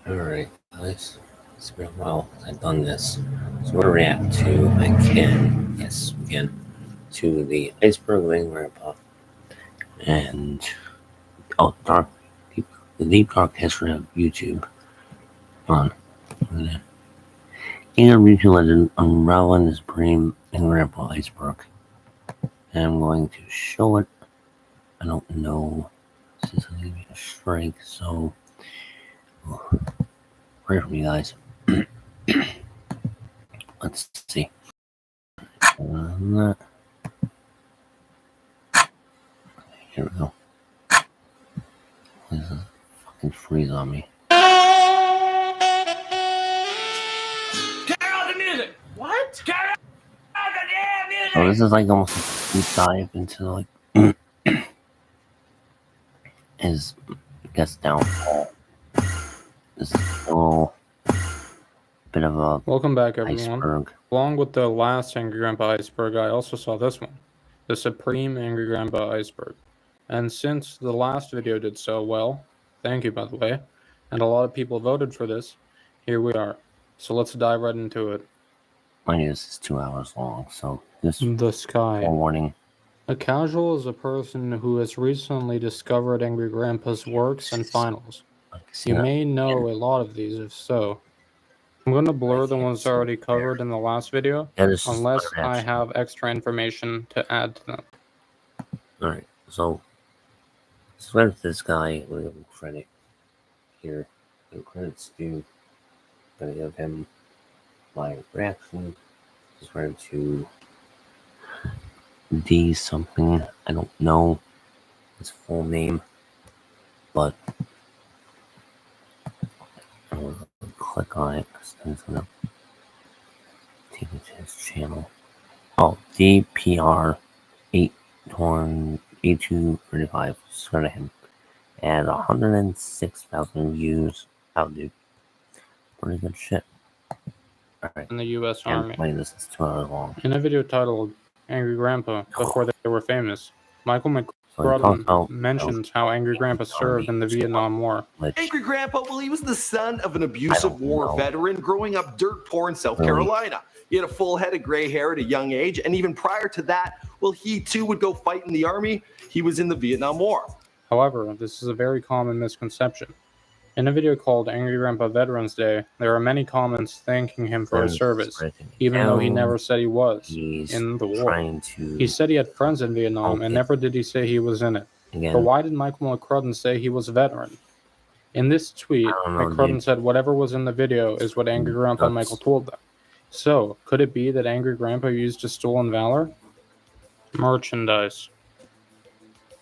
Alright, guys. It's been a while since I've done this. So we're gonna react to, to the Iceberg Wing Grandpa and the deep dark history of YouTube on interview legend unraveling his brain and Grandpa Iceberg. And I'm going to show it. I don't know. This is gonna be a strike, so pray for me, guys. Let's see. Here we go. This is fucking freeze on me. Turn off the music! What? Turn off the damn music! So this is like almost a deep dive into like his downfall. This is a little bit of a Welcome back, everyone. Iceberg. Along with the last Angry Grandpa Iceberg, I also saw this one, the Supreme Angry Grandpa Iceberg. And since the last video did so well, thank you by the way, and a lot of people voted for this, here we are. So let's dive right into it. Mind you, this is 2 hours long, so this is The sky. warning. A casual is a person who has recently discovered Angry Grandpa's works and finals. You may know a lot of these, if so. I'm going to blur the ones already covered in the last video, unless I have extra information to add to them. Alright, so subscribe to this guy, we'll give him credit here. And credits due. Gonna give him my reaction. Subscribe to D something. I don't know his full name, but I'll click on it because then it's gonna take me to his channel. Oh, DPR 8235. Subscribe to him. And 106,000 views. How dude? Pretty good shit. Alright. In the U.S. Army. This is 2 hours long. In a video titled Angry Grandpa Before They Were Famous, Michael McCrudden mentions how Angry Grandpa served in the Vietnam War. Angry Grandpa, well, he was the son of an abusive war veteran growing up dirt poor in South Carolina. He had a full head of gray hair at a young age, and even prior to that, well, he too would go fight in the army. He was in the Vietnam War. However, this is a very common misconception. In a video called Angry Grandpa Veterans Day, there are many comments thanking him for his service, even though he never said he was in the war. He said he had friends in Vietnam, and never did he say he was in it. But why did Michael McCrudden say he was a veteran? In this tweet, McCrudden said whatever was in the video is what Angry Grandpa and Michael told them. So, could it be that Angry Grandpa used his stolen valor? Merchandise.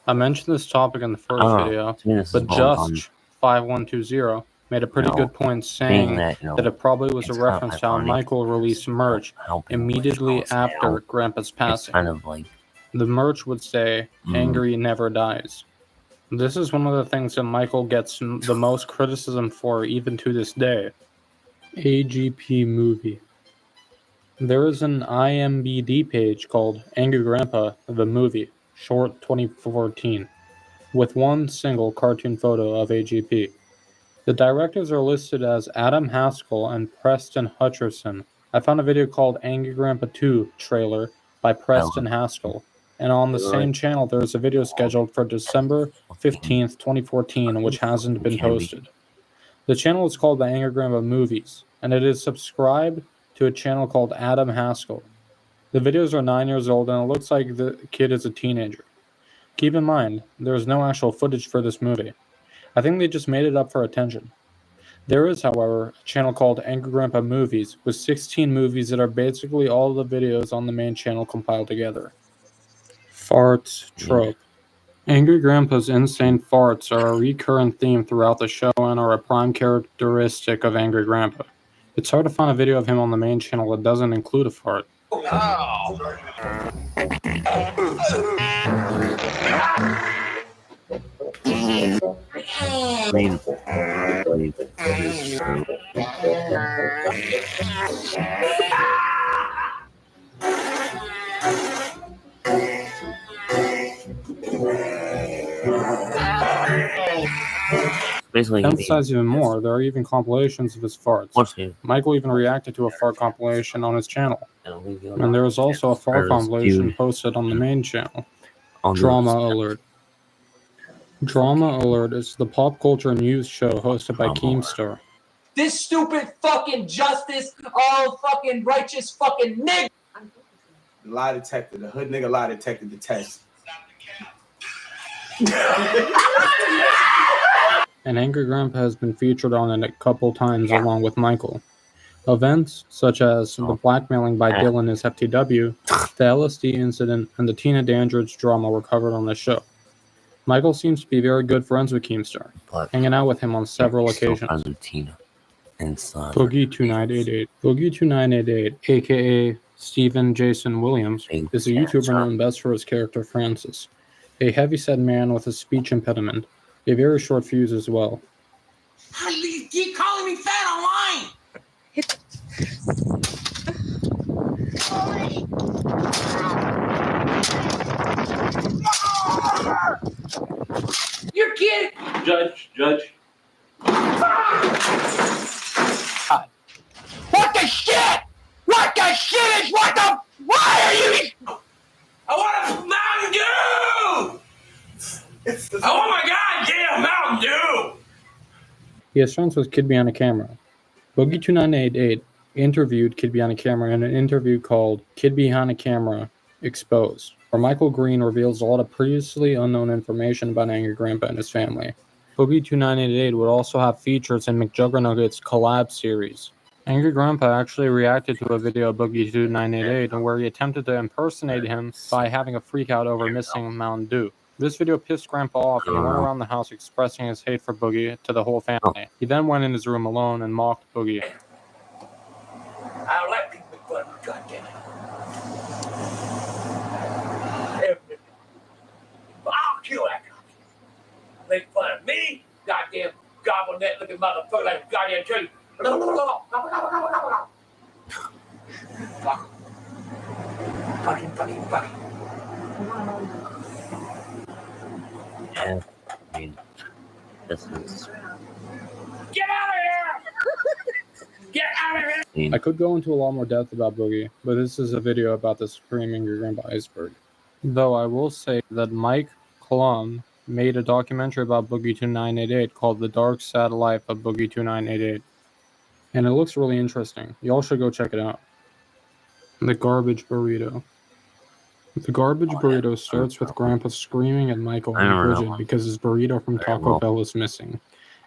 I mentioned this topic in the first video, but Just 5120 made a pretty good point saying that it probably was a reference to how Michael released merch immediately after Grandpa's passing. The merch would say, Angry never dies. This is one of the things that Michael gets the most criticism for even to this day. AGP movie. There is an IMDb page called Angry Grandpa, the movie, short 2014, with one single cartoon photo of AGP. The directors are listed as Adam Haskell and Preston Hutcherson. I found a video called Angry Grandpa 2 trailer by Preston Haskell, and on the same channel there is a video scheduled for December 15th, 2014, which hasn't been posted. The channel is called the Angry Grandpa Movies, and it is subscribed to a channel called Adam Haskell. The videos are 9 years old, and it looks like the kid is a teenager. Keep in mind, there is no actual footage for this movie. I think they just made it up for attention. There is, however, a channel called Angry Grandpa Movies, with 16 movies that are basically all the videos on the main channel compiled together. Farts trope. Angry Grandpa's insane farts are a recurrent theme throughout the show and are a prime characteristic of Angry Grandpa. It's hard to find a video of him on the main channel that doesn't include a fart. Basically, to emphasize even more, there are even compilations of his farts. Michael even reacted to a fart compilation on his channel. And there is also a fart compilation posted on the main channel. Drama Alert. Drama Alert is the pop culture news show hosted by Keemstar. This stupid fucking justice, all fucking righteous fucking nigga. Lie detector, the hood nigga lie detector, the test. And Angry Grandpa has been featured on it a couple times along with Michael. Events such as the blackmailing by Dylan as FTW, the LSD incident, and the Tina Dandridge drama were covered on the show. Michael seems to be very good friends with Keemstar, hanging out with him on several occasions. Boogie2988. Boogie2988, aka Stephen Jason Williams, is a YouTuber known best for his character Francis, a heavyset man with a speech impediment, a very short fuse as well. How do you keep calling me fat online? You're kidding! Judge. What the shit? What the shit is what the? Why are you? I want a Mountain Dew! I want my goddamn Mountain Dew! He is friends with Kid Behind a Camera. Boogie2988 interviewed Kid Behind a Camera in an interview called Kid Behind a Camera Exposed, where Michael Green reveals a lot of previously unknown information about Angry Grandpa and his family. Boogie2988 would also have features in McJuggernugget's collab series. Angry Grandpa actually reacted to a video of Boogie2988 where he attempted to impersonate him by having a freakout over missing Mountain Dew. This video pissed Grandpa off and he went around the house expressing his hate for Boogie to the whole family. He then went in his room alone and mocked Boogie. I don't like people make fun of me, goddammit. I'll kill that guy. Make fun of me, goddamn gobbleneck looking motherfucker like a goddamn turkey. Fucking. Yeah, I mean, this is... Get out of here! Get out of here! I could go into a lot more depth about Boogie, but this is a video about the Supreme Angry Grandpa Iceberg. Though I will say that Mike Klum made a documentary about Boogie2988 called The Dark Sad Life of Boogie2988. And it looks really interesting. Y'all should go check it out. The Garbage Burrito. The Garbage Burrito starts with Grandpa screaming at Michael and Bridget because his burrito from Taco Bell is missing.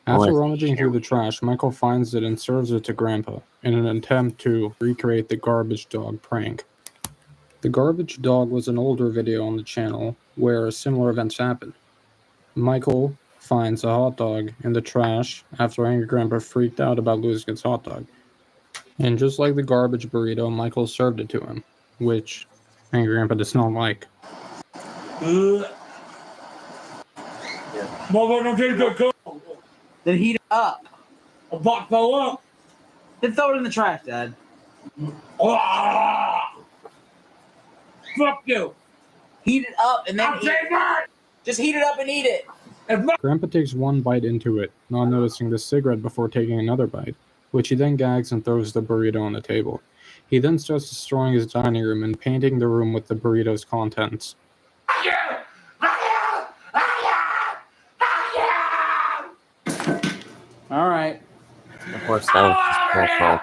After rummaging through the trash, Michael finds it and serves it to Grandpa in an attempt to recreate the Garbage Dog prank. The Garbage Dog was an older video on the channel where similar events happened. Michael finds a hot dog in the trash after Angry Grandpa freaked out about losing his hot dog. And just like the Garbage Burrito, Michael served it to him, which Angry Grandpa does not like. Then heat it up. A pot fell up. Then throw it in the trash, Dad. Fuck you. Heat it up and then just heat it up and eat it. Grandpa takes one bite into it, not noticing the cigarette before taking another bite, which he then gags and throws the burrito on the table. He then starts destroying his dining room and painting the room with the burrito's contents. All right. Of course, that was just profile.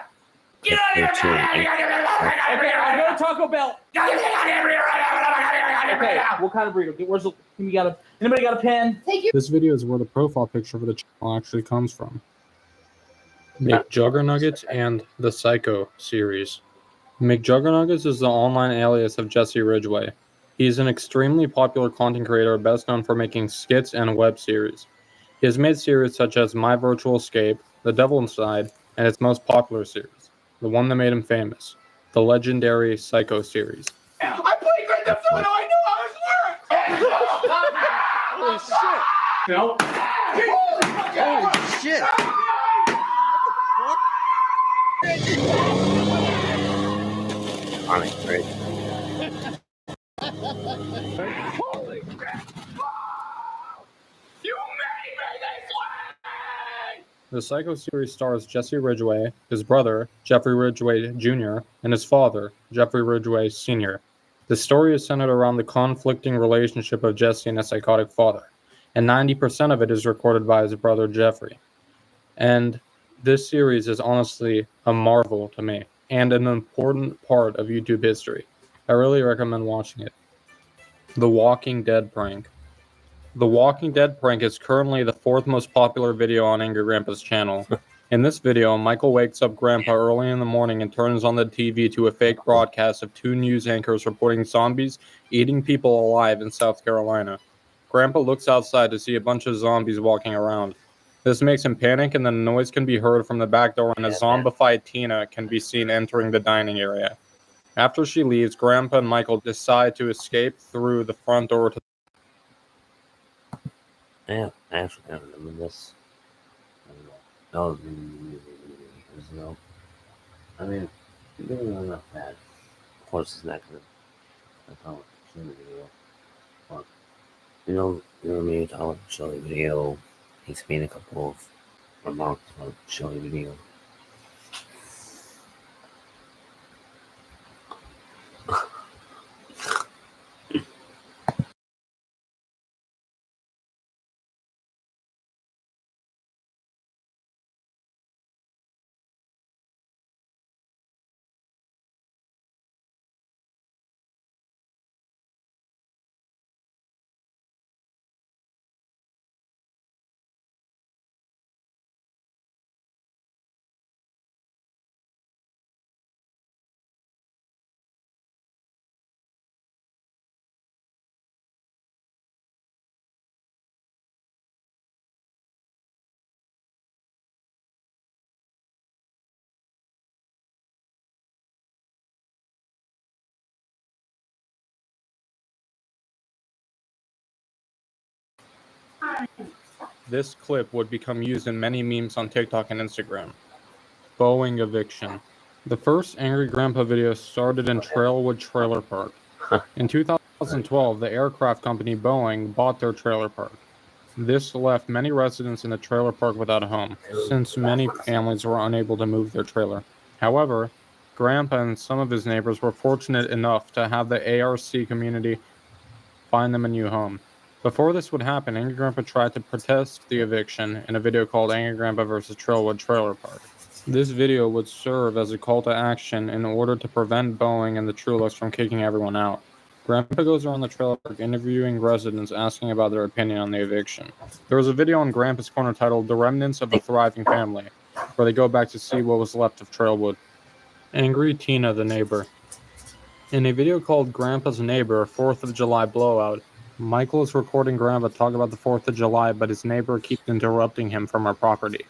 Get out of here! Okay, I'll go to Taco Bell. Okay, what kind of burrito? Anybody got a pen? This video is where the profile picture for the channel actually comes from. McJuggernuggets and the Psycho series. McJuggernuggets is the online alias of Jesse Ridgway. He is an extremely popular content creator best known for making skits and web series. He has made series such as My Virtual Escape, The Devil Inside, and its most popular series, the one that made him famous, the legendary Psycho series. I played Grand Theft Auto. I knew I was worth. Holy shit! No. Holy shit! Funny, right? Holy crap! You made me this way! The Psycho series stars Jesse Ridgway, his brother, Jeffrey Ridgway Jr., and his father, Jeffrey Ridgway Sr. The story is centered around the conflicting relationship of Jesse and his psychotic father, and 90% of it is recorded by his brother Jeffrey. And this series is honestly a marvel to me, and an important part of YouTube history. I really recommend watching it. The Walking Dead Prank. The Walking Dead prank is currently the 4th most popular video on Angry Grandpa's channel. In this video, Michael wakes up Grandpa early in the morning and turns on the TV to a fake broadcast of 2 news anchors reporting zombies eating people alive in South Carolina. Grandpa looks outside to see a bunch of zombies walking around. This makes him panic, and the noise can be heard from the back door, and a zombified Tina can be seen entering the dining area. After she leaves, Grandpa and Michael decide to escape through the front door to Yeah, I actually kind of remember this. That was years ago. I mean, it really not bad. Of course, it's not gonna. I call it a video. But, you know me, I would show you video. He's made a couple of remarks about show you video. This clip would become used in many memes on TikTok and Instagram. Boeing eviction. The first Angry Grandpa video started in Trailwood Trailer Park. In 2012, the aircraft company Boeing bought their trailer park. This left many residents in the trailer park without a home, since many families were unable to move their trailer. However, Grandpa and some of his neighbors were fortunate enough to have the ARC community find them a new home. Before this would happen, Angry Grandpa tried to protest the eviction in a video called Angry Grandpa vs. Trailwood Trailer Park. This video would serve as a call to action in order to prevent Boeing and the Trulux from kicking everyone out. Grandpa goes around the trailer park interviewing residents, asking about their opinion on the eviction. There was a video on Grandpa's Corner titled The Remnants of a Thriving Family, where they go back to see what was left of Trailwood. Angry Tina the Neighbor. In a video called Grandpa's Neighbor, 4th of July Blowout, Michael is recording Grandpa talk about the 4th of July, but his neighbor keeps interrupting him from her property.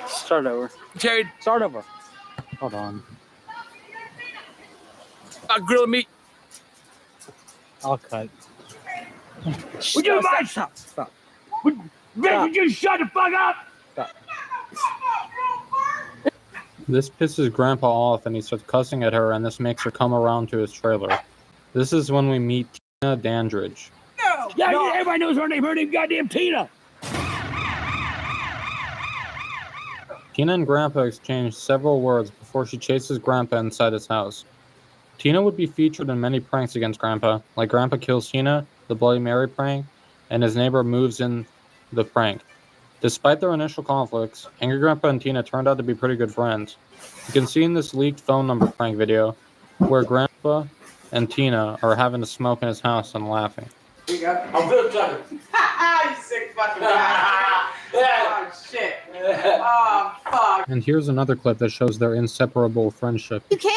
Start over. Jared, Start over. Hold on. grilled meat. I'll cut. Would you mind? Stop. Would you shut the fuck up? Stop. This pisses Grandpa off, and he starts cussing at her, and this makes her come around to his trailer. This is when we meet Tina Dandridge. Yeah, everybody knows her name. Her name goddamn Tina. Tina and Grandpa exchange several words before she chases Grandpa inside his house. Tina would be featured in many pranks against Grandpa, like Grandpa kills Tina, the Bloody Mary prank, and his neighbor moves in the prank. Despite their initial conflicts, Angry Grandpa and Tina turned out to be pretty good friends. You can see in this leaked phone number prank video where Grandpa and Tina are having to smoke in his house and laughing. I'm good, Tucker. You sick fucking guy. Oh, shit. Oh, fuck. And here's another clip that shows their inseparable friendship. You can?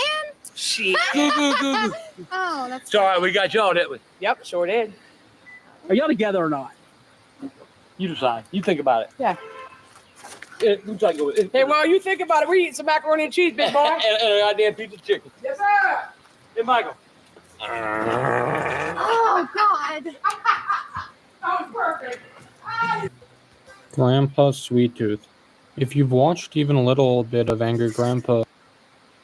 Shit. Oh, that's Sorry, we got y'all, didn't we? Yep, sure did. Are y'all together or not? You decide. You think about it. Yeah. Who's trying to go with it? Hey, while you think about it, we eat some macaroni and cheese, big boy. and a goddamn piece of chicken. Yes, sir. Hey, Michael. Oh, God. That was perfect. Grandpa's Sweet Tooth. If you've watched even a little bit of Angry Grandpa's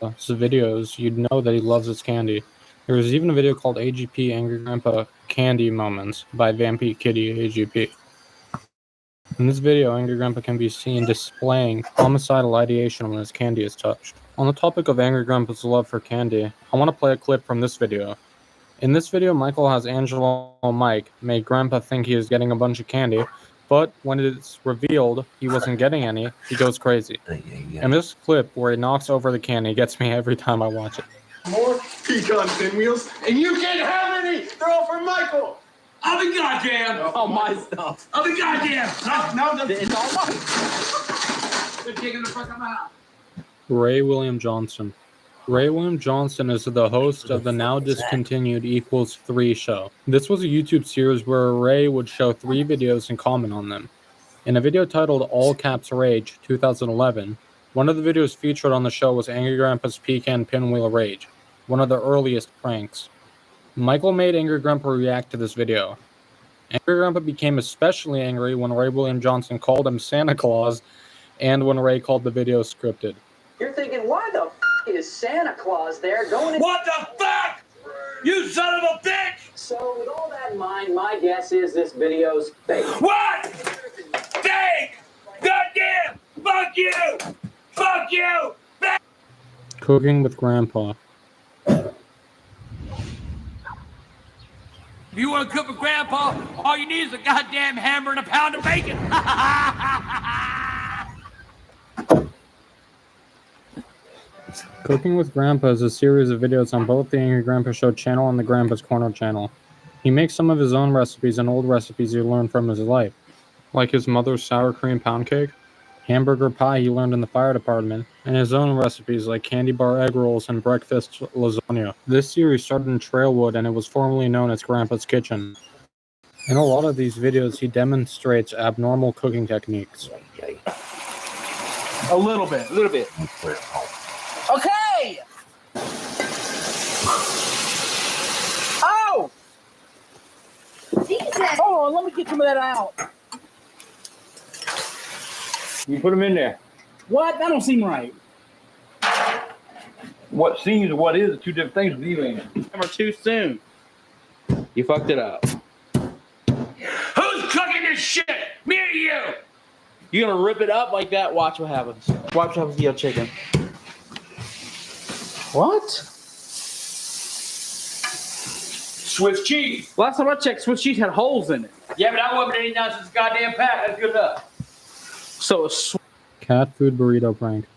videos, you'd know that he loves his candy. There is even a video called AGP Angry Grandpa Candy Moments by Vampy Kitty AGP. In this video, Angry Grandpa can be seen displaying homicidal ideation when his candy is touched. On the topic of Angry Grandpa's love for candy, I want to play a clip from this video. In this video, Michael has Angelo Mike make Grandpa think he is getting a bunch of candy, but when it's revealed he wasn't getting any, he goes crazy. And this clip where he knocks over the candy gets me every time I watch it. More pecan pinwheels, and you can't have any! They're all for Michael! I'll be goddamn! Oh, my stuff. I'll be goddamn! No, it's all mine. They're taking the fuck out. Ray William Johnson. Ray William Johnson is the host of the now discontinued Equals 3 show. This was a YouTube series where Ray would show 3 videos and comment on them. In a video titled All Caps Rage 2011, one of the videos featured on the show was Angry Grandpa's Pecan Pinwheel Rage, one of the earliest pranks. Michael made Angry Grandpa react to this video. Angry Grandpa became especially angry when Ray William Johnson called him Santa Claus and when Ray called the video scripted. You're thinking, why the f*** is Santa Claus there going in? What the fuck? You son of a bitch! So with all that in mind, my guess is this video's fake. What? Fake! Goddamn! Fuck you! Fuck you! Cooking with Grandpa. If you want to cook with Grandpa, all you need is a goddamn hammer and a pound of bacon. Cooking with Grandpa is a series of videos on both the Angry Grandpa Show channel and the Grandpa's Corner channel. He makes some of his own recipes and old recipes he learned from his life, like his mother's sour cream pound cake, hamburger pie he learned in the fire department, and his own recipes like candy bar egg rolls and breakfast lasagna. This series started in Trailwood and it was formerly known as Grandpa's Kitchen. In a lot of these videos, he demonstrates abnormal cooking techniques. A little bit. Okay! Oh! Jesus. Hold on, let me get some of that out. You put them in there. What? That don't seem right. What seems and what is are two different things with you in it. Or too soon. You fucked it up. Who's cooking this shit? Me or you? You gonna rip it up like that? Watch what happens. Watch what happens to your chicken. What? Swiss cheese. Last time I checked, Swiss cheese had holes in it. Yeah, but I wasn't any nonsense goddamn pack. That's good enough. So it's Cat food burrito prank.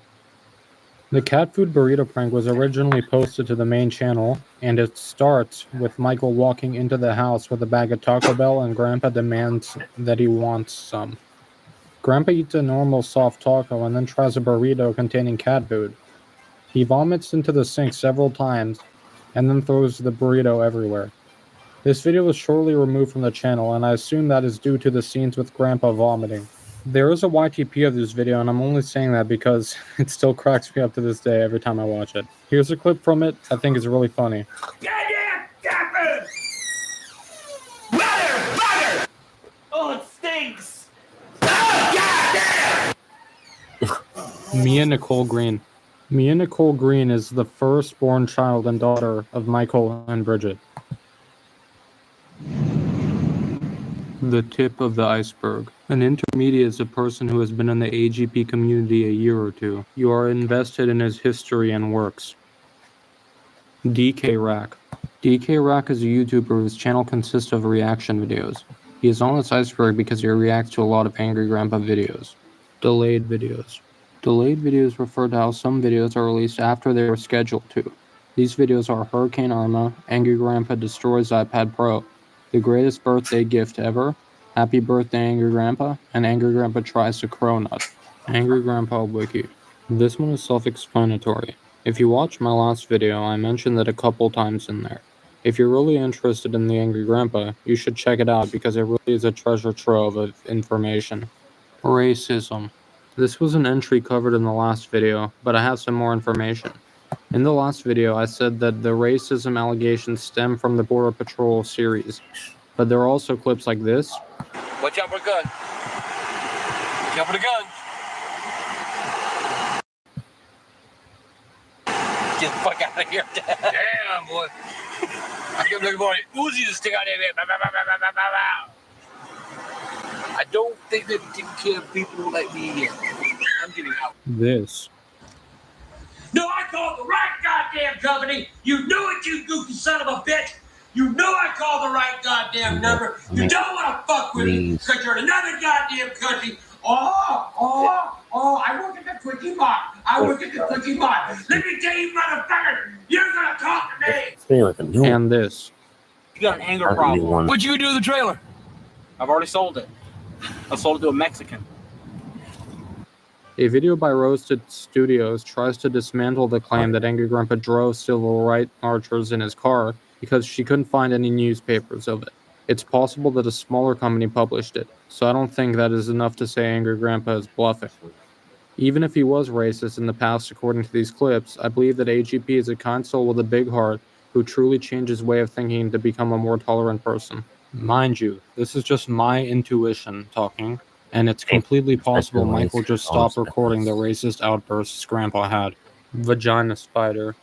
The cat food burrito prank was originally posted to the main channel, and it starts with Michael walking into the house with a bag of Taco Bell and Grandpa demands that he wants some. Grandpa eats a normal soft taco and then tries a burrito containing cat food. He vomits into the sink several times and then throws the burrito everywhere. This video was shortly removed from the channel, and I assume that is due to the scenes with Grandpa vomiting. There is a YTP of this video, and I'm only saying that because it still cracks me up to this day every time I watch it. Here's a clip from it I think is really funny. Goddamn cat food! Butter! Oh, it stinks! Oh, goddamn! Mia Nicole Green. Mia Nicole Green is the firstborn child and daughter of Michael and Bridget. The tip of the iceberg. An intermediate is a person who has been in the AGP community a year or two. You are invested in his history and works. DK Rack. DK Rack is a YouTuber whose channel consists of reaction videos. He is on this iceberg because he reacts to a lot of Angry Grandpa videos. Delayed videos. Delayed videos refer to how some videos are released after they were scheduled to. These videos are Hurricane Irma, Angry Grandpa Destroys iPad Pro, The Greatest Birthday Gift Ever, Happy Birthday Angry Grandpa, and Angry Grandpa Tries to Cronut. Angry Grandpa Wiki. This one is self-explanatory. If you watch my last video, I mentioned that a couple times in there. If you're really interested in the Angry Grandpa, you should check it out because it really is a treasure trove of information. Racism. This was an entry covered in the last video, but I have some more information. In the last video, I said that the racism allegations stem from the Border Patrol series, but there are also clips like this. Watch out for the gun. Watch out for the gun. Get the fuck out of here. Damn, boy. I kept looking for it. Uzi to stick out there. Bow, bow, bow, bow, bow, bow, bow. I don't think that taking care of people like me again. I'm getting out. This. No, I called the right goddamn company. You knew it, you goofy son of a bitch. You knew I called the right goddamn number. You don't want to fuck with me because you're in another goddamn country. I work at the Quickie Mart. Let me tell you, motherfucker, you're gonna talk to me. And this. You got an anger problem. What'd you do to the trailer? I've already sold it. I sold it to a Mexican. A video by Roasted Studios tries to dismantle the claim that Angry Grandpa drove civil rights marchers in his car because she couldn't find any newspapers of it. It's possible that a smaller company published it, so I don't think that is enough to say Angry Grandpa is bluffing. Even if he was racist in the past according to these clips, I believe that AGP is a kind soul with a big heart who truly changed his way of thinking to become a more tolerant person. Mind you, this is just my intuition talking, and it's completely possible Michael just stopped recording the racist outbursts Grandpa had. Vagina spider.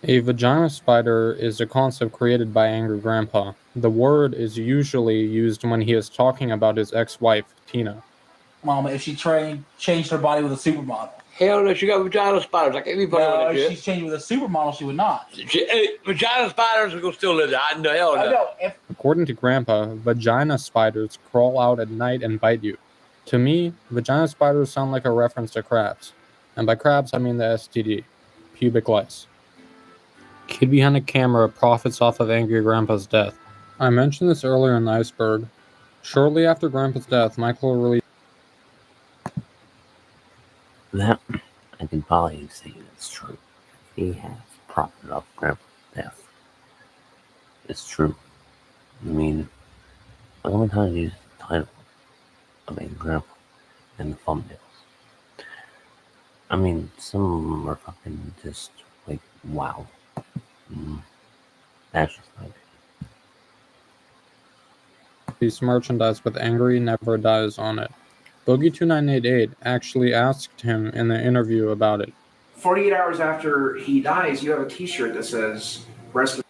A vagina spider is a concept created by Angry Grandpa. The word is usually used when he is talking about his ex-wife, Tina. Mama, if she changed her body with a supermodel. Hell no, she got vagina spiders. I can't be funny with that if shit. she's changed with a supermodel, she would not. Vagina spiders are gonna still live there. I know, hell no. According to Grandpa, vagina spiders crawl out at night and bite you. To me, vagina spiders sound like a reference to crabs. And by crabs, I mean the STD, pubic lice. Kid behind the camera profits off of Angry Grandpa's death. I mentioned this earlier in Iceberg. Shortly after Grandpa's death, Michael released that I can probably say it's true. He has propped up Grandpa's death. It's true. I mean, I want to use the title of Angry Grandpa and the thumbnails. I mean, some of them are fucking just like, wow. That's just like this merchandise with Angry Never Dies on it. Boogie2988 actually asked him in the interview about it. 48 hours after he dies, you have a t-shirt that says, "Rest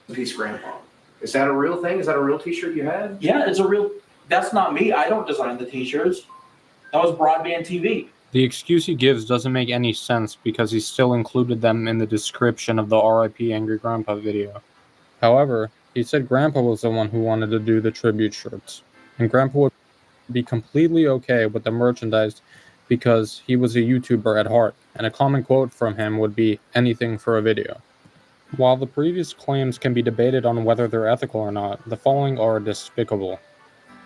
in peace, Grandpa." Is that a real thing? Is that a real t-shirt you had? Yeah, it's a real... That's not me. I don't design the t-shirts. That was Broadband TV. The excuse he gives doesn't make any sense because he still included them in the description of the RIP Angry Grandpa video. However, he said Grandpa was the one who wanted to do the tribute shirts, and Grandpa would be completely okay with the merchandise because he was a YouTuber at heart, and a common quote from him would be anything for a video. While the previous claims can be debated on whether they're ethical or not, the following are despicable.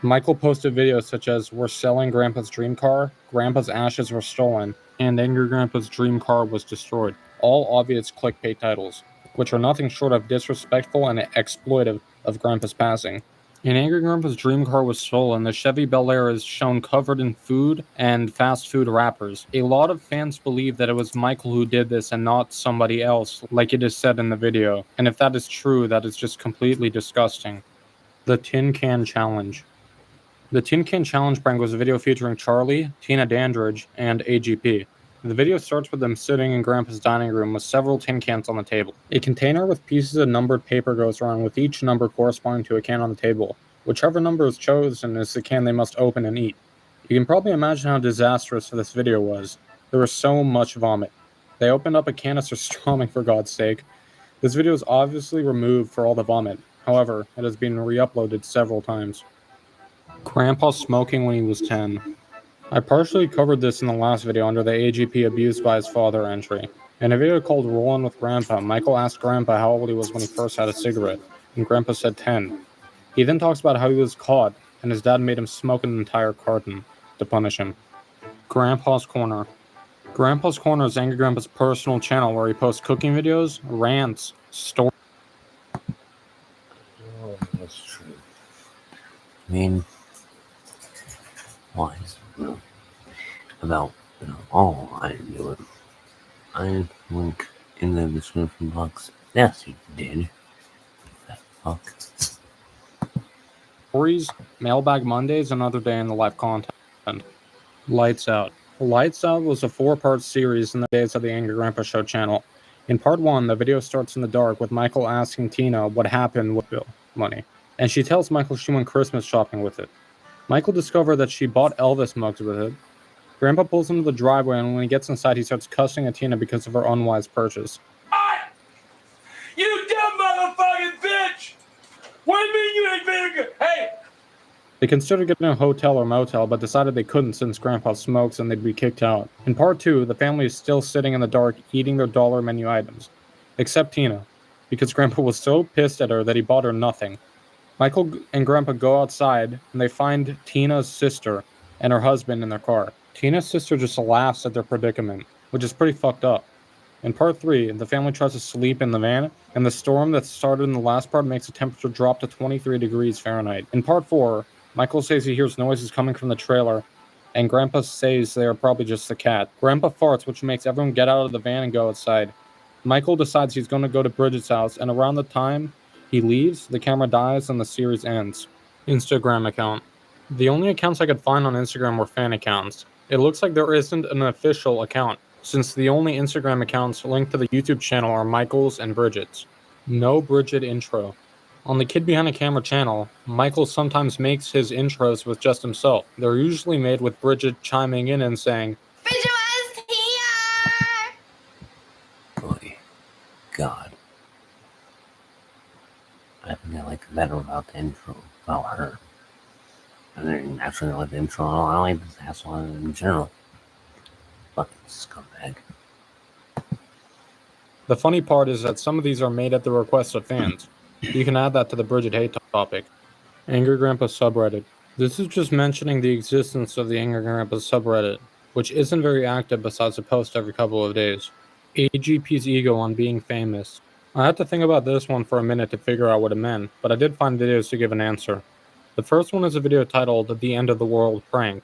Michael posted videos such as "We're selling Grandpa's dream car," "Grandpa's ashes were stolen," and "Angry Grandpa's dream car was destroyed." All obvious clickbait titles, which are nothing short of disrespectful and exploitive of Grandpa's passing. In Angry Grandpa's dream car was stolen, the Chevy Bel Air is shown covered in food and fast food wrappers. A lot of fans believe that it was Michael who did this and not somebody else, like it is said in the video. And if that is true, that is just completely disgusting. The Tin Can Challenge. The Tin Can Challenge prank was a video featuring Charlie, Tina Dandridge, and AGP. The video starts with them sitting in Grandpa's dining room with several tin cans on the table. A container with pieces of numbered paper goes around with each number corresponding to a can on the table. Whichever number is chosen is the can they must open and eat. You can probably imagine how disastrous this video was. There was so much vomit. They opened up a canister stroming for God's sake. This video is obviously removed for all the vomit. However, it has been re-uploaded several times. Grandpa smoking when he was 10. I partially covered this in the last video under the AGP abused by his father entry. In a video called Rollin' with Grandpa, Michael asked Grandpa how old he was when he first had a cigarette, and Grandpa said 10. He then talks about how he was caught, and his dad made him smoke an entire carton to punish him. Grandpa's Corner. Grandpa's Corner is Angry Grandpa's personal channel where he posts cooking videos, rants, stories. oh, that's true. I mean, wise, about all I do it. I link in the description box. Yes, you did. That fuck. Stories, Mailbag Mondays, and other day in the live content. Lights Out. Lights Out was a 4-part series in the days of the Angry Grandpa Show channel. In part 1, the video starts in the dark with Michael asking Tina what happened with bill money, and she tells Michael she went Christmas shopping with it. Michael discovered that she bought Elvis mugs with it. Grandpa pulls into the driveway, and when he gets inside, he starts cussing at Tina because of her unwise purchase. You dumb motherfucking bitch! What do you mean you ain't very good? Hey! They considered getting a hotel or motel, but decided they couldn't since Grandpa smokes and they'd be kicked out. In part 2, the family is still sitting in the dark eating their dollar menu items. Except Tina, because Grandpa was so pissed at her that he bought her nothing. Michael and Grandpa go outside, and they find Tina's sister and her husband in their car. Tina's sister just laughs at their predicament, which is pretty fucked up. In part 3, the family tries to sleep in the van, and the storm that started in the last part makes the temperature drop to 23 degrees Fahrenheit. In part 4, Michael says he hears noises coming from the trailer, and Grandpa says they are probably just the cat. Grandpa farts, which makes everyone get out of the van and go outside. Michael decides he's going to go to Bridget's house, and around the time he leaves, the camera dies and the series ends. Instagram account. The only accounts I could find on Instagram were fan accounts. It looks like there isn't an official account, since the only Instagram accounts linked to the YouTube channel are Michael's and Bridget's. No Bridget intro. On the Kid Behind the Camera channel, Michael sometimes makes his intros with just himself. They're usually made with Bridget chiming in and saying, Bridget was here! Boy, God. I think I like better about the intro about her. I didn't actually like the intro. I like this asshole in general. Fucking scumbag. The funny part is that some of these are made at the request of fans. You can add that to the Bridget hate topic. Angry Grandpa subreddit. This is just mentioning the existence of the Angry Grandpa subreddit, which isn't very active besides a post every couple of days. AGP's ego on being famous. I had to think about this one for a minute to figure out what it meant, but I did find videos to give an answer. The first one is a video titled The End of the World Prank.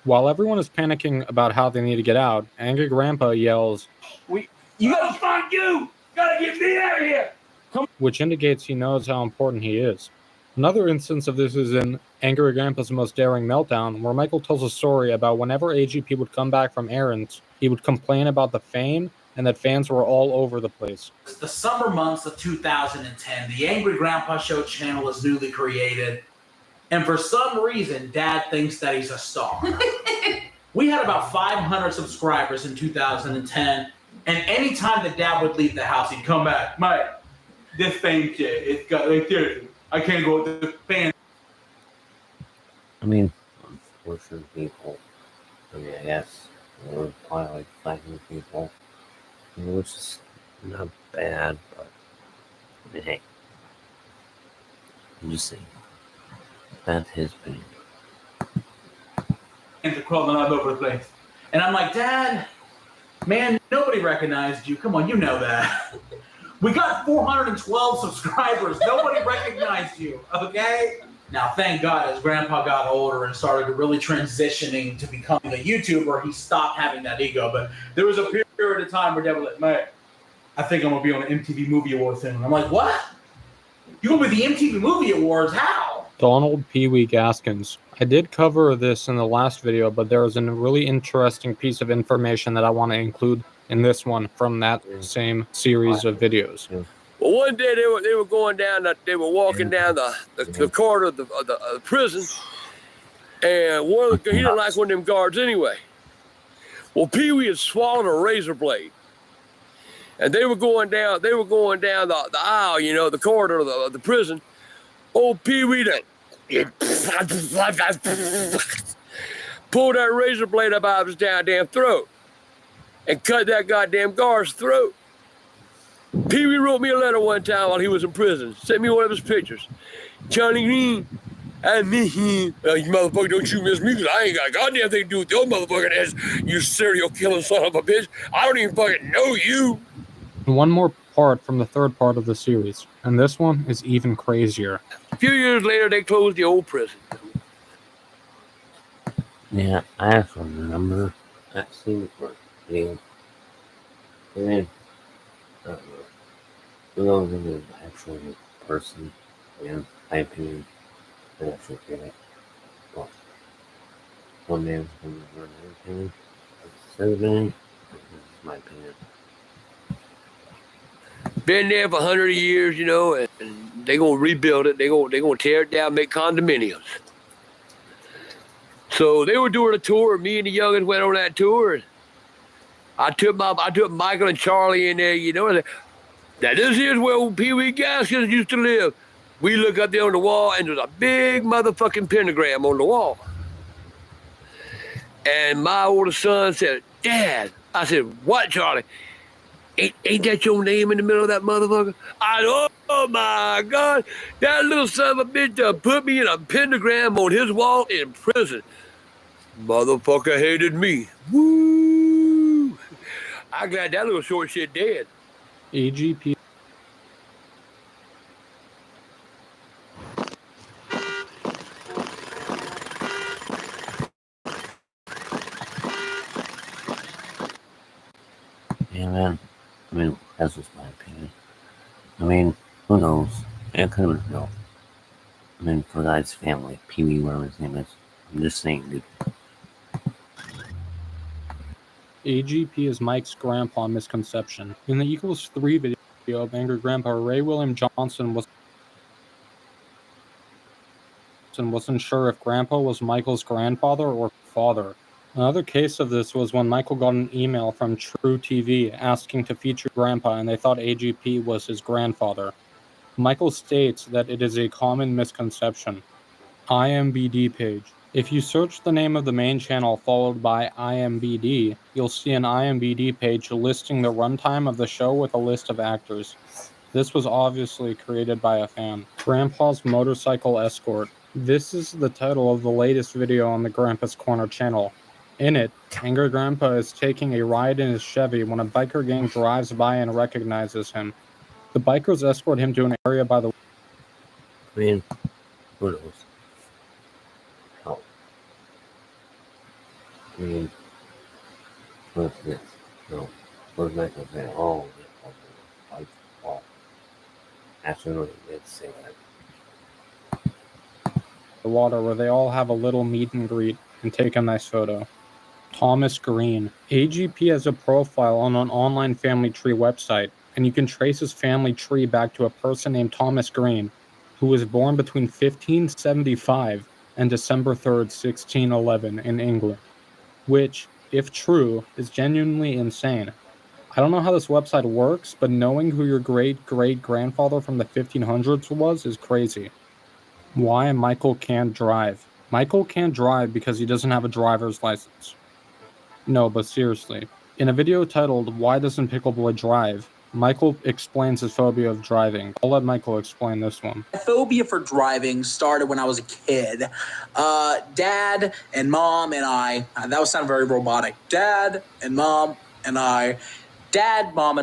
While everyone is panicking about how they need to get out, Angry Grandpa yells, You gotta find you! Gotta get me out of here! which indicates he knows how important he is. Another instance of this is in Angry Grandpa's Most Daring Meltdown, where Michael tells a story about whenever AGP would come back from errands, he would complain about the fame and that fans were all over the place. The summer months of 2010, the Angry Grandpa Show channel is newly created, and for some reason, Dad thinks that he's a star. We had about 500 subscribers in 2010, and anytime that Dad would leave the house, he'd come back. Mate, this fame shit, it's got like this. I can't go with the fans. I mean, unfortunate people. I mean, I guess we're probably like 500 people, which is not bad, but I mean, hey, I'm just saying, that's his opinion. Fans are crawling all over the place. And I'm like, Dad, man, nobody recognized you. Come on, you know that. We got 412 subscribers. Nobody recognized you, okay? Now, thank God, as Grandpa got older and started really transitioning to becoming a YouTuber, he stopped having that ego. But there was a period of time where Dad was like, mate, I think I'm going to be on an MTV Movie Award thing. And I'm like, what? You're going to be the MTV Movie Awards? How? Donald Pee Wee Gaskins. I did cover this in the last video, but there is a really interesting piece of information that I want to include in this one from that same series of videos. Well, one day they were going down, they were walking down the corridor of the prison, and he didn't like one of them guards anyway. Well, Pee Wee had swallowed a razor blade, and they were going down the aisle, you know, the corridor of the prison. Old Pee Wee pulled that razor blade up out of his damn throat and cut that goddamn guard's throat. Pee Wee wrote me a letter one time while he was in prison. Sent me one of his pictures. Johnny Green, I miss you. You motherfucker, don't you miss me, because I ain't got a goddamn thing to do with your motherfucking ass, you serial killing son of a bitch. I don't even fucking know you. One more part from the third part of the series, and this one is even crazier. A few years later, they closed the old prison. Yeah, I actually remember that scene for video. I mean, I don't know. Who knows if it's an actual person? In my opinion, I actually get it. But one man's going to learn everything. That's his opinion. This is my opinion. Been there for 100 years, you know, and they gonna rebuild it. They gonna tear it down, make condominiums. So they were doing a tour. Me and the youngins went on that tour. And I took Michael and Charlie in there, you know. And now this is where Pee Wee Gaskins used to live. We look up there on the wall, and there's a big motherfucking pentagram on the wall. And my oldest son said, Dad. I said, what, Charlie? Ain't that your name in the middle of that motherfucker? I said, oh my God. That little son of a bitch put me in a pentagram on his wall in prison. Motherfucker hated me. Woo! I'm glad that little short shit dead. AGP. Yeah, man. I mean, that's just my opinion. I mean, who knows? It could have been no. I mean, for the guy's family, Pee Wee, whatever his name is. I'm just saying, dude. AGP is Mike's grandpa misconception. In the Equals 3 video of Angry Grandpa, Ray William Johnson wasn't sure if Grandpa was Michael's grandfather or father. Another case of this was when Michael got an email from True TV asking to feature Grandpa, and they thought AGP was his grandfather. Michael states that it is a common misconception. IMBD page. If you search the name of the main channel followed by IMBD, you'll see an IMBD page listing the runtime of the show with a list of actors. This was obviously created by a fan. Grandpa's Motorcycle Escort. This is the title of the latest video on the Grandpa's Corner channel. In it, Angry Grandpa is taking a ride in his Chevy when a biker gang drives by and recognizes him. The bikers escort him to an area by the... I mean, who knows? Hell. I mean, what's this? No. What's Michael saying? Oh, well, actually, let's say that. The water where they all have a little meet and greet and take a nice photo. Thomas Green. AGP has a profile on an online family tree website, and you can trace his family tree back to a person named Thomas Green, who was born between 1575 and December 3rd, 1611 in England, which, if true, is genuinely insane. I don't know how this website works, but knowing who your great-great-grandfather from the 1500s was is crazy. Why Michael can't drive. Michael can't drive because he doesn't have a driver's license. No, but seriously. In a video titled, Why Doesn't Pickle Boy Drive?, Michael explains his phobia of driving. I'll let Michael explain this one. My phobia for driving started when I was a kid. Dad and Mom and I, that would sound very robotic. Dad, Mom, and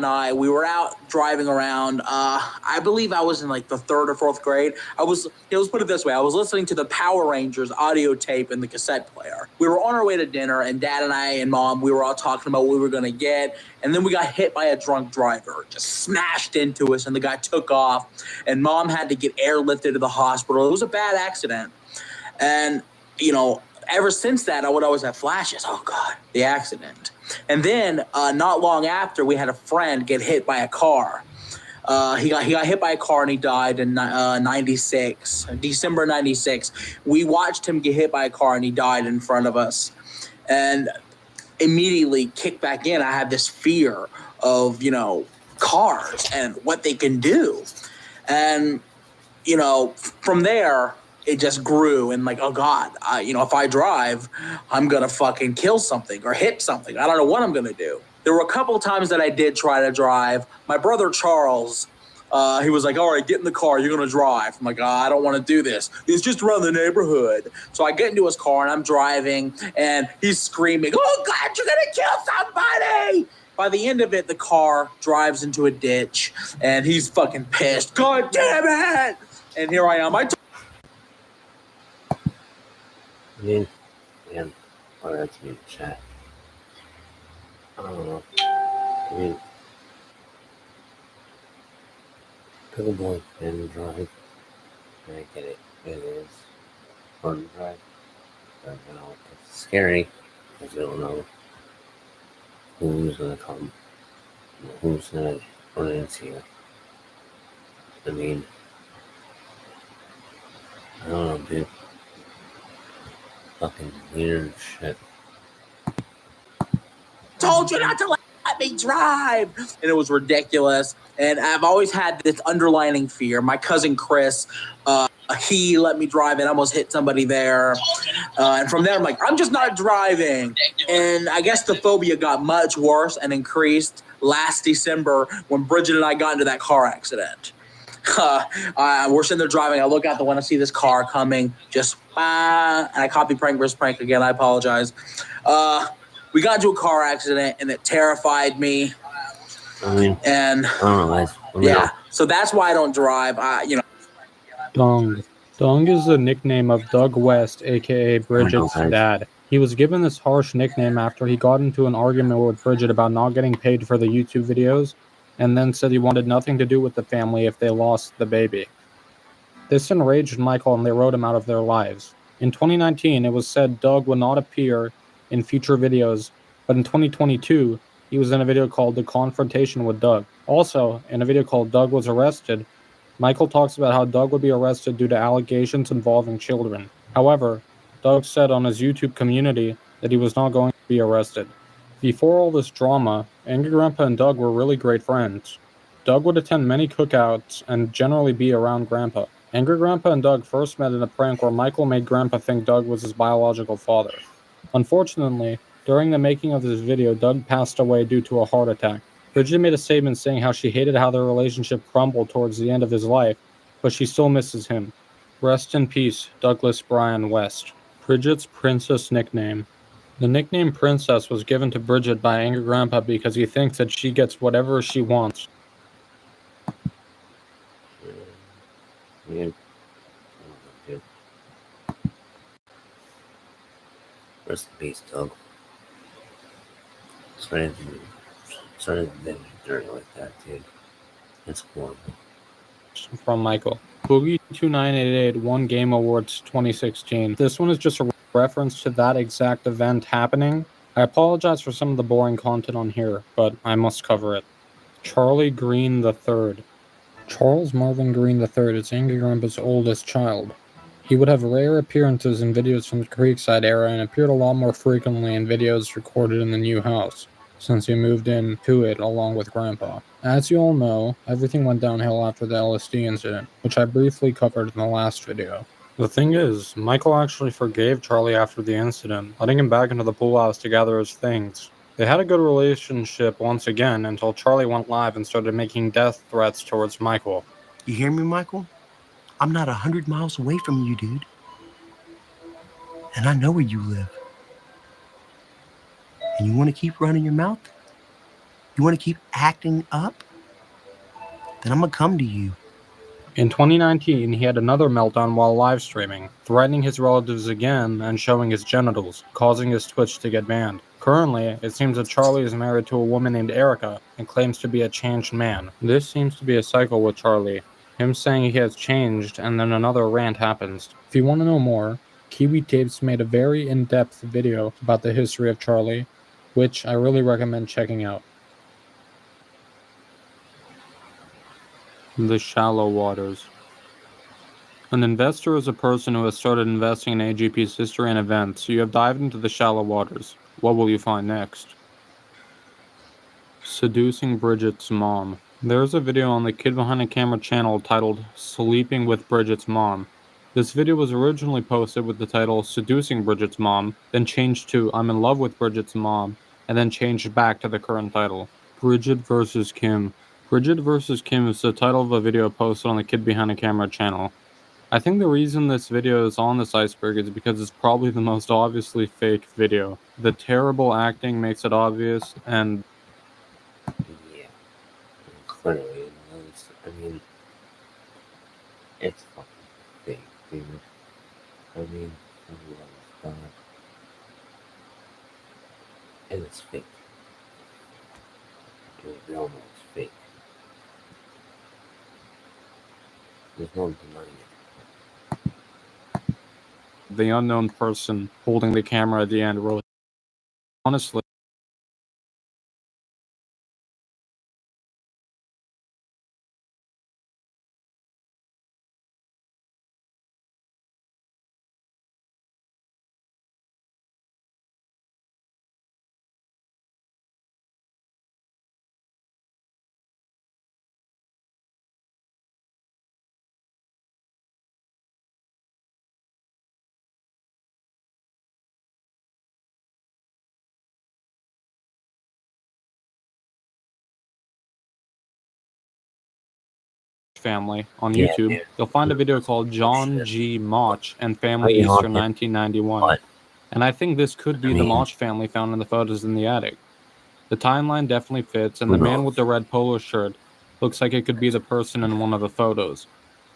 I, we were out driving around. I believe I was in like the 3rd or 4th grade. Let's put it this way. I was listening to the Power Rangers audio tape in the cassette player. We were on our way to dinner, and Dad and I and Mom, we were all talking about what we were going to get. And then we got hit by a drunk driver, just smashed into us, and the guy took off. And Mom had to get airlifted to the hospital. It was a bad accident. And, ever since that, I would always have flashes. Oh, God, the accident. And then not long after, we had a friend get hit by a car. He got hit by a car and he died in 96, December 96. We watched him get hit by a car and he died in front of us. And immediately kicked back in. I had this fear of, cars and what they can do. And, from there, it just grew and like, oh God, if I drive, I'm going to fucking kill something or hit something. I don't know what I'm going to do. There were a couple of times that I did try to drive. My brother, Charles, he was like, all right, get in the car. You're going to drive. I'm like, I don't want to do this. It's just around the neighborhood. So I get into his car and I'm driving and he's screaming, oh God, you're going to kill somebody. By the end of it, the car drives into a ditch and he's fucking pissed. God damn it. And here I am. That's me, chat. I don't know. Pickle Boy can drive. I get it. It is fun to drive. But it's scary because you don't know who's gonna come, who's gonna run into you. I don't know, dude. Fucking weird shit. Told you not to let me drive. And it was ridiculous. And I've always had this underlining fear. My cousin Chris, he let me drive and almost hit somebody there. And from there, I'm like, I'm just not driving. And I guess the phobia got much worse and increased last December when Bridget and I got into that car accident. We're sitting there driving. I look out the window, see this car coming, just, and I copy prank versus prank again. I apologize. We got into a car accident and it terrified me. I mean, and I don't know, guys. yeah, so that's why I don't drive. Dong. Dong is the nickname of Doug West, aka Bridget's dad. He was given this harsh nickname after he got into an argument with Bridget about not getting paid for the YouTube videos, and then said he wanted nothing to do with the family if they lost the baby. This enraged Michael and they wrote him out of their lives. In 2019, it was said Doug would not appear in future videos, but in 2022, he was in a video called The Confrontation with Doug. Also, in a video called Doug Was Arrested, Michael talks about how Doug would be arrested due to allegations involving children. However, Doug said on his YouTube community that he was not going to be arrested. Before all this drama, Angry Grandpa and Doug were really great friends. Doug would attend many cookouts and generally be around Grandpa. Angry Grandpa and Doug first met in a prank where Michael made Grandpa think Doug was his biological father. Unfortunately, during the making of this video, Doug passed away due to a heart attack. Bridget made a statement saying how she hated how their relationship crumbled towards the end of his life, but she still misses him. Rest in peace, Douglas Brian West. Bridget's princess nickname. The nickname Princess was given to Bridget by Angry Grandpa because he thinks that she gets whatever she wants. Weird. Rest in peace, Doug. Sorry to be dirty like that, dude. It's horrible. From Michael. Boogie2988 won Game Awards 2016. This one is just a reference to that exact event happening. I apologize for some of the boring content on here, but I must cover it. Charlie Green III. Charles Marvin Green III is Angry Grandpa's oldest child. He would have rare appearances in videos from the Creekside era and appeared a lot more frequently in videos recorded in the new house, since he moved into it along with Grandpa. As you all know, everything went downhill after the LSD incident, which I briefly covered in the last video. The thing is, Michael actually forgave Charlie after the incident, letting him back into the pool house to gather his things. They had a good relationship once again until Charlie went live and started making death threats towards Michael. You hear me, Michael? I'm not 100 miles away from you, dude. And I know where you live. And you want to keep running your mouth? You want to keep acting up? Then I'm going to come to you. In 2019, he had another meltdown while live streaming, threatening his relatives again and showing his genitals, causing his Twitch to get banned. Currently, it seems that Charlie is married to a woman named Erica and claims to be a changed man. This seems to be a cycle with Charlie, him saying he has changed and then another rant happens. If you want to know more, Kiwi Tapes made a very in-depth video about the history of Charlie, which I really recommend checking out. The shallow waters. An investor is a person who has started investing in AGP's history and events. You have dived into the shallow waters. What will you find next? Seducing Bridget's Mom. There is a video on the Kid Behind a Camera channel titled Sleeping with Bridget's Mom. This video was originally posted with the title Seducing Bridget's Mom, then changed to I'm in love with Bridget's Mom, and then changed back to the current title. Bridget vs. Kim. Bridget vs. Kim is the title of a video posted on the Kid Behind a Camera channel. I think the reason this video is on this iceberg is because it's probably the most obviously fake video. The terrible acting makes it obvious, and Yeah. Clearly, I mean, it's fucking fake, dude. I mean, for the love of God. And it's fake. We all know it's fake. There's no denying it. the unknown person holding the camera at the end wrote, honestly, family on Yeah, YouTube, dude. you'll find a video called John G. Mach and Family Easter 1991. And I think this could be the Mach family found in the photos in the attic. The timeline definitely fits, and the man with the red polo shirt looks like it could be the person in one of the photos.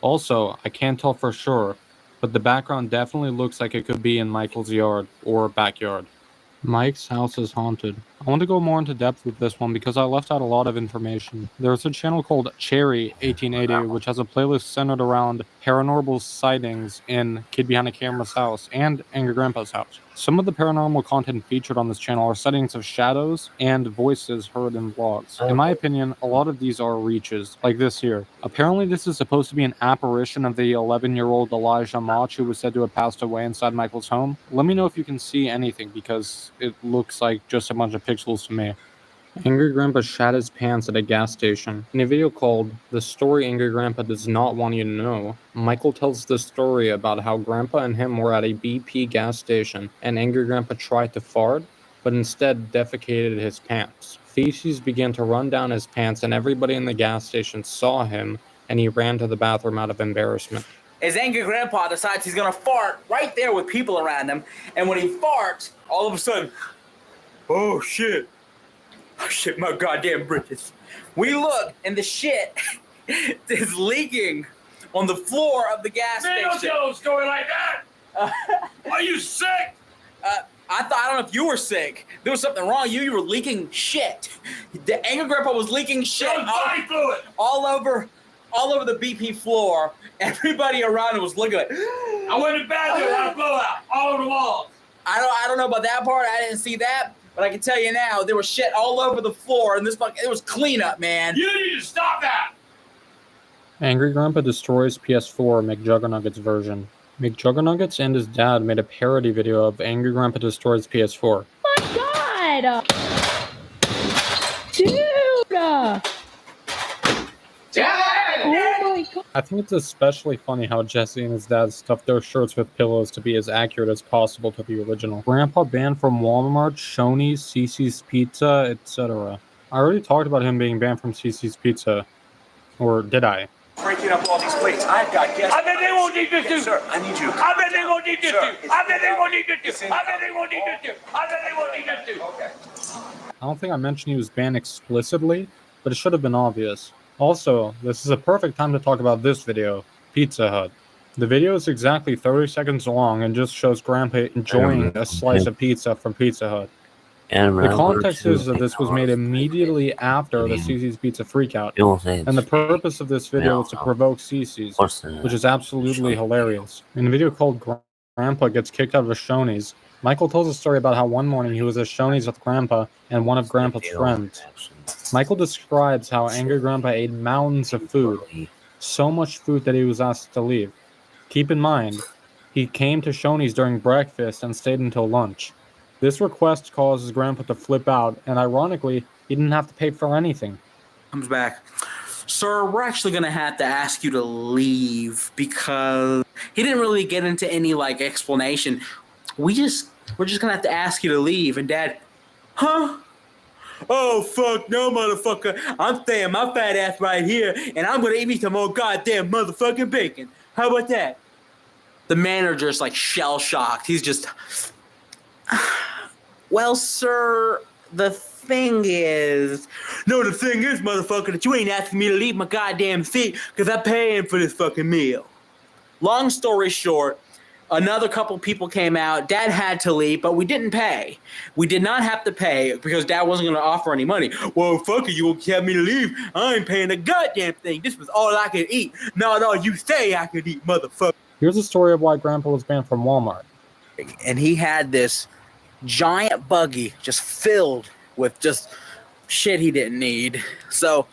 Also, I can't tell for sure, but the background definitely looks like it could be in Michael's yard or backyard. Mike's house is haunted. I want to go more into depth with this one because I left out a lot of information. There's a channel called Cherry 1880, which has a playlist centered around paranormal sightings in Kid Behind a Camera's house and Angry Grandpa's house. Some of the paranormal content featured on this channel are sightings of shadows and voices heard in vlogs. In my opinion, a lot of these are reaches, like this here. Apparently this is supposed to be an apparition of the 11-year-old Elijah Mach who was said to have passed away inside Michael's home. Let me know if you can see anything because it looks like just a bunch of pixels to me. Angry Grandpa shat his pants at a gas station. In a video called The Story Angry Grandpa Does Not Want You to Know, Michael tells the story about how Grandpa and him were at a BP gas station and Angry Grandpa tried to fart, but instead defecated his pants. Feces began to run down his pants and everybody in the gas station saw him and he ran to the bathroom out of embarrassment. His angry grandpa decides he's gonna fart right there with people around him, and when he farts, all of a sudden, oh shit. Oh shit, my goddamn britches. We look, and the shit is leaking on the floor of the gas station. Don't tell a story like that! Are you sick? I don't know if you were sick. There was something wrong. You were leaking shit. The angry grandpa was leaking shit all over the BP floor. Everybody around him was looking like, I went to the bathroom, I blew out all over the walls. I don't know about that part. I didn't see that. But I can tell you now, there was shit all over the floor, and it was cleanup, man. You need to stop that! Angry Grandpa destroys PS4 McJuggernuggets version. McJuggernuggets and his dad made a parody video of Angry Grandpa destroys PS4. My God! Dude! Dad! Oh my God! I think it's especially funny how Jesse and his dad stuffed their shirts with pillows to be as accurate as possible to the original. Grandpa banned from Walmart, Shoney's, CiCi's Pizza, etc. I already talked about him being banned from CiCi's Pizza. Or did I? Breaking up all these plates. I've got guests. I bet they won't need this too. Sir, I need you. I bet they won't need this too. I bet they won't need this too. I bet they won't need this too. I bet they won't need this too. Okay. I don't think I mentioned he was banned explicitly, but it should have been obvious. Also, this is a perfect time to talk about this video, Pizza Hut. The video is exactly 30 seconds long and just shows Grandpa enjoying a slice of pizza from Pizza Hut. The context is that this was made immediately after the CiCi's Pizza freakout, and the purpose of this video was to provoke CiCi's, which is absolutely hilarious. In a video called Grandpa Gets Kicked Out of a Shoney's, Michael tells a story about how one morning he was at Shoney's with Grandpa and one of Grandpa's friends. Michael describes how Angry Grandpa ate mountains of food, so much food that he was asked to leave. Keep in mind, he came to Shoney's during breakfast and stayed until lunch. This request causes Grandpa to flip out, and ironically, he didn't have to pay for anything. Comes back. Sir, we're actually going to have to ask you to leave because he didn't really get into any, explanation. We're just going to have to ask you to leave. And Dad, huh? Oh, fuck no, motherfucker. I'm staying my fat ass right here, and I'm going to eat me some more goddamn motherfucking bacon. How about that? The manager's, shell-shocked. He's just... Well, sir, the thing is... No, the thing is, motherfucker, that you ain't asking me to leave my goddamn seat because I'm paying for this fucking meal. Long story short, another couple people came out. Dad had to leave, but we didn't pay. We did not have to pay because Dad wasn't going to offer any money. Well, fuck it, you won't tell me to leave. I ain't paying a goddamn thing. This was all I could eat. No, you say I could eat, motherfucker. Here's a story of why Grandpa was banned from Walmart. And he had this giant buggy just filled with just shit he didn't need. So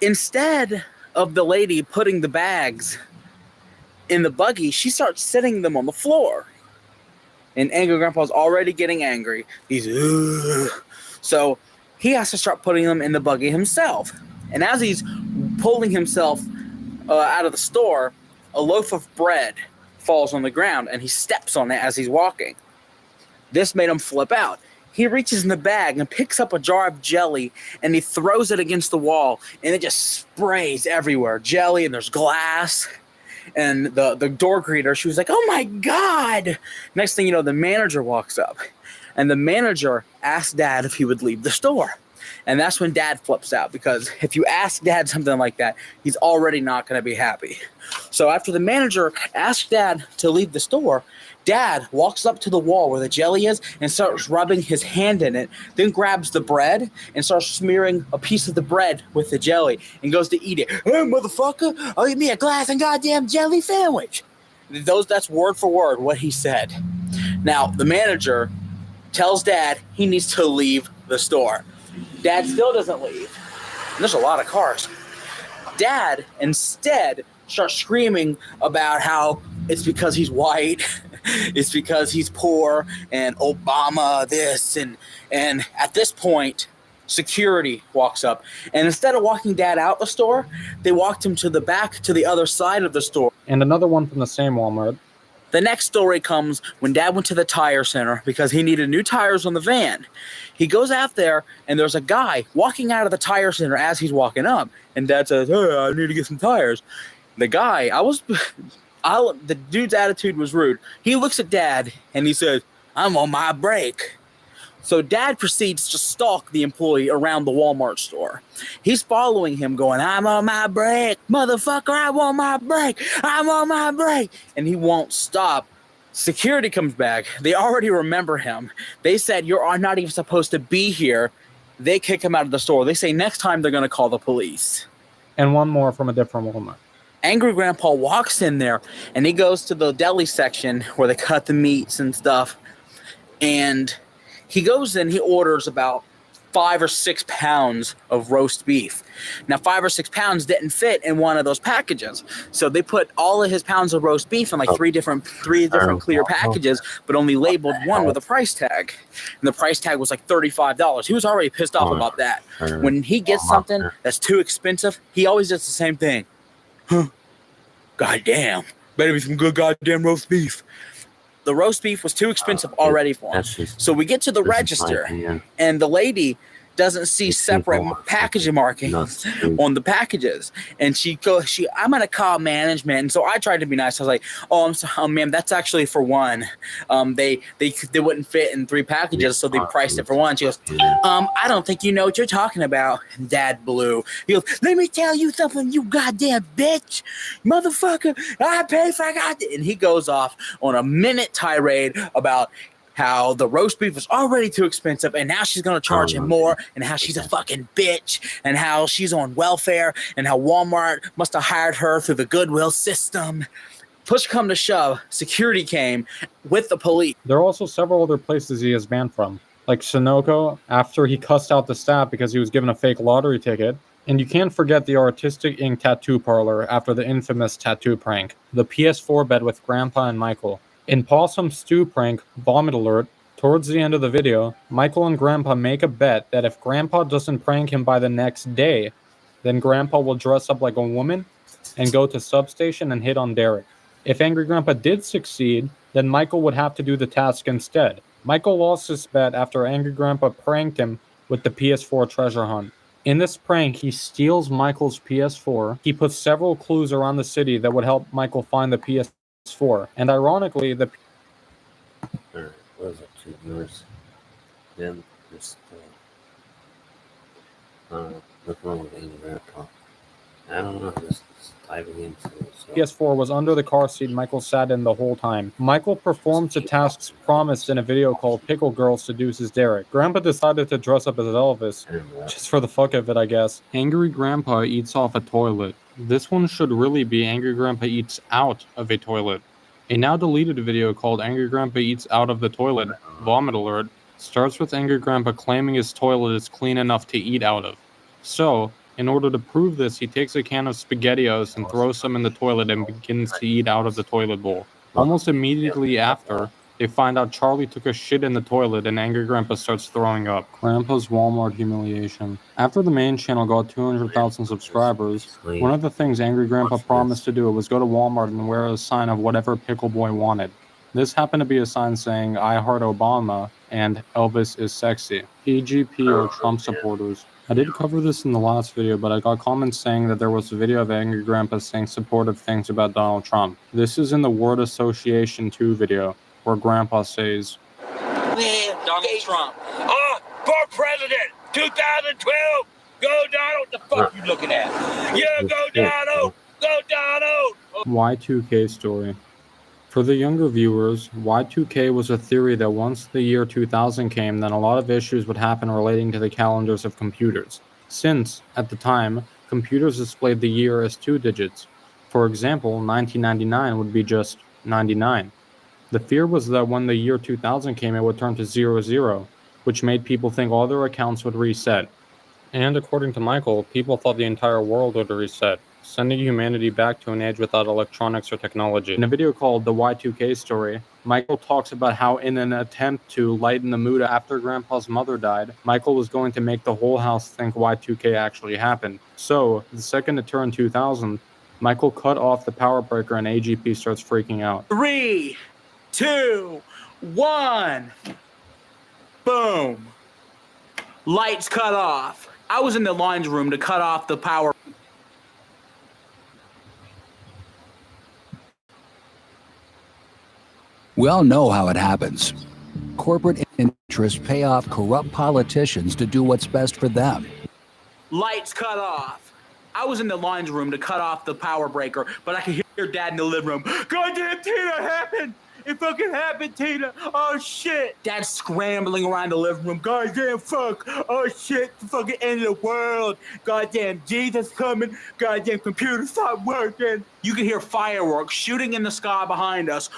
instead of the lady putting the bags in the buggy, she starts sitting them on the floor. And Angry Grandpa's already getting angry. He's so he has to start putting them in the buggy himself. And as he's pulling himself out of the store, a loaf of bread falls on the ground and he steps on it as he's walking. This made him flip out. he reaches in the bag and picks up a jar of jelly and he throws it against the wall and it just sprays everywhere. Jelly, and there's glass. And the door greeter, she was like, oh my God. Next thing you know, the manager walks up and the manager asked Dad if he would leave the store. And that's when Dad flips out, because if you ask Dad something like that, he's already not going to be happy. So after the manager asked Dad to leave the store, Dad walks up to the wall where the jelly is and starts rubbing his hand in it, then grabs the bread and starts smearing a piece of the bread with the jelly and goes to eat it. Hey, motherfucker, I'll eat me a glass and goddamn jelly sandwich. That's word for word what he said. Now, the manager tells Dad he needs to leave the store. Dad still doesn't leave. And there's a lot of cars. Dad instead starts screaming about how it's because he's white, it's because he's poor, and Obama this, and at this point, security walks up. And instead of walking Dad out the store, they walked him to the back, to the other side of the store. And another one from the same Walmart. The next story comes when Dad went to the tire center because he needed new tires on the van. He goes out there, and there's a guy walking out of the tire center as he's walking up. And Dad says, hey, I need to get some tires. The guy, the dude's attitude was rude. He looks at Dad, and he says, I'm on my break. So Dad proceeds to stalk the employee around the Walmart store. He's following him going, I'm on my break. Motherfucker, I'm on my break. I'm on my break. And he won't stop. Security comes back. They already remember him. They said, you're not even supposed to be here. They kick him out of the store. They say next time they're going to call the police. And one more from a different Walmart. Angry Grandpa walks in there, and he goes to the deli section where they cut the meats and stuff. And he goes in, he orders about 5 or 6 pounds of roast beef. Now, 5 or 6 pounds didn't fit in one of those packages. So they put all of his pounds of roast beef in like three different clear packages, but only labeled one with a price tag. And the price tag was like $35. He was already pissed off about that. When he gets something that's too expensive, he always does the same thing. Huh. Goddamn. Better be some good goddamn roast beef. The roast beef was too expensive already for him. So we get to the register, and the lady doesn't see separate packaging markings on the packages. And she goes, I'm going to call management. And so I tried to be nice. I was like, oh, I'm sorry, ma'am, that's actually for one. They wouldn't fit in 3 packages, so they priced it for one. She goes, I don't think you know what you're talking about. And Dad blew. He goes, let me tell you something, you goddamn bitch. Motherfucker, I paid for it. And he goes off on a minute tirade about how the roast beef was already too expensive, and now she's going to charge him more, and how she's a fucking bitch, and how she's on welfare, and how Walmart must have hired her through the Goodwill system. Push come to shove, security came with the police. There are also several other places he is banned from, like Sunoco, after he cussed out the staff because he was given a fake lottery ticket. And you can't forget the Artistic Ink tattoo parlor after the infamous tattoo prank, the PS4 bed with Grandpa and Michael. In Possum Stew Prank, Vomit Alert, towards the end of the video, Michael and Grandpa make a bet that if Grandpa doesn't prank him by the next day, then Grandpa will dress up like a woman and go to Substation and hit on Derek. If Angry Grandpa did succeed, then Michael would have to do the task instead. Michael lost his bet after Angry Grandpa pranked him with the PS4 treasure hunt. In this prank, he steals Michael's PS4. He puts several clues around the city that would help Michael find the PS4. And ironically, the what was it, 2 viewers? Then just what's wrong with Angry Grandpa? I don't know, just diving into it. So. PS4 was under the car seat Michael sat in the whole time. Michael performs the tasks promised in a video called Pickle Girl Seduces Derek. Grandpa decided to dress up as Elvis, just for the fuck of it, I guess. Angry Grandpa eats off a toilet. This one should really be Angry Grandpa eats out of a toilet. A now deleted video called Angry Grandpa Eats Out of the Toilet, Vomit Alert, starts with Angry Grandpa claiming his toilet is clean enough to eat out of. So, in order to prove this, he takes a can of SpaghettiOs and throws some in the toilet and begins to eat out of the toilet bowl. Almost immediately after, they find out Charlie took a shit in the toilet and Angry Grandpa starts throwing up. Grandpa's Walmart humiliation. After the main channel got 200,000 subscribers, one of the things Angry Grandpa promised to do was go to Walmart and wear a sign of whatever Pickle Boy wanted. This happened to be a sign saying, I heart Obama, and Elvis is sexy. EGP or Trump supporters. I did cover this in the last video, but I got comments saying that there was a video of Angry Grandpa saying supportive things about Donald Trump. This is in the Word Association 2 video, where Grandpa says, Donald Trump. For president, 2012. Go Donald. The fuck you looking at? Yeah, go Donald. Go Donald. Y2K story. For the younger viewers, Y2K was a theory that once the year 2000 came, then a lot of issues would happen relating to the calendars of computers, since, at the time, computers displayed the year as 2 digits. For example, 1999 would be just 99. The fear was that when the year 2000 came, it would turn to 00, which made people think all their accounts would reset. And according to Michael, people thought the entire world would reset, sending humanity back to an age without electronics or technology. In a video called The Y2K Story, Michael talks about how in an attempt to lighten the mood after Grandpa's mother died, Michael was going to make the whole house think Y2K actually happened. So, the second it turned 2000, Michael cut off the power breaker and AGP starts freaking out. 3, 2, 1. Boom. Lights cut off. I was in the laundry room to cut off the power. We all know how it happens. Corporate interests pay off corrupt politicians to do what's best for them. Lights cut off. I was in the laundry room to cut off the power breaker, but I could hear Dad in the living room. Goddamn, Tina, it happened! It fucking happened, Tina! Oh shit! Dad's scrambling around the living room. Goddamn fuck! Oh shit! The fucking end of the world! Goddamn Jesus coming! Goddamn computer stop working! You can hear fireworks shooting in the sky behind us.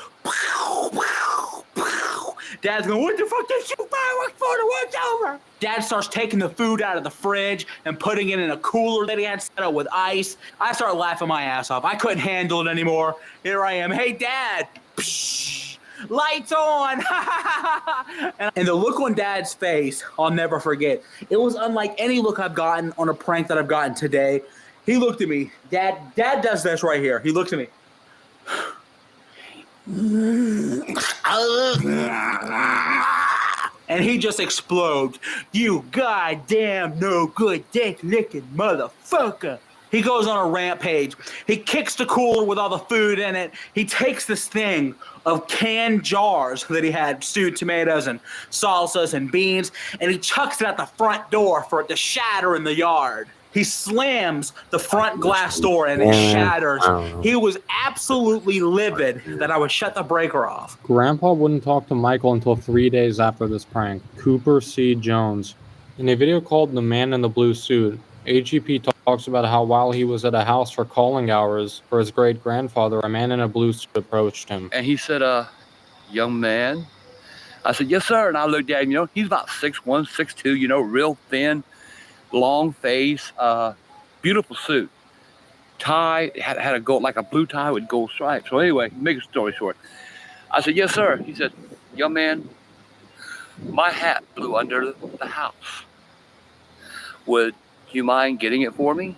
Dad's going, what the fuck did you shoot fireworks for? The work's over! Dad starts taking the food out of the fridge and putting it in a cooler that he had set up with ice. I start laughing my ass off. I couldn't handle it anymore. Here I am. Hey, Dad! Psh, lights on! And the look on Dad's face, I'll never forget. It was unlike any look I've gotten on a prank that I've gotten today. He looked at me. Dad does this right here. He looks at me. And he just explodes. You goddamn no good dick licking motherfucker. He goes on a rampage. He kicks the cooler with all the food in it. He takes this thing of canned jars that he had, stewed tomatoes and salsas and beans, and he chucks it at the front door for it to shatter in the yard. He slams the front glass door and it shatters. He was absolutely livid that I would shut the breaker off. Grandpa wouldn't talk to Michael until 3 days after this prank. Cooper C. Jones. In a video called The Man in the Blue Suit, AGP talks about how while he was at a house for calling hours for his great-grandfather, a man in a blue suit approached him. And he said, young man. I said, yes, sir. And I looked at him, he's about 6'1", 6'2", real thin, long face, beautiful suit. Tie, had a gold, like a blue tie with gold stripes. So anyway, make a story short. I said, yes, sir. He said, young man, my hat blew under the house. Would you mind getting it for me?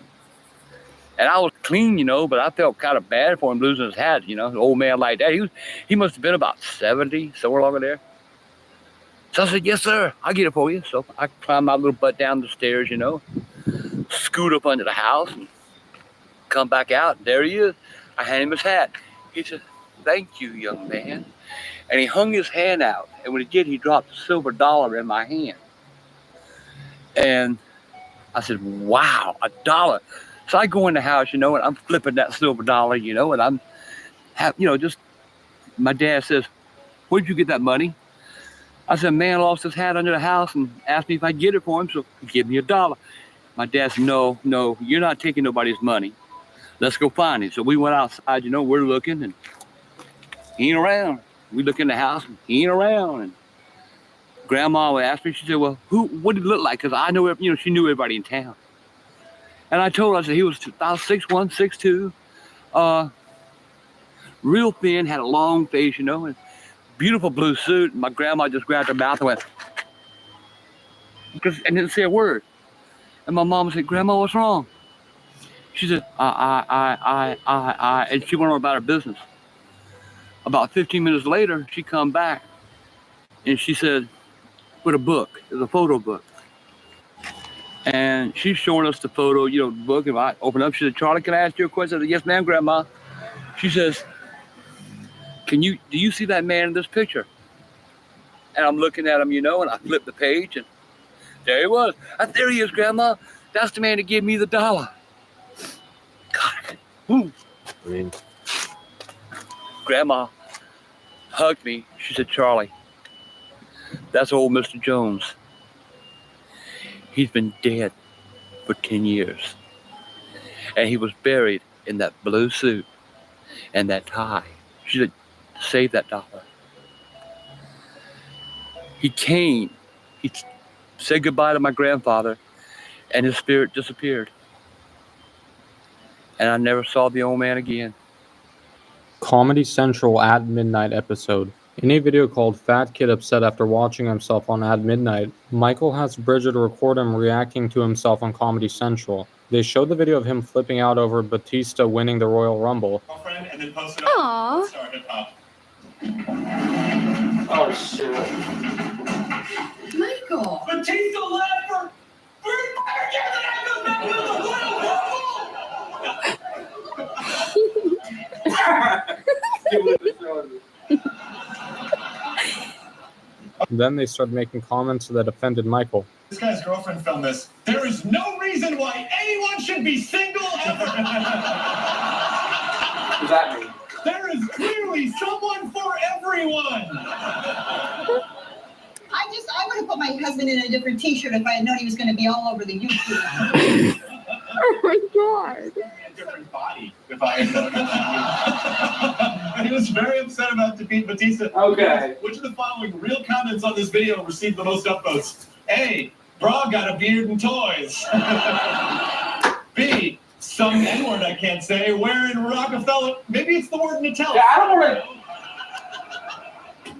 And I was clean, but I felt kind of bad for him losing his hat, an old man like that. He must have been about 70, somewhere along there. So I said, yes, sir, I'll get it for you. So I climbed my little butt down the stairs, scoot up under the house and come back out. And there he is. I hand him his hat. He said, thank you, young man. And he hung his hand out. And when he did, he dropped a silver dollar in my hand. And I said, wow, $1. So I go in the house, and I'm flipping that silver dollar, and I'm, my dad says, where'd you get that money? I said, man lost his hat under the house and asked me if I'd get it for him, so give me $1. My dad said, no, you're not taking nobody's money. Let's go find him. So we went outside, we're looking, and he ain't around. We look in the house, and he ain't around. And Grandma asked me, she said, well, what did he look like? Because I know, she knew everybody in town. And I told her, I said, he was about 6'1", 6'2", real thin, had a long face, and beautiful blue suit. And my grandma just grabbed her mouth and went, and didn't say a word. And my mom said, Grandma, what's wrong? She said, and she went on about her business. About 15 minutes later, she come back and she said, with a book. It's a photo book. And she's showing us the photo, you know, the book. And I open up, she said, Charlie, can I ask you a question? I said, yes, ma'am, Grandma. She says, do you see that man in this picture? And I'm looking at him, you know, and I flip the page, and there he was. There he is, Grandma. That's the man that gave me the $1. God. Ooh. Grandma hugged me. She said, Charlie, that's old Mr. Jones. He's been dead for 10 years. And he was buried in that blue suit and that tie. She said, save that $1. He came. He said goodbye to my grandfather, and his spirit disappeared. And I never saw the old man again. Comedy Central at Midnight episode. In a video called Fat Kid Upset After Watching Himself on At Midnight, Michael has Bridget record him reacting to himself on Comedy Central. They show the video of him flipping out over Batista winning the Royal Rumble. And then post it on Star Hip Hop. Oh, shit. Michael! Batista left for 3 years and I come back with the Royal Rumble! Then they started making comments that offended Michael. This guy's girlfriend filmed this. There is no reason why anyone should be single ever. What does that mean? There is clearly someone for everyone. I would have put my husband in a different t-shirt if I had known he was going to be all over the YouTube. Oh my god. A different body if I had known. He was very upset about defeat Batista. Okay. Which of the following real comments on this video received the most upvotes? A. Bra got a beard and toys. B. Some N-word I can't say. Wearing Rockefeller. Maybe it's the word Nutella. Yeah, I don't want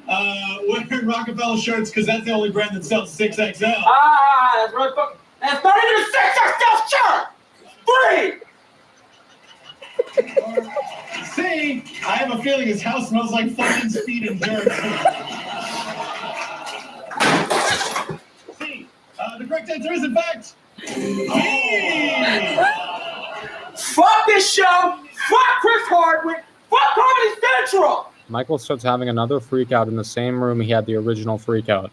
to. Wearing Rockefeller shirts because that's the only brand that sells 6XL. Ah, that's right. That's not even a 6XL shirt. 3. C. I have a feeling his house smells like fucking speed and dirt. C. The correct answer is in fact D. Fuck this show. Fuck Chris Hardwick. Fuck Comedy Central. Michael starts having another freak out in the same room he had the original freak out.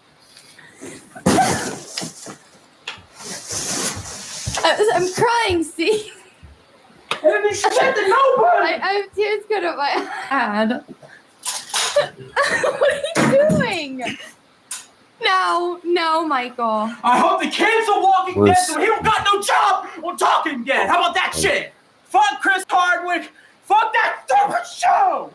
I'm crying, see? And he said to nobody. I have tears going up my head. What are you doing? No, Michael. I hope they cancel Walking Dead so he don't got no job on Talking Dead. How about that shit? Fuck Chris Hardwick. Fuck that stupid show.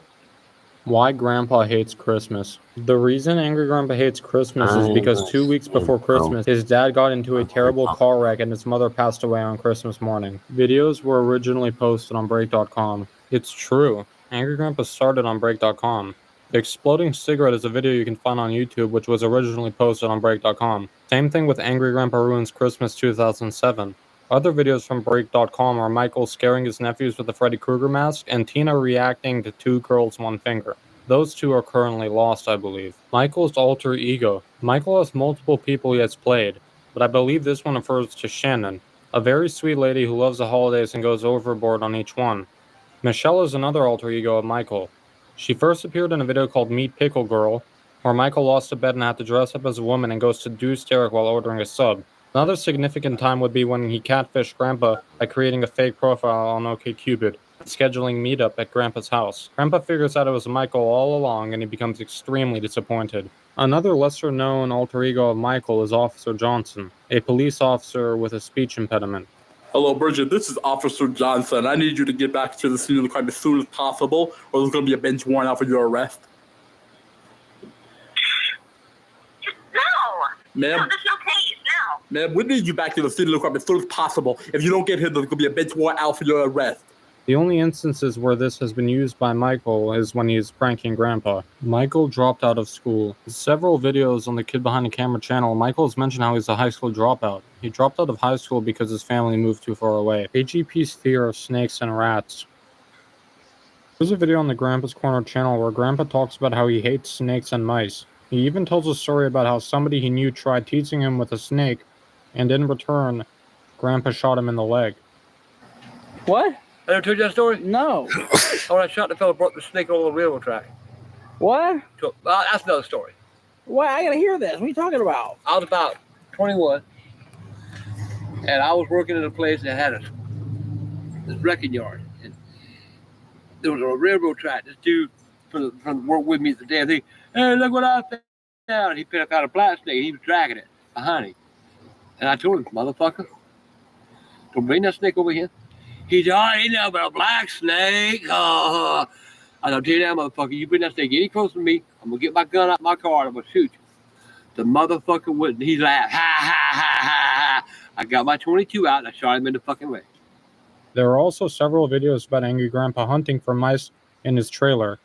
Why Grandpa hates Christmas. The reason Angry Grandpa hates Christmas is because 2 weeks before Christmas, his dad got into a terrible car wreck and his mother passed away on Christmas morning. Videos were originally posted on Break.com. It's true. Angry Grandpa started on Break.com. The Exploding Cigarette is a video you can find on YouTube, which was originally posted on Break.com. Same thing with Angry Grandpa Ruins Christmas 2007. Other videos from Break.com are Michael scaring his nephews with a Freddy Krueger mask and Tina reacting to Two Girls, One Finger. Those two are currently lost, I believe. Michael's alter ego. Michael has multiple people he has played, but I believe this one refers to Shannon, a very sweet lady who loves the holidays and goes overboard on each one. Michelle is another alter ego of Michael. She first appeared in a video called Meet Pickle Girl, where Michael lost a bet and had to dress up as a woman and goes to Deuce Derek while ordering a sub. Another significant time would be when he catfished Grandpa by creating a fake profile on OkCupid, scheduling meetup at Grandpa's house. Grandpa figures out it was Michael all along and he becomes extremely disappointed. Another lesser-known alter ego of Michael is Officer Johnson, a police officer with a speech impediment. Hello, Bridget. This is Officer Johnson. I need you to get back to the scene of the crime as soon as possible, or there's going to be a bench warrant out for your arrest. No. Ma'am? No, there's no case. No. Ma'am, we need you back to the scene of the crime as soon as possible. If you don't get here, there's going to be a bench warrant out for your arrest. The only instances where this has been used by Michael is when he is pranking Grandpa. Michael dropped out of school. In several videos on the Kid Behind the Camera channel, Michael has mentioned how he's a high school dropout. He dropped out of high school because his family moved too far away. AGP's fear of snakes and rats. There's a video on the Grandpa's Corner channel where Grandpa talks about how he hates snakes and mice. He even tells a story about how somebody he knew tried teasing him with a snake, and in return, Grandpa shot him in the leg. What? I never told you that story? No. Oh, I shot the fellow brought the snake over the railroad track. What? So, that's another story. Why? I gotta hear this. What are you talking about? I was about 21, and I was working in a place that had this wrecking yard. And there was a railroad track. This dude from work with me at the damn thing. Hey, look what I found. He picked out a black snake. And he was dragging it behind him. And I told him, motherfucker, don't bring that snake over here. He said, oh, ain't nothing but a black snake. I said, tell you that, motherfucker, you bring that snake any closer to me, I'm going to get my gun out my car and I'm going to shoot you. The motherfucker wouldn't. He laughed. Ha, ha, ha, ha, ha. I got my 22 out and I shot him in the fucking leg. There are also several videos about Angry Grandpa hunting for mice in his trailer.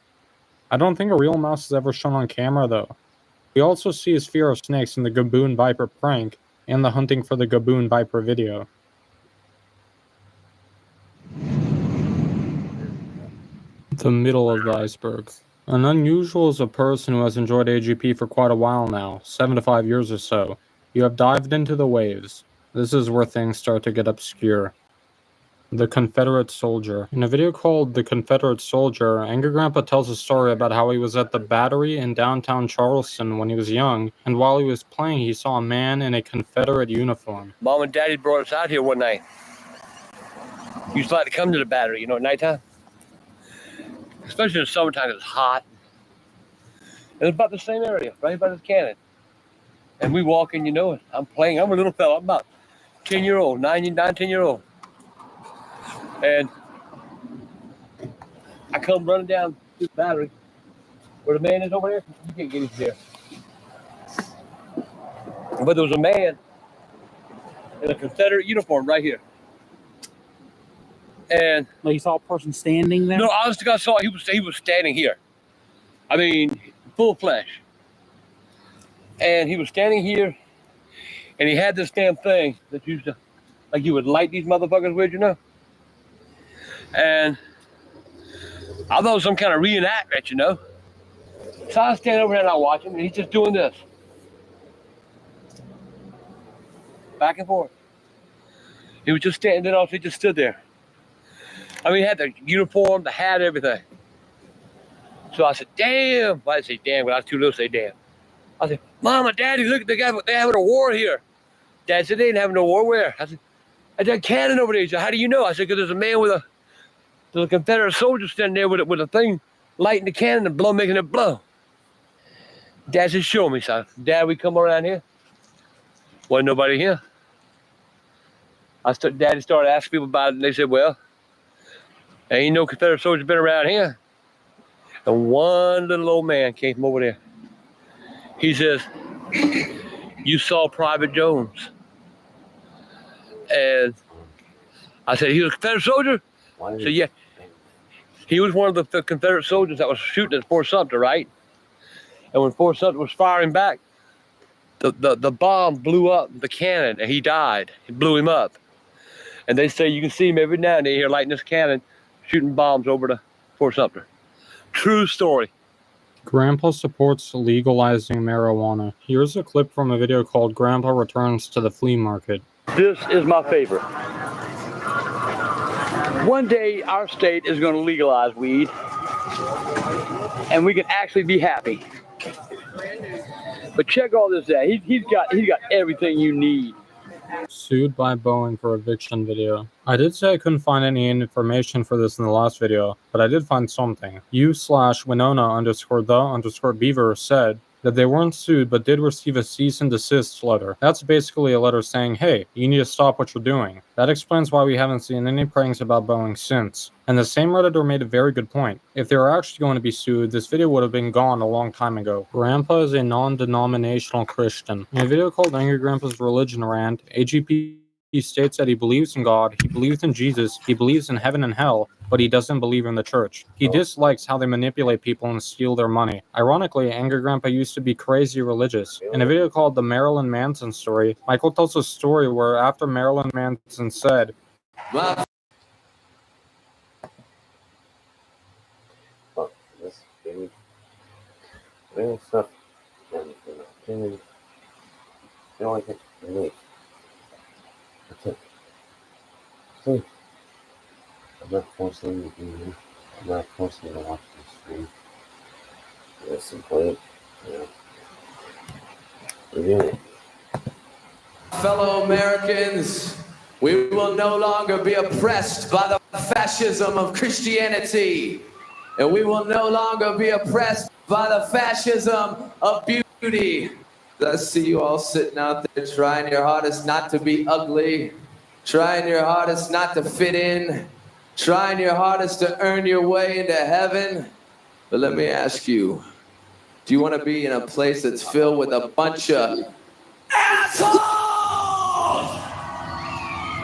I don't think a real mouse is ever shown on camera, though. We also see his fear of snakes in the Gaboon Viper prank and the hunting for the Gaboon Viper video. The middle of the iceberg. An unusual is a person who has enjoyed AGP for quite a while now, 7 to 5 years or so. You have dived into the waves. This is where things start to get obscure. The Confederate Soldier. In a video called The Confederate Soldier, Angry Grandpa tells a story about how he was at the Battery in downtown Charleston when he was young, and while he was playing, he saw a man in a Confederate uniform. Mom and Daddy brought us out here one night. We used to like to come to the Battery, at nighttime. Especially in the summertime, it's hot. And it's about the same area, right by this cannon. And we walk in, I'm playing. I'm a little fella. I'm about 10-year-old, 10-year-old. And I come running down this Battery where the man is over there. You can't get him there. But there was a man in a Confederate uniform right here. And you saw a person standing there? No, honestly, I saw he was standing here. I mean, full flesh. And he was standing here, and he had this damn thing that used to, like you would light these motherfuckers with, And I thought it was some kind of reenactment, So I stand over there and I watch him, and he's just doing this. Back and forth. He was just standing there, he just stood there. I mean, he had the uniform, the hat, everything. So I said, damn. I didn't say damn, but I was too little to say damn. I said, Mama, Daddy, look at the guy, they're having a war here. Dad said, they ain't having no war where? I said, that cannon over there. He said, how do you know? I said, because there's a man with a Confederate soldier standing there with a thing lighting the cannon and making it blow. Dad said, show me, son. Dad, we come around here. Wasn't nobody here. Daddy started asking people about it, and they said, well, ain't no Confederate soldier been around here. And one little old man came from over there. He says, you saw Private Jones. And I said, he was a Confederate soldier? I said, yeah. He was one of the Confederate soldiers that was shooting at Fort Sumter, right? And when Fort Sumter was firing back, the bomb blew up the cannon and he died. It blew him up. And they say you can see him every now and then here lighting this cannon, shooting bombs over to Fort Sumter. True story. Grandpa supports legalizing marijuana. Here's a clip from a video called Grandpa Returns to the Flea Market. This is my favorite. One day our state is going to legalize weed and we can actually be happy. But check all this out. He's got everything you need. Sued by Boeing for eviction video. I did say I couldn't find any information for this in the last video, but I did find something. U/Winona_the_beaver said that they weren't sued but did receive a cease and desist letter. That's basically a letter saying, hey, you need to stop what you're doing. That explains why we haven't seen any pranks about Boeing since. And the same Redditor made a very good point. If they were actually going to be sued, this video would have been gone a long time ago. Grandpa is a non-denominational Christian. In a video called Angry Grandpa's Religion Rant, AGP states that he believes in God, he believes in Jesus, he believes in heaven and hell, but he doesn't believe in the church. He dislikes how they manipulate people and steal their money. Ironically, Angry Grandpa used to be crazy religious. In a video called The Marilyn Manson Story, Michael tells a story where after Marilyn Manson said, this big stuff. and you know, like it. Wait. That's it. See? I'm not forcing you to do this. I'm not forcing you to watch this stream. Listen, play it. You know. You're doing it. Fellow Americans, we will no longer be oppressed by the fascism of Christianity. And we will no longer be oppressed by the fascism of beauty. I see you all sitting out there trying your hardest not to be ugly, trying your hardest not to fit in, trying your hardest to earn your way into heaven. But let me ask you, do you want to be in a place that's filled with a bunch of assholes?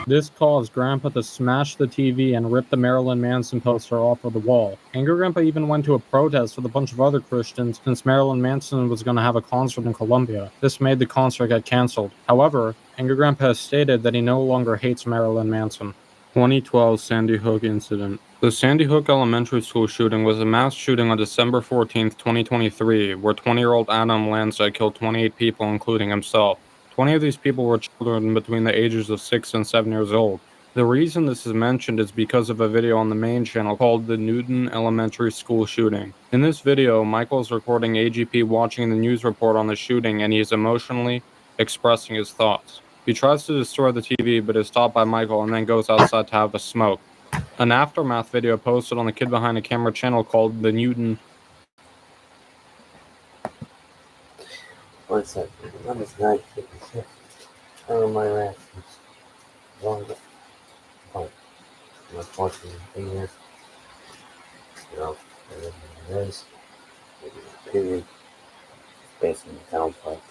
This caused Grandpa to smash the TV and rip the Marilyn Manson poster off of the wall. Angry Grandpa even went to a protest with a bunch of other Christians since Marilyn Manson was going to have a concert in Colombia. This made the concert get cancelled. However, Angry Grandpa has stated that he no longer hates Marilyn Manson. 2012 Sandy Hook incident. The Sandy Hook Elementary School shooting was a mass shooting on December 14, 2023, where 20-year-old Adam Lanza killed 28 people, including himself. 20 of these people were children between the ages of 6 and 7 years old. The reason this is mentioned is because of a video on the main channel called the Newton Elementary School Shooting. In this video, Michael is recording AGP watching the news report on the shooting, and he is emotionally expressing his thoughts. He tries to destroy the TV, but is stopped by Michael and then goes outside to have a smoke. An aftermath video posted on the Kid Behind the Camera channel called the Newton. One second. I'm just not taking shit. My reactions. Longer. Oh. I'm not forcing the fingers. You know, and then this. Period. Basically, down like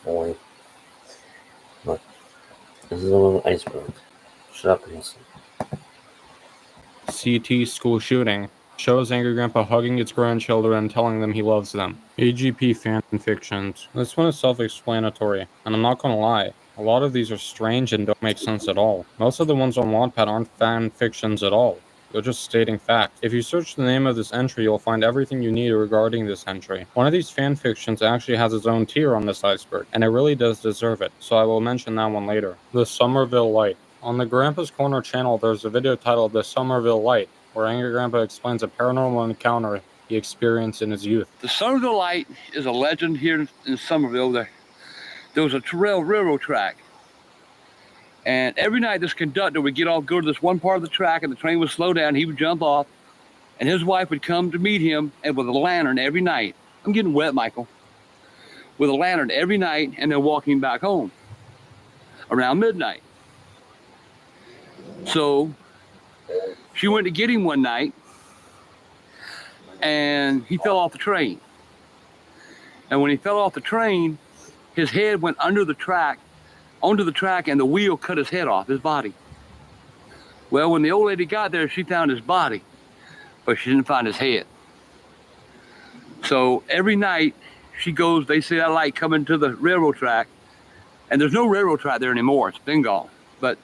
boy. Look. This is a little iceberg. Shut up and listen. CT school shooting shows Angry Grandpa hugging its grandchildren and telling them he loves them. AGP fan fictions. This one is self-explanatory, and I'm not gonna lie, a lot of these are strange and don't make sense at all. Most of the ones on Wattpad aren't fan fictions at all. They're just stating facts. If you search the name of this entry, you'll find everything you need regarding this entry. One of these fan fictions actually has its own tier on this iceberg, and it really does deserve it, so I will mention that one later. The Somerville Light. On the Grandpa's Corner channel, there's a video titled The Somerville Light, where Angry Grandpa explains a paranormal encounter he experienced in his youth. The Somerville Light is a legend here in Somerville. There was a railroad track. And every night this conductor would go to this one part of the track, and the train would slow down, he would jump off, and his wife would come to meet him and with a lantern every night. I'm getting wet, Michael. With a lantern every night, and then walking back home around midnight. So she went to get him one night, and he fell off the train. And when he fell off the train, his head went onto the track, and the wheel cut his head off, his body. Well, when the old lady got there, she found his body, but she didn't find his head. So every night she goes, they see that light coming to the railroad track, and there's no railroad track there anymore, it's been gone. But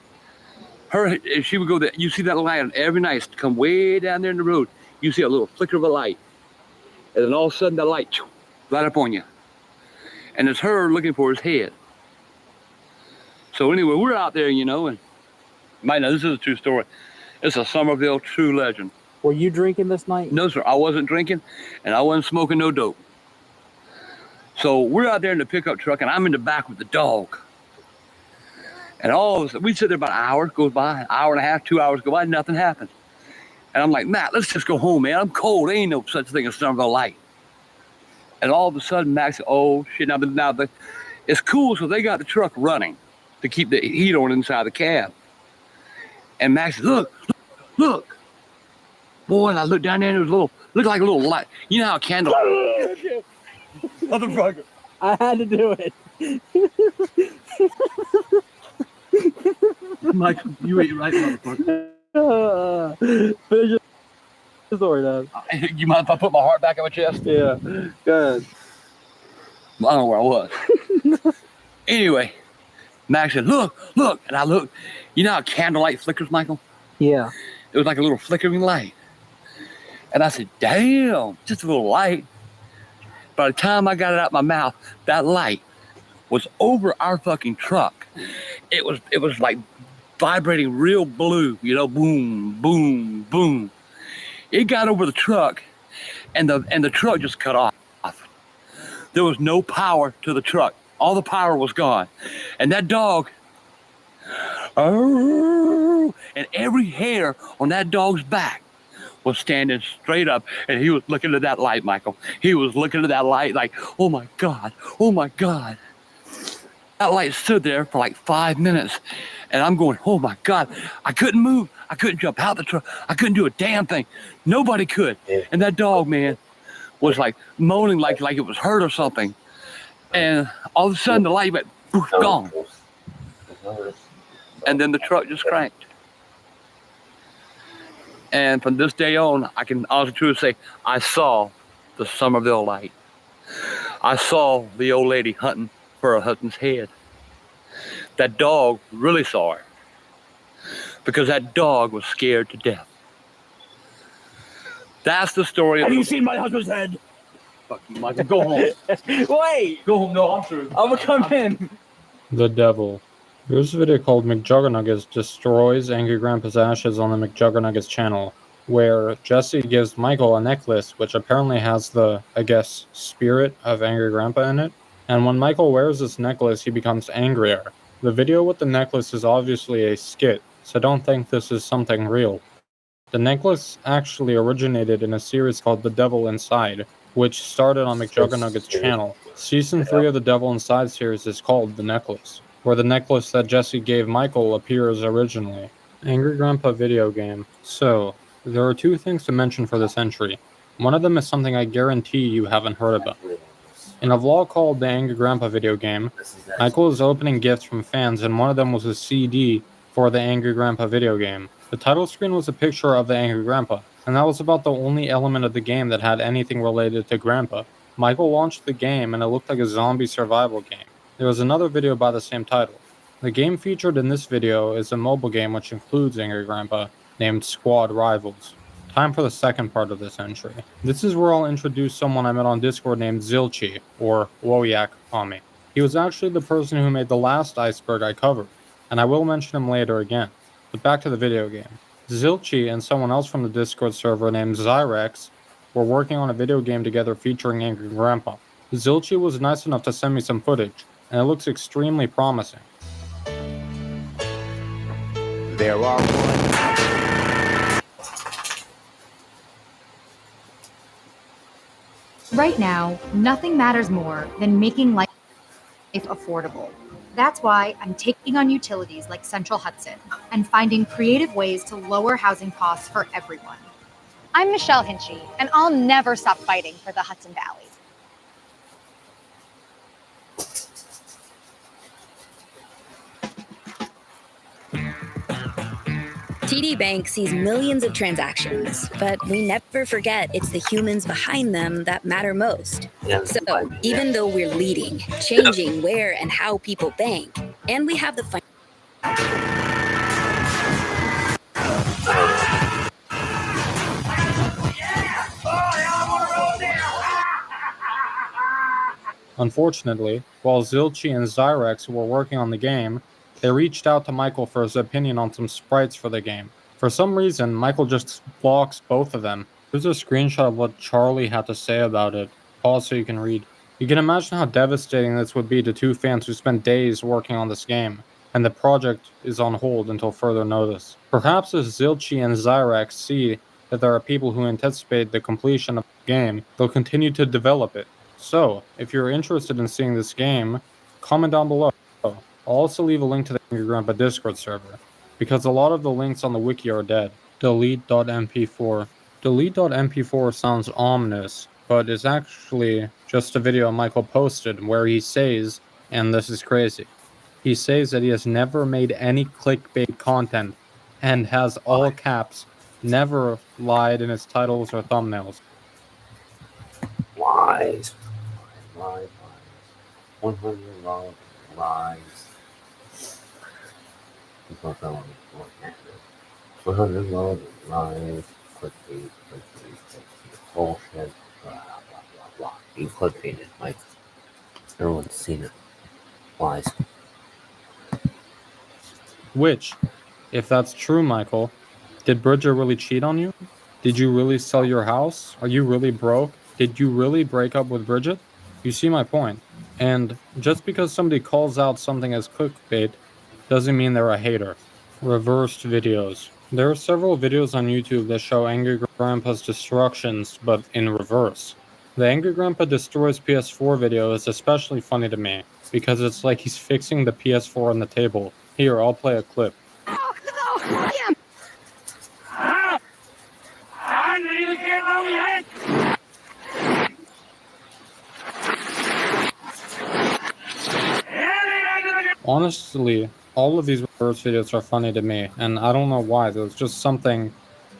she would go there, you see that light every night come way down there in the road. You see a little flicker of a light. And then all of a sudden that light, right up on you. And it's her looking for his head. So anyway, we're out there, you know, and you might know this is a true story. It's a Somerville true legend. Were you drinking this night? No, sir, I wasn't drinking, and I wasn't smoking no dope. So we're out there in the pickup truck, and I'm in the back with the dog. And all of a sudden, we sit there about an hour goes by, an hour and a half, 2 hours go by, nothing happens. And I'm like, Matt, let's just go home, man. I'm cold. There ain't no such thing as Somerville Light. And all of a sudden, Max said, oh, shit. Now it's cool, so they got the truck running to keep the heat on inside the cab. And Max said, look. Boy, and I looked down there, and it was looked like a little light. You know how a candle... Motherfucker. I had to do it. Mike, you ain't right, motherfucker. Finish the story, Dad. You mind if I put my heart back in my chest? Yeah, go ahead. Well, I don't know where I was. Anyway, Max said, look. And I looked. You know how candlelight flickers, Michael? Yeah. It was like a little flickering light. And I said, damn, just a little light. By the time I got it out my mouth, that light was over our fucking truck. It was like vibrating real blue, you know, boom, boom, boom. It got over the truck, and the truck just cut off. There was no power to the truck. All the power was gone. And that dog, and every hair on that dog's back was standing straight up, and he was looking at that light, Michael. He was looking at that light like, oh my God, oh my God. That light stood there for like 5 minutes, and I'm going, oh my God. I couldn't move. I couldn't jump out the truck. I couldn't do a damn thing. Nobody could. And that dog, man, was like moaning like it was hurt or something. And all of a sudden the light went poof, gone. And then the truck just cranked. And from this day on, I can honestly truly say I saw the Somerville light. I saw the old lady hunting for her husband's head. That dog really saw her, because that dog was scared to death. That's the story. Have you seen my husband's head? Fuck you, Michael. Go home. Wait. Go home. No, I'm sure. I'm gonna come in. The Devil. There's a video called McJuggernuggets Destroys Angry Grandpa's Ashes on the McJuggernuggets channel, where Jesse gives Michael a necklace which apparently has the, I guess, spirit of Angry Grandpa in it. And when Michael wears this necklace, he becomes angrier. The video with the necklace is obviously a skit, so don't think this is something real. The necklace actually originated in a series called The Devil Inside, which started on McJuggernuggets' channel. Season 3 of the Devil Inside series is called The Necklace, where the necklace that Jesse gave Michael appears originally. Angry Grandpa video game. So, there are 2 things to mention for this entry. One of them is something I guarantee you haven't heard about. In a vlog called The Angry Grandpa video game, Michael is opening gifts from fans, and one of them was a CD for the Angry Grandpa video game. The title screen was a picture of the Angry Grandpa, and that was about the only element of the game that had anything related to Grandpa. Michael launched the game, and it looked like a zombie survival game. There was another video by the same title. The game featured in this video is a mobile game which includes Angry Grandpa, named Squad Rivals. Time for the second part of this entry. This is where I'll introduce someone I met on Discord named Zilchi, or Woyak on me. He was actually the person who made the last Iceberg I covered, and I will mention him later again. But back to the video game. Zilchi and someone else from the Discord server named Zyrex were working on a video game together featuring Angry Grandpa. Zilchi was nice enough to send me some footage, and it looks extremely promising. There are Right now, nothing matters more than making life affordable. That's why I'm taking on utilities like Central Hudson and finding creative ways to lower housing costs for everyone. I'm Michelle Hinchy, and I'll never stop fighting for the Hudson Valley. TD Bank sees millions of transactions, but we never forget it's the humans behind them that matter most. So even though we're leading, changing where and how people bank, and we have the Unfortunately, while Zilchi and Zyrex were working on the game, they reached out to Michael for his opinion on some sprites for the game. For some reason, Michael just blocks both of them. Here's a screenshot of what Charlie had to say about it. Pause so you can read. You can imagine how devastating this would be to 2 fans who spent days working on this game, and the project is on hold until further notice. Perhaps as Zilchi and Zyrex see that there are people who anticipate the completion of the game, they'll continue to develop it. So, if you're interested in seeing this game, comment down below. I'll also leave a link to the Angry Grandpa Discord server, because a lot of the links on the wiki are dead. Delete.mp4. Delete.mp4 sounds ominous, but it's actually just a video Michael posted where he says, and this is crazy, he says that he has never made any clickbait content and has all caps, never lied in his titles or thumbnails. Lies. 100 lies. 100 lies. Clickbait. Bullshit. Blah, blah, blah, blah. You clickbaited, Mike. Everyone's seen it. Lies. Which, if that's true, Michael, did Bridget really cheat on you? Did you really sell your house? Are you really broke? Did you really break up with Bridget? You see my point. And just because somebody calls out something as clickbait doesn't mean they're a hater. Reversed videos. There are several videos on YouTube that show Angry Grandpa's destructions, but in reverse. The Angry Grandpa Destroys PS4 video is especially funny to me, because it's like he's fixing the PS4 on the table. Here, I'll play a clip. I need to get over here. Honestly, all of these reverse videos are funny to me, and I don't know why. There's just something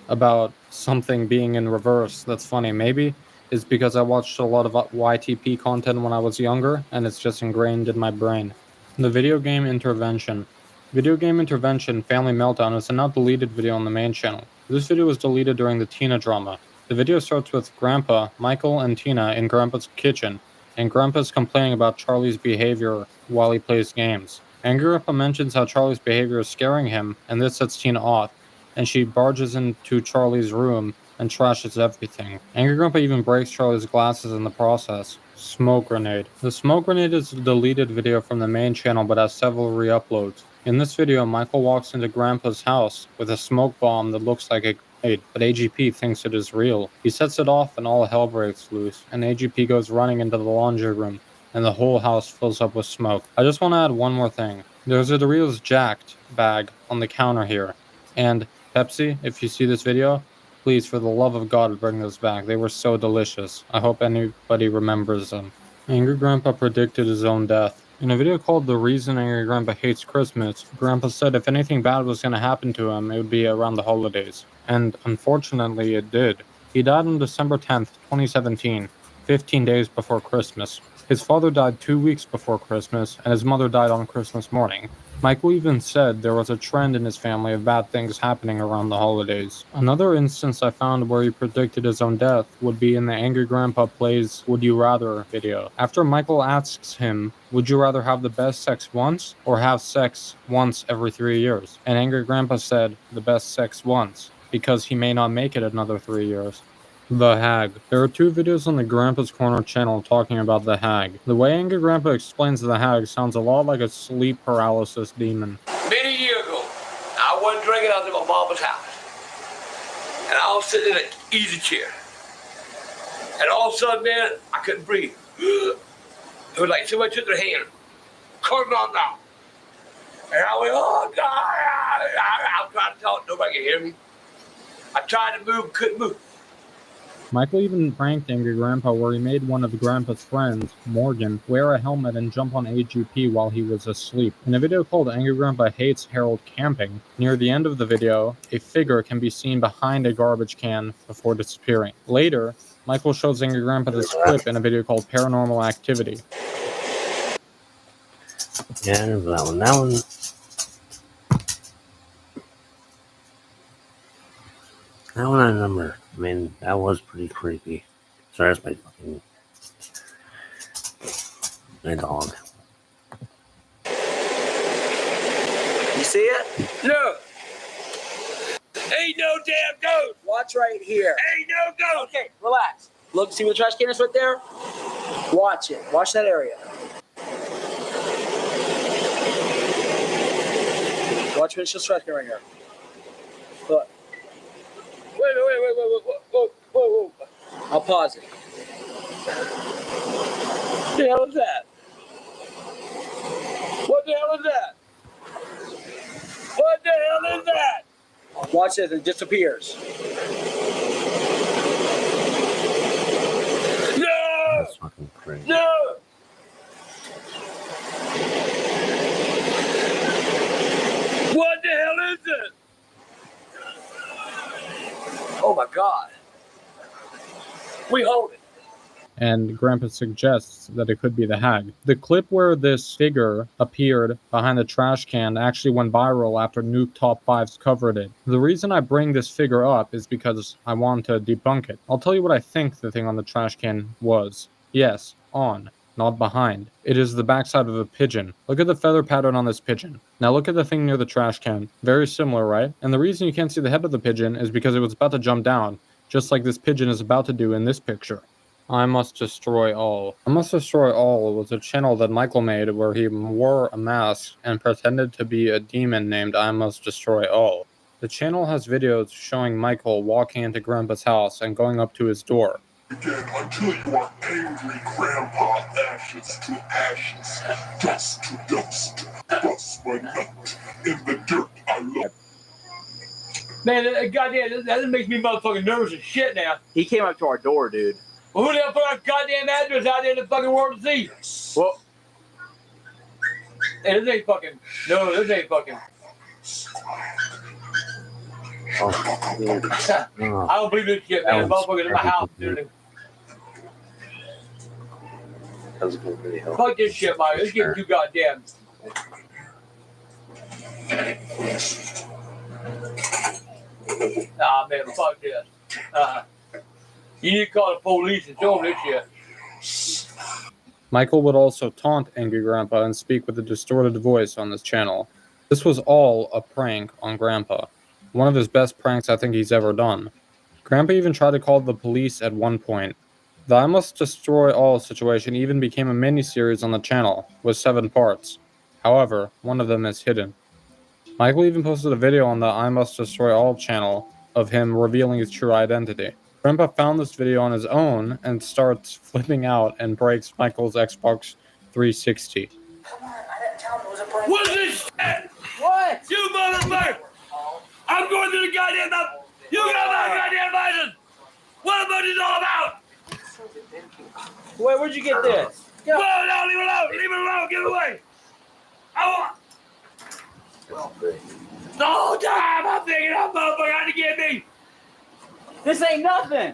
about something being in reverse that's funny. Maybe it's because I watched a lot of YTP content when I was younger, and it's just ingrained in my brain. The Video Game Intervention. Video Game Intervention Family Meltdown is a now deleted video on the main channel. This video was deleted during the Tina drama. The video starts with Grandpa, Michael, and Tina in Grandpa's kitchen, and Grandpa's complaining about Charlie's behavior while he plays games. Angry Grandpa mentions how Charlie's behavior is scaring him, and this sets Tina off, and she barges into Charlie's room and trashes everything. Angry Grandpa even breaks Charlie's glasses in the process. Smoke Grenade. The Smoke Grenade is a deleted video from the main channel but has several re-uploads. In this video, Michael walks into Grandpa's house with a smoke bomb that looks like a grenade, but AGP thinks it is real. He sets it off and all hell breaks loose, and AGP goes running into the laundry room, and the whole house fills up with smoke. I just want to add one more thing. There's a Doritos Jacked bag on the counter here, and Pepsi, if you see this video, please, for the love of God, bring those back. They were so delicious. I hope anybody remembers them. Angry Grandpa predicted his own death. In a video called The Reason Angry Grandpa Hates Christmas, Grandpa said if anything bad was going to happen to him, it would be around the holidays. And unfortunately, it did. He died on December 10th, 2017, 15 days before Christmas. His father died 2 weeks before Christmas, and his mother died on Christmas morning. Michael even said there was a trend in his family of bad things happening around the holidays. Another instance I found where he predicted his own death would be in the Angry Grandpa Plays Would You Rather video. After Michael asks him, would you rather have the best sex once or have sex once every 3 years? And Angry Grandpa said the best sex once, because he may not make it another 3 years. The Hag. There are 2 videos on the Grandpa's Corner channel talking about the Hag. The way Angry Grandpa explains the Hag sounds a lot like a sleep paralysis demon. Many years ago, I wasn't drinking out of my mama's house. And I was sitting in an easy chair. And all of a sudden, man, I couldn't breathe. It was like somebody took their hand, cut it on down. And I went, oh, God. I was trying to talk, nobody could hear me. I tried to move, couldn't move. Michael even pranked Angry Grandpa where he made one of Grandpa's friends, Morgan, wear a helmet and jump on AGP while he was asleep. In a video called Angry Grandpa Hates Harold Camping, near the end of the video, a figure can be seen behind a garbage can before disappearing. Later, Michael shows Angry Grandpa this clip in a video called Paranormal Activity. Yeah, that one. That one I remember. I mean, that was pretty creepy. Sorry, that's my dog. You see it? No. Ain't no damn ghost. Watch right here. Ain't no ghost. Okay, relax. Look, see where the trash can is right there? Watch it. Watch that area. Watch finish this trash can right here. Look. Whoa. I'll pause it. What the hell is that? What the hell is that? What the hell is that? Watch this, it disappears. No! That's fucking crazy. No! What the hell is it? Oh my God. We hold it. And Grandpa suggests that it could be the Hag. The clip where this figure appeared behind the trash can actually went viral after Nuke Top 5s covered it. The reason I bring this figure up is because I want to debunk it. I'll tell you what I think the thing on the trash can was. Yes, on. not behind. It is the backside of a pigeon. Look at the feather pattern on this pigeon. Now look at the thing near the trash can. Very similar, right? And the reason you can't see the head of the pigeon is because it was about to jump down, just like this pigeon is about to do in this picture. I Must Destroy All. I Must Destroy All was a channel that Michael made where he wore a mask and pretended to be a demon named I Must Destroy All. The channel has videos showing Michael walking into Grandpa's house and going up to his door. Again, until you are angry, Grandpa, ashes to ashes, dust to dust, bust my nut in the dirt I love. Man, goddamn, that makes me motherfucking nervous as shit now. He came up to our door, dude. Well, who the hell put our goddamn address out there in the fucking world to see? Well, hey, this ain't fucking. No, this ain't fucking. I don't believe this shit, man. Motherfuckers in my house, dude. Fuck this shit, Mike. This getting too goddamn. Nah, man, fuck this. You need to call the police and show them this shit. Michael would also taunt Angry Grandpa and speak with a distorted voice on this channel. This was all a prank on Grandpa. One of his best pranks I think he's ever done. Grandpa even tried to call the police at one point. The I Must Destroy All situation even became a mini-series on the channel, with 7 parts. However, one of them is hidden. Michael even posted a video on the I Must Destroy All channel of him revealing his true identity. Grandpa found this video on his own and starts flipping out and breaks Michael's Xbox 360. What's this shit? What? You motherfucker! I'm going to the goddamn house. You got my goddamn license. What about this all about? Wait, where'd you get this? Whoa, no, leave it alone. Leave it alone. Get away. I want. The whole time I'm thinking that motherfucker had to get me. This ain't nothing.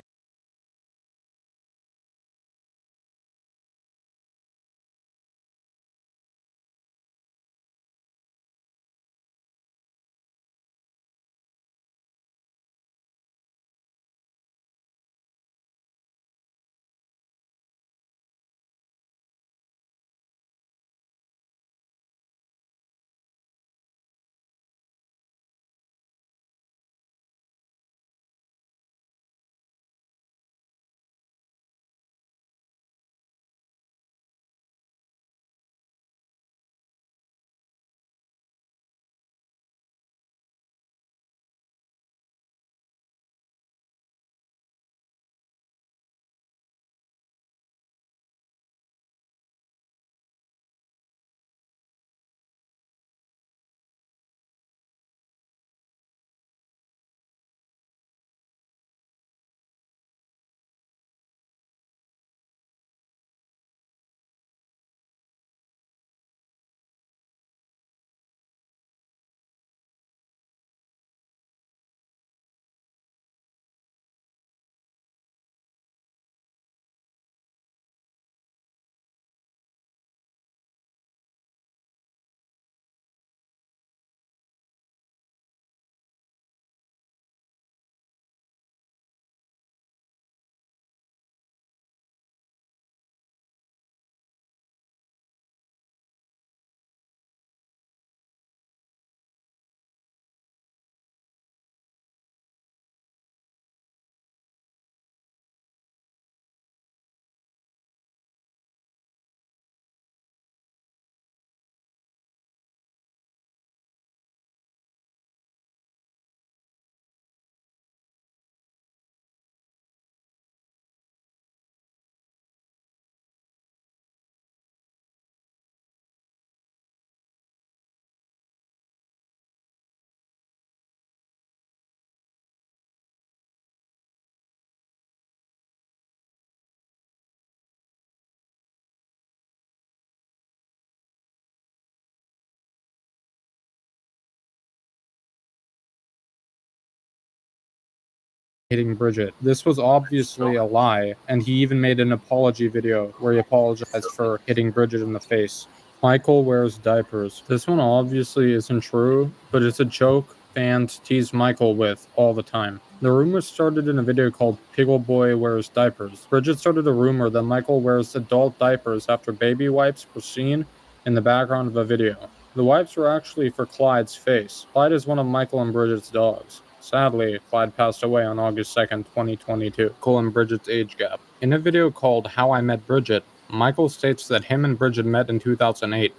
Hitting Bridget. This was obviously a lie, and he even made an apology video where he apologized for hitting Bridget in the face. Michael wears diapers. This one obviously isn't true, but it's a joke fans tease Michael with all the time. The rumor started in a video called Piggle Boy Wears Diapers. Bridget started a rumor that Michael wears adult diapers after baby wipes were seen in the background of a video. The wipes were actually for Clyde's face. Clyde is one of Michael and Bridget's dogs. Sadly, Clyde passed away on August 2nd, 2022. Michael and Bridget's age gap. In a video called How I Met Bridget, Michael states that him and Bridget met in 2008.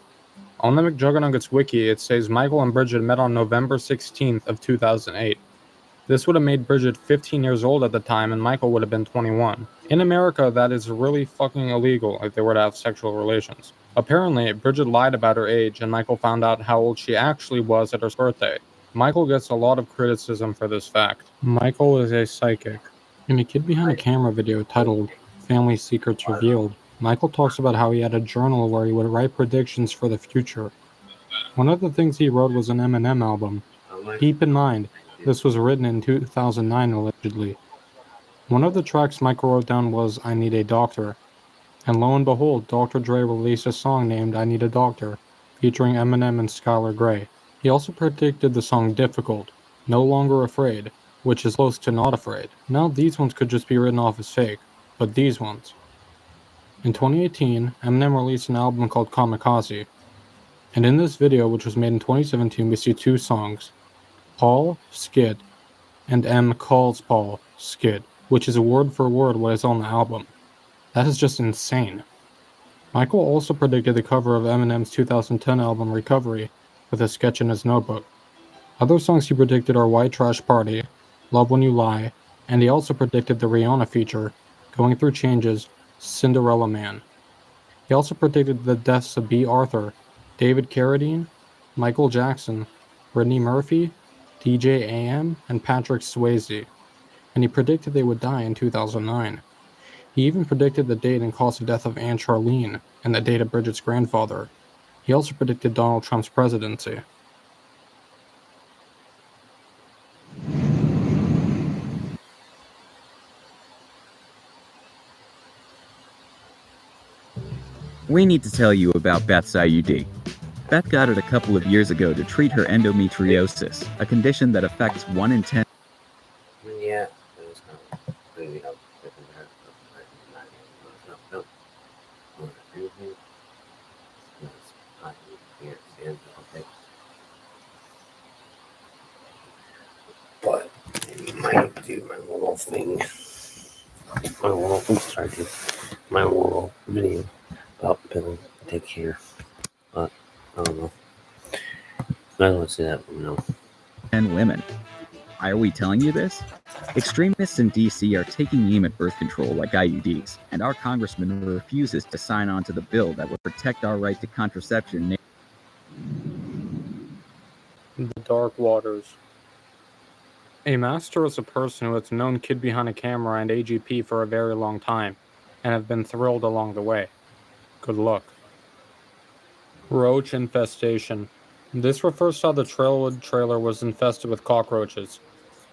On the McJuggernuggets wiki, it says Michael and Bridget met on November 16th of 2008. This would have made Bridget 15 years old at the time and Michael would have been 21. In America, that is really fucking illegal if they were to have sexual relations. Apparently, Bridget lied about her age and Michael found out how old she actually was at her birthday. Michael gets a lot of criticism for this fact. Michael is a psychic. In a Kid Behind a Camera video titled Family Secrets Revealed, Michael talks about how he had a journal where he would write predictions for the future. One of the things he wrote was an Eminem album. Keep in mind, this was written in 2009 allegedly. One of the tracks Michael wrote down was I Need a Doctor. And lo and behold, Dr. Dre released a song named I Need a Doctor, featuring Eminem and Skylar Grey. He also predicted the song Difficult, No Longer Afraid, which is close to Not Afraid. Now these ones could just be written off as fake, but these ones. In 2018, Eminem released an album called Kamikaze. And in this video, which was made in 2017, we see two songs, Paul, Skid, and M calls Paul, Skid, which is word for word what is on the album. That is just insane. Michael also predicted the cover of Eminem's 2010 album Recovery with a sketch in his notebook. Other songs he predicted are White Trash Party, Love When You Lie, and he also predicted the Rihanna feature, Going Through Changes, Cinderella Man. He also predicted the deaths of B. Arthur, David Carradine, Michael Jackson, Brittany Murphy, DJ AM, and Patrick Swayze, and he predicted they would die in 2009. He even predicted the date and cause of death of Aunt Charlene and the date of Bridget's grandfather. He also predicted Donald Trump's presidency. We need to tell you about Beth's IUD. Beth got it a couple of years ago to treat her endometriosis, a condition that affects 1 in 10. Yeah. But I might do my little thing. My little video about Bill Take Care. But I don't know. I don't see that one, no. 10 women. Why are we telling you this? Extremists in DC are taking aim at birth control like IUDs, and our congressman refuses to sign on to the bill that would protect our right to contraception. The Dark Waters. A master is a person who has known Kid Behind a Camera and AGP for a very long time, and have been thrilled along the way. Good luck. Roach infestation. This refers to how the Trailwood trailer was infested with cockroaches.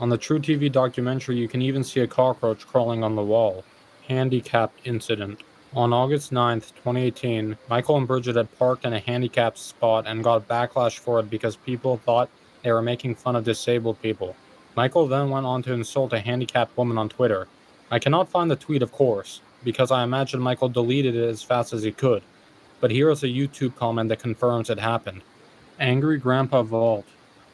On the True TV documentary, you can even see a cockroach crawling on the wall. Handicapped incident. On August 9th, 2018, Michael and Bridget had parked in a handicapped spot and got backlash for it because people thought they were making fun of disabled people. Michael then went on to insult a handicapped woman on Twitter. I cannot find the tweet, of course, because I imagine Michael deleted it as fast as he could. But here is a YouTube comment that confirms it happened. Angry Grandpa Vault.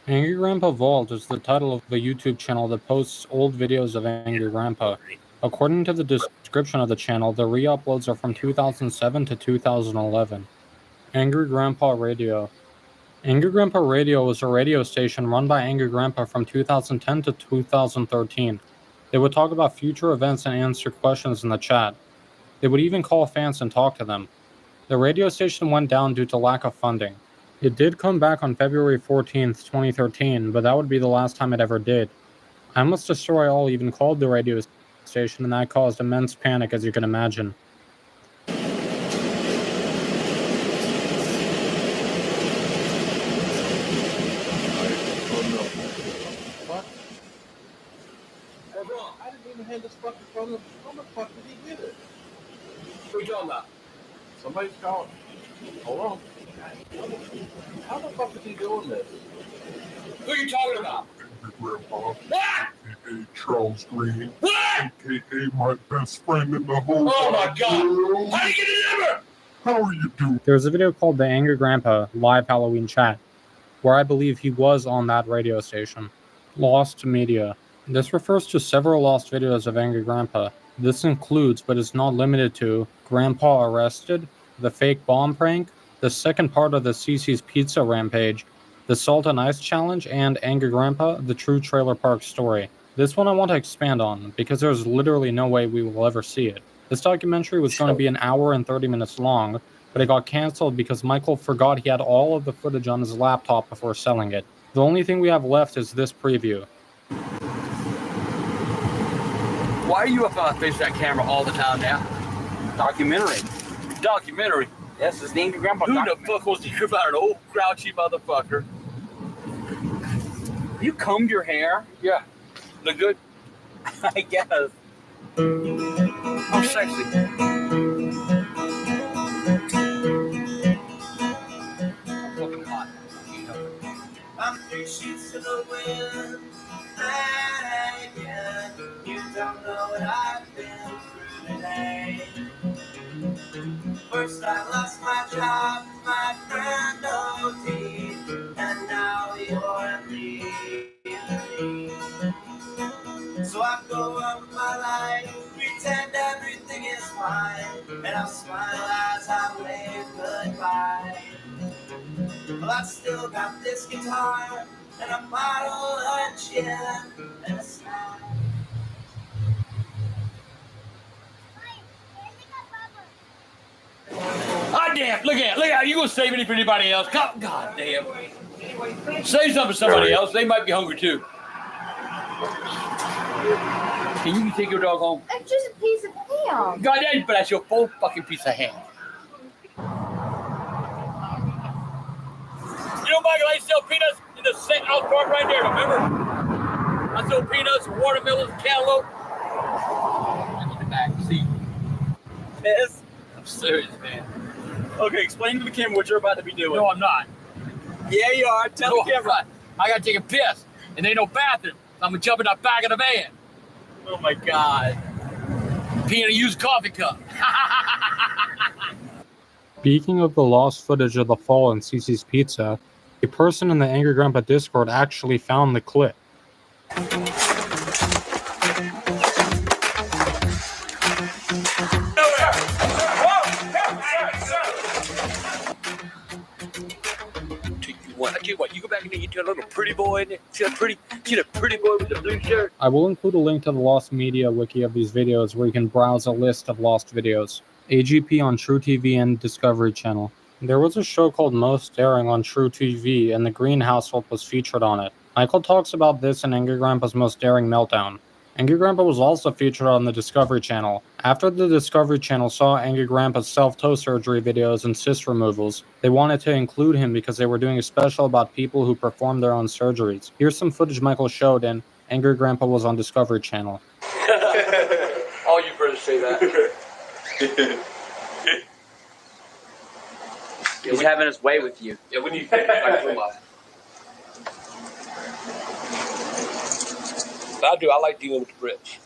Angry Grandpa Vault is the title of a YouTube channel that posts old videos of Angry Grandpa. According to the description of the channel, the re-uploads are from 2007 to 2011. Angry Grandpa Radio. Angry Grandpa Radio was a radio station run by Angry Grandpa from 2010 to 2013. They would talk about future events and answer questions in the chat. They would even call fans and talk to them. The radio station went down due to lack of funding. It did come back on February 14th, 2013, but that would be the last time it ever did. I Must Destroy All even called the radio station, and that caused immense panic, as you can imagine. I didn't even hand this fucking phone up. How the fuck did he get it? Who you talking about? Somebody's calling. Hold on. How the fuck is he doing this? Who are you talking about? Grandpa. Ah! Charles Green. What? AKA my best friend in the whole Oh my God! world. How do you get the number? How are you doing? There's a video called The Angry Grandpa Live Halloween Chat, where I believe he was on that radio station. Lost media. This refers to several lost videos of Angry Grandpa. This includes, but is not limited to, Grandpa Arrested, the fake bomb prank, the second part of the Cece's Pizza rampage, the Salt and Ice challenge, and Angry Grandpa, the true trailer park story. This one I want to expand on, because there's literally no way we will ever see it. This documentary was going to be an hour and 30 minutes long, but it got cancelled because Michael forgot he had all of the footage on his laptop before selling it. The only thing we have left is this preview. Why are you up on face that camera all the time now? Documentary. Documentary. Yes, it's the Angry Grandpa Who the fuck wants to hear about an old grouchy motherfucker? You combed your hair? Yeah. Look good? I guess. How sexy. Fucking hot. I'm 3 sheets to the wind, and again, you don't know what I've been through today. First I lost my job, my friend OD, and now you're leaving. So I go on with my life, pretend everything is fine, and I'll smile as I wave goodbye. Well, I still got this guitar, and a bottle of gin, and a snack. Ah, damn, look at you gonna save anything for anybody else? God damn. Save something for somebody else. They might be hungry too. Can you take your dog home? It's just a piece of ham. God damn, but that's your full fucking piece of ham. You know, Michael, I sell peanuts in the South Park right there, remember? I sell peanuts, watermelons, cantaloupe. I'm in the back seat. Yes. I'm serious, man. Okay, explain to the camera what you're about to be doing. No, I'm not. Yeah, you are. Tell the camera. I gotta take a piss, and there ain't no bathroom. I'm gonna jump in the back of the van. Oh my God. Pee in a used coffee cup. Speaking of the lost footage of the fall in Cece's Pizza, a person in the Angry Grandpa Discord actually found the clip. I tell you what, you go back in there, you tell a little pretty boy in there. See that pretty boy with the blue shirt? I will include a link to the Lost Media wiki of these videos where you can browse a list of lost videos. AGP on True TV and Discovery Channel. There was a show called Most Daring on True TV, and the Green household was featured on it. Michael talks about this in Angry Grandpa's Most Daring Meltdown. Angry Grandpa was also featured on the Discovery Channel. After the Discovery Channel saw Angry Grandpa's self-toe surgery videos and cyst removals, they wanted to include him because they were doing a special about people who performed their own surgeries. Here's some footage Michael showed in Angry Grandpa was on Discovery Channel. All you brothers say that. He's having his way with you. Yeah, we need to I like dealing with the British.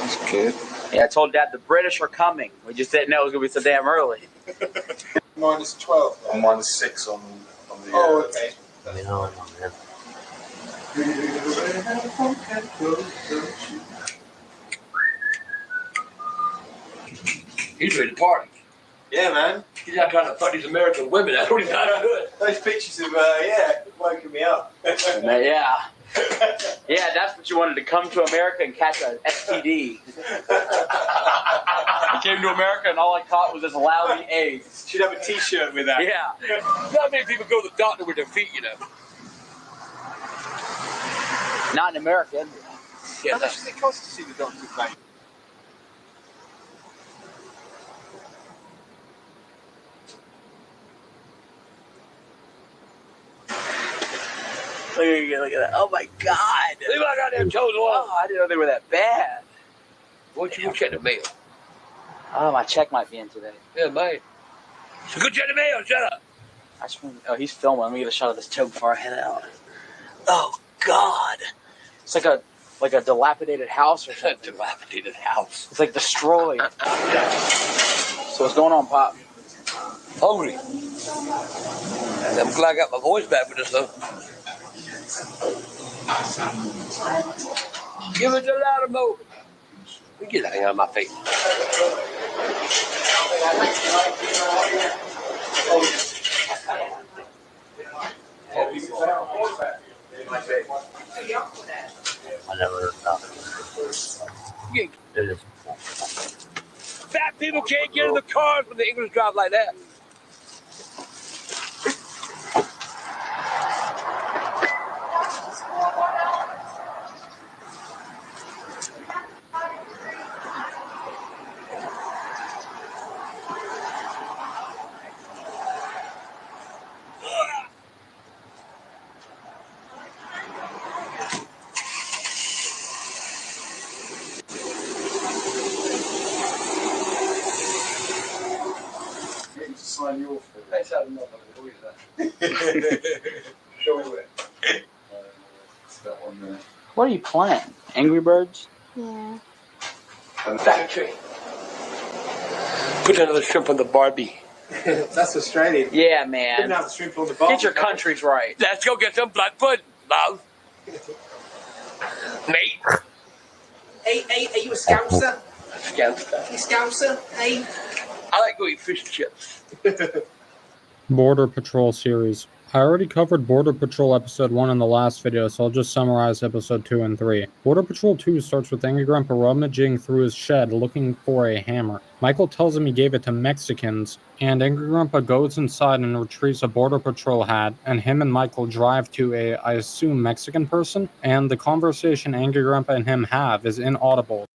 That's good. Yeah, I told Dad the British are coming. We just didn't know it was going to be so damn early. Minus 12. I'm minus 6 on the. Oh, okay. I know, man. He's ready to party. Yeah, man. He's not trying to fuck these American women. That's what he's not doing. Those pictures of, woken me up. Yeah. Yeah, that's what you wanted to come to America and catch an STD. I came to America and all I caught was this lousy AIDS. Should have a t-shirt with that. Yeah. Not many people go to the doctor with their feet, you know. Not in America, is it? Yeah, How much does it cost to see the doctor with that? Look at that. Oh my God. Leave my goddamn toes alone. Oh, I didn't know they were that bad. Why don't you go check the mail? Oh, my check might be in today. Yeah, mate. So go check the mail. Shut up. Oh, he's filming. Let me get a shot of this toe before I head out. Oh, God. It's like a dilapidated house or something. Dilapidated house. It's like destroyed. So what's going on, Pop? Hungry. I'm glad I got my voice back for this, though. Give it a louder mo. Get that thing out of my face. I never thought it is. Fat people can't get in the cars when the English drive like that. What are you playing? Angry Birds? Yeah. Factory. Put another shrimp on the Barbie. That's Australian. Yeah, man. Didn't have the shrimp on the bar. Get your countries right. Let's go get some blood pudding, love. Mate. Hey, are you a Scouser? Scouser. You Scouser? Hey. I like to eat fish and chips. Border Patrol series. I already covered Border Patrol Episode 1 in the last video, so I'll just summarize Episode 2 and 3. Border Patrol 2 starts with Angry Grandpa rummaging through his shed looking for a hammer. Michael tells him he gave it to Mexicans, and Angry Grandpa goes inside and retrieves a Border Patrol hat, and him and Michael drive to a, I assume, Mexican person, and the conversation Angry Grandpa and him have is inaudible.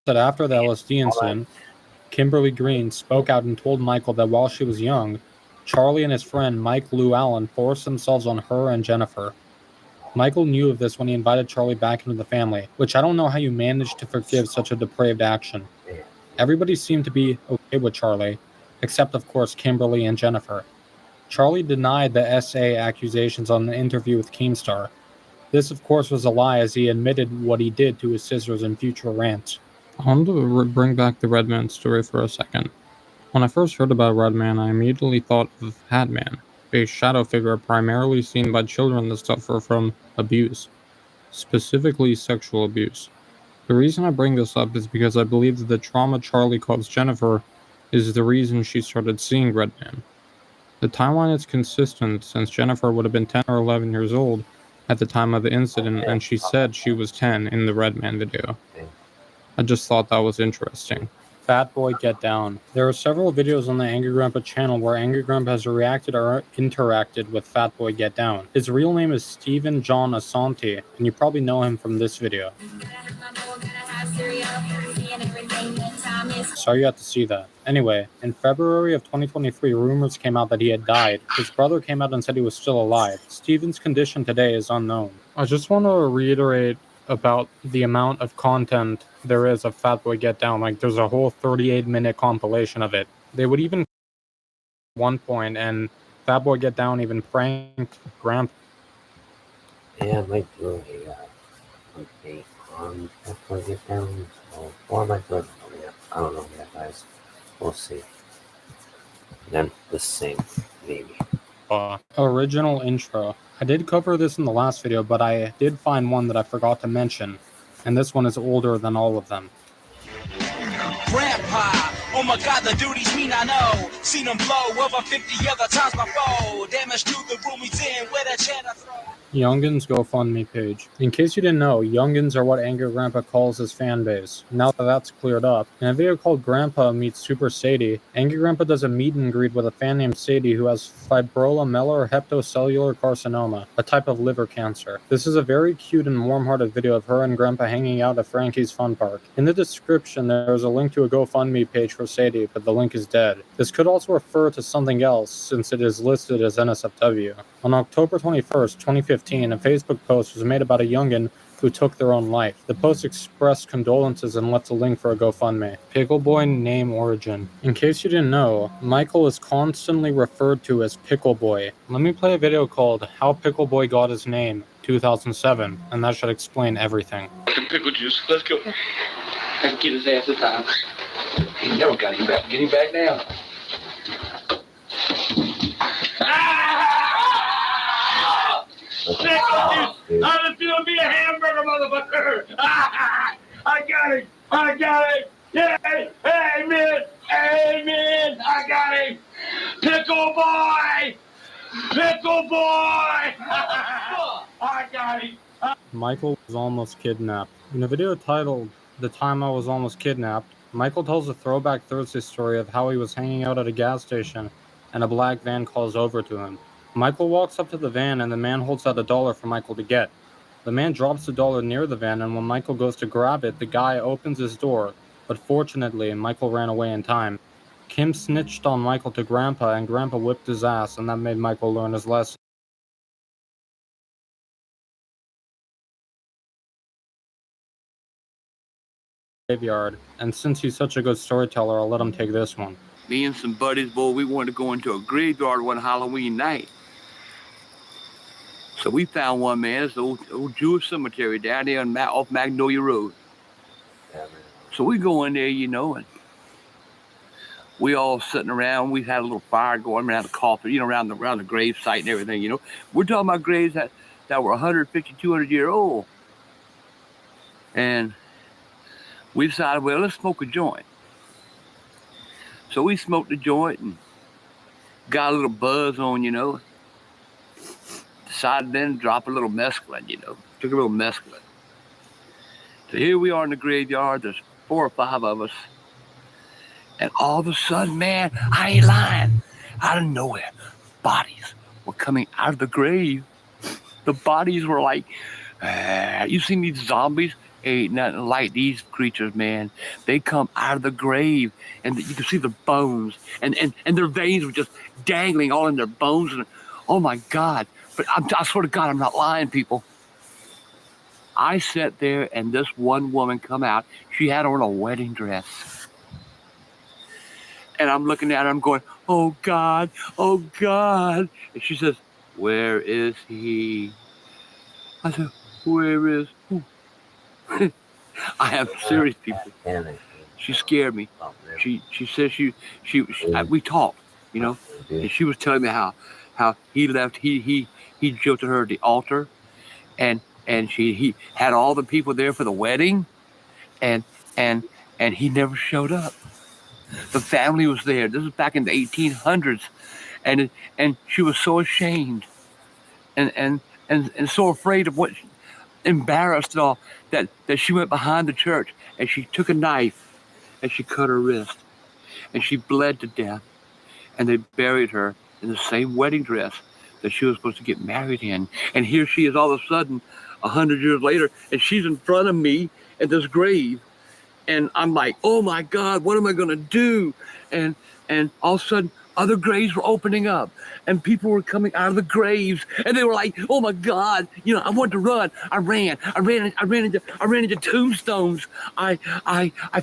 That after the LSD incident, Kimberly Green spoke out and told Michael that while she was young, Charlie and his friend Mike Lou Allen forced themselves on her and Jennifer. Michael knew of this when he invited Charlie back into the family, which I don't know how you managed to forgive such a depraved action. Everybody seemed to be okay with Charlie, except of course Kimberly and Jennifer. Charlie denied the SA accusations on the interview with Keemstar. This of course was a lie, as he admitted what he did to his sisters in future rants. I want to bring back the Redman story for a second. When I first heard about Redman, I immediately thought of Hatman, a shadow figure primarily seen by children that suffer from abuse, specifically sexual abuse. The reason I bring this up is because I believe that the trauma Charlie caused Jennifer is the reason she started seeing Redman. The timeline is consistent, since Jennifer would have been 10 or 11 years old at the time of the incident, and she said she was 10 in the Redman video. I just thought that was interesting. Fat Boy Get Down. There are several videos on the Angry Grandpa channel where Angry Grandpa has reacted or interacted with Fat Boy Get Down. His real name is Stephen John Asante, and you probably know him from this video. Sorry you had to see that. Anyway, in February of 2023, rumors came out that he had died. His brother came out and said he was still alive. Stephen's condition today is unknown. I just want to reiterate about the amount of content there is of Fat Boy Get Down. Like, there's a whole 38-minute compilation of it. They would even one point, and Fat Boy Get Down even pranked Grandpa. Yeah, I might do a update on Fat Boy Get Down, or I might do it. I don't know yet, guys. We'll see. Then the same, maybe. Original intro. I did cover this in the last video, but I did find one that I forgot to mention, and this one is older than all of them. Grandpa, oh my God, the duties mean I know. Seen him blow over 50 other times before. Damage to the room he's in with a chair to throw. Youngins GoFundMe page. In case you didn't know, Youngins are what Angry Grandpa calls his fan base. Now that that's cleared up, in a video called Grandpa Meets Super Sadie, Angry Grandpa does a meet and greet with a fan named Sadie who has fibromegalar hepatocellular carcinoma, a type of liver cancer. This is a very cute and warm-hearted video of her and Grandpa hanging out at Frankie's Fun Park. In the description, there is a link to a GoFundMe page for Sadie, but the link is dead. This could also refer to something else, since it is listed as NSFW. On October 21st, 2015, a Facebook post was made about a youngin who took their own life. The post expressed condolences and left a link for a GoFundMe. Pickle Boy name origin. In case you didn't know, Michael is constantly referred to as Pickle Boy. Let me play a video called How Pickle Boy Got His Name, 2007, and that should explain everything. Pickle juice, let's go. I can get his ass this time. He never got him back. Get him back now. I'm gonna be a hamburger, motherfucker! I got him! I got him! Yeah! Amen! Amen! I got him! Pickle boy! Pickle boy! I got him! Michael was almost kidnapped. In a video titled The Time I Was Almost Kidnapped, Michael tells a throwback Thursday story of how he was hanging out at a gas station and a black van calls over to him. Michael walks up to the van and the man holds out $1 for Michael to get. The man drops the $1 near the van, and when Michael goes to grab it, the guy opens his door, but fortunately, Michael ran away in time. Kim snitched on Michael to Grandpa, and Grandpa whipped his ass, and that made Michael learn his lesson. Graveyard, and since he's such a good storyteller, I'll let him take this one. Me and some buddies, boy, we wanted to go into a graveyard one Halloween night. So we found one, man. It's the old Jewish cemetery down there off Magnolia Road. So we go in there, you know, and we all sitting around. We had a little fire going around the coffin, you know, around the grave site and everything, you know. We're talking about graves that were 150, 200 years old. And we decided, well, let's smoke a joint. So we smoked a joint and got a little buzz on, you know. Decided then to drop a little mescaline, you know. Took a little mescaline. So here we are in the graveyard. There's 4 or 5 of us. And all of a sudden, man, I ain't lying. Out of nowhere, bodies were coming out of the grave. The bodies were like, you seen these zombies? Ain't nothing like these creatures, man. They come out of the grave, and you can see the bones, and their veins were just dangling all in their bones. And oh my God! But I swear to God, I'm not lying, people. I sat there, and this one woman come out. She had on a wedding dress, and I'm looking at her. I'm going, oh God, oh God! And she says, "Where is he?" I said, "Where is who?" I am serious, people. She scared me. She said we talked, you know, and she was telling me how he left. He jilted her at the altar, and he had all the people there for the wedding, and he never showed up. The family was there. This is back in the 1800s, and she was so ashamed, and so afraid of what. Embarrassed and all that she went behind the church and she took a knife and she cut her wrist and she bled to death, and they buried her in the same wedding dress that she was supposed to get married in. And here she is all of a sudden 100 years later, and she's in front of me at this grave, and I'm like, oh my God, what am I gonna do? And all of a sudden other graves were opening up, and people were coming out of the graves, and they were like, "Oh my God!" You know, I wanted to run. I ran into tombstones. I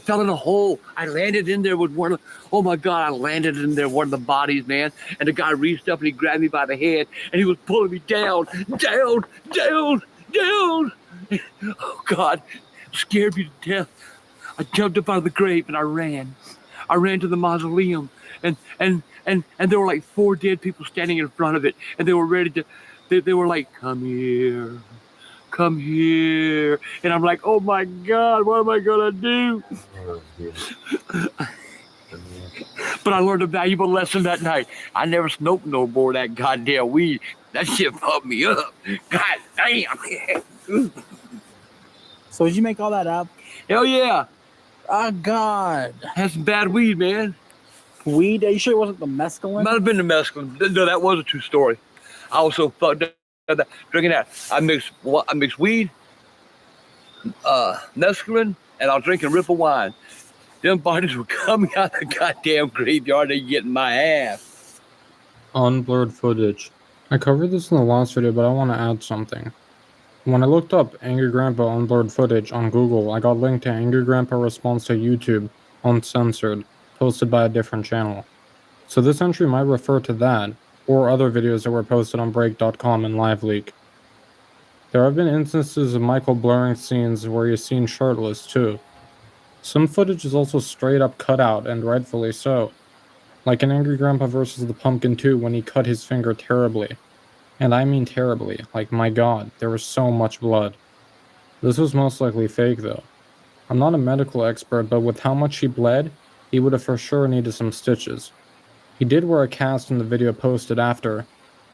fell in a hole. I landed in there with one. Oh my God! I landed in there, one of the bodies, man. And the guy reached up and he grabbed me by the head, and he was pulling me down. Oh God! Scared me to death. I jumped up out of the grave and I ran. I ran to the mausoleum, and there were like 4 dead people standing in front of it, and they were ready to. They were like, "Come here, come here," and I'm like, "Oh my God, what am I gonna do?" But I learned a valuable lesson that night. I never smoked no more of that goddamn weed. That shit pumped me up. God damn. So did you make all that up? Hell yeah. Oh God. That's some bad weed, man. Weed? Are you sure it wasn't the mescaline? Might have been the mescaline. No, that was a true story. I also fucked up drinking that. I mixed weed, mescaline, and I was drinking Ripple wine. Them bodies were coming out of the goddamn graveyard and getting my ass. Unblurred footage. I covered this in the last video, but I want to add something. When I looked up Angry Grandpa unblurred footage on Google, I got linked to Angry Grandpa response to YouTube, uncensored, posted by a different channel. So this entry might refer to that, or other videos that were posted on Break.com and LiveLeak. There have been instances of Michael blurring scenes where he's seen shirtless too. Some footage is also straight up cut out, and rightfully so. Like in Angry Grandpa vs. the Pumpkin 2 when he cut his finger terribly. And I mean terribly, like my God, there was so much blood. This was most likely fake though. I'm not a medical expert, but with how much he bled, he would have for sure needed some stitches. He did wear a cast in the video posted after,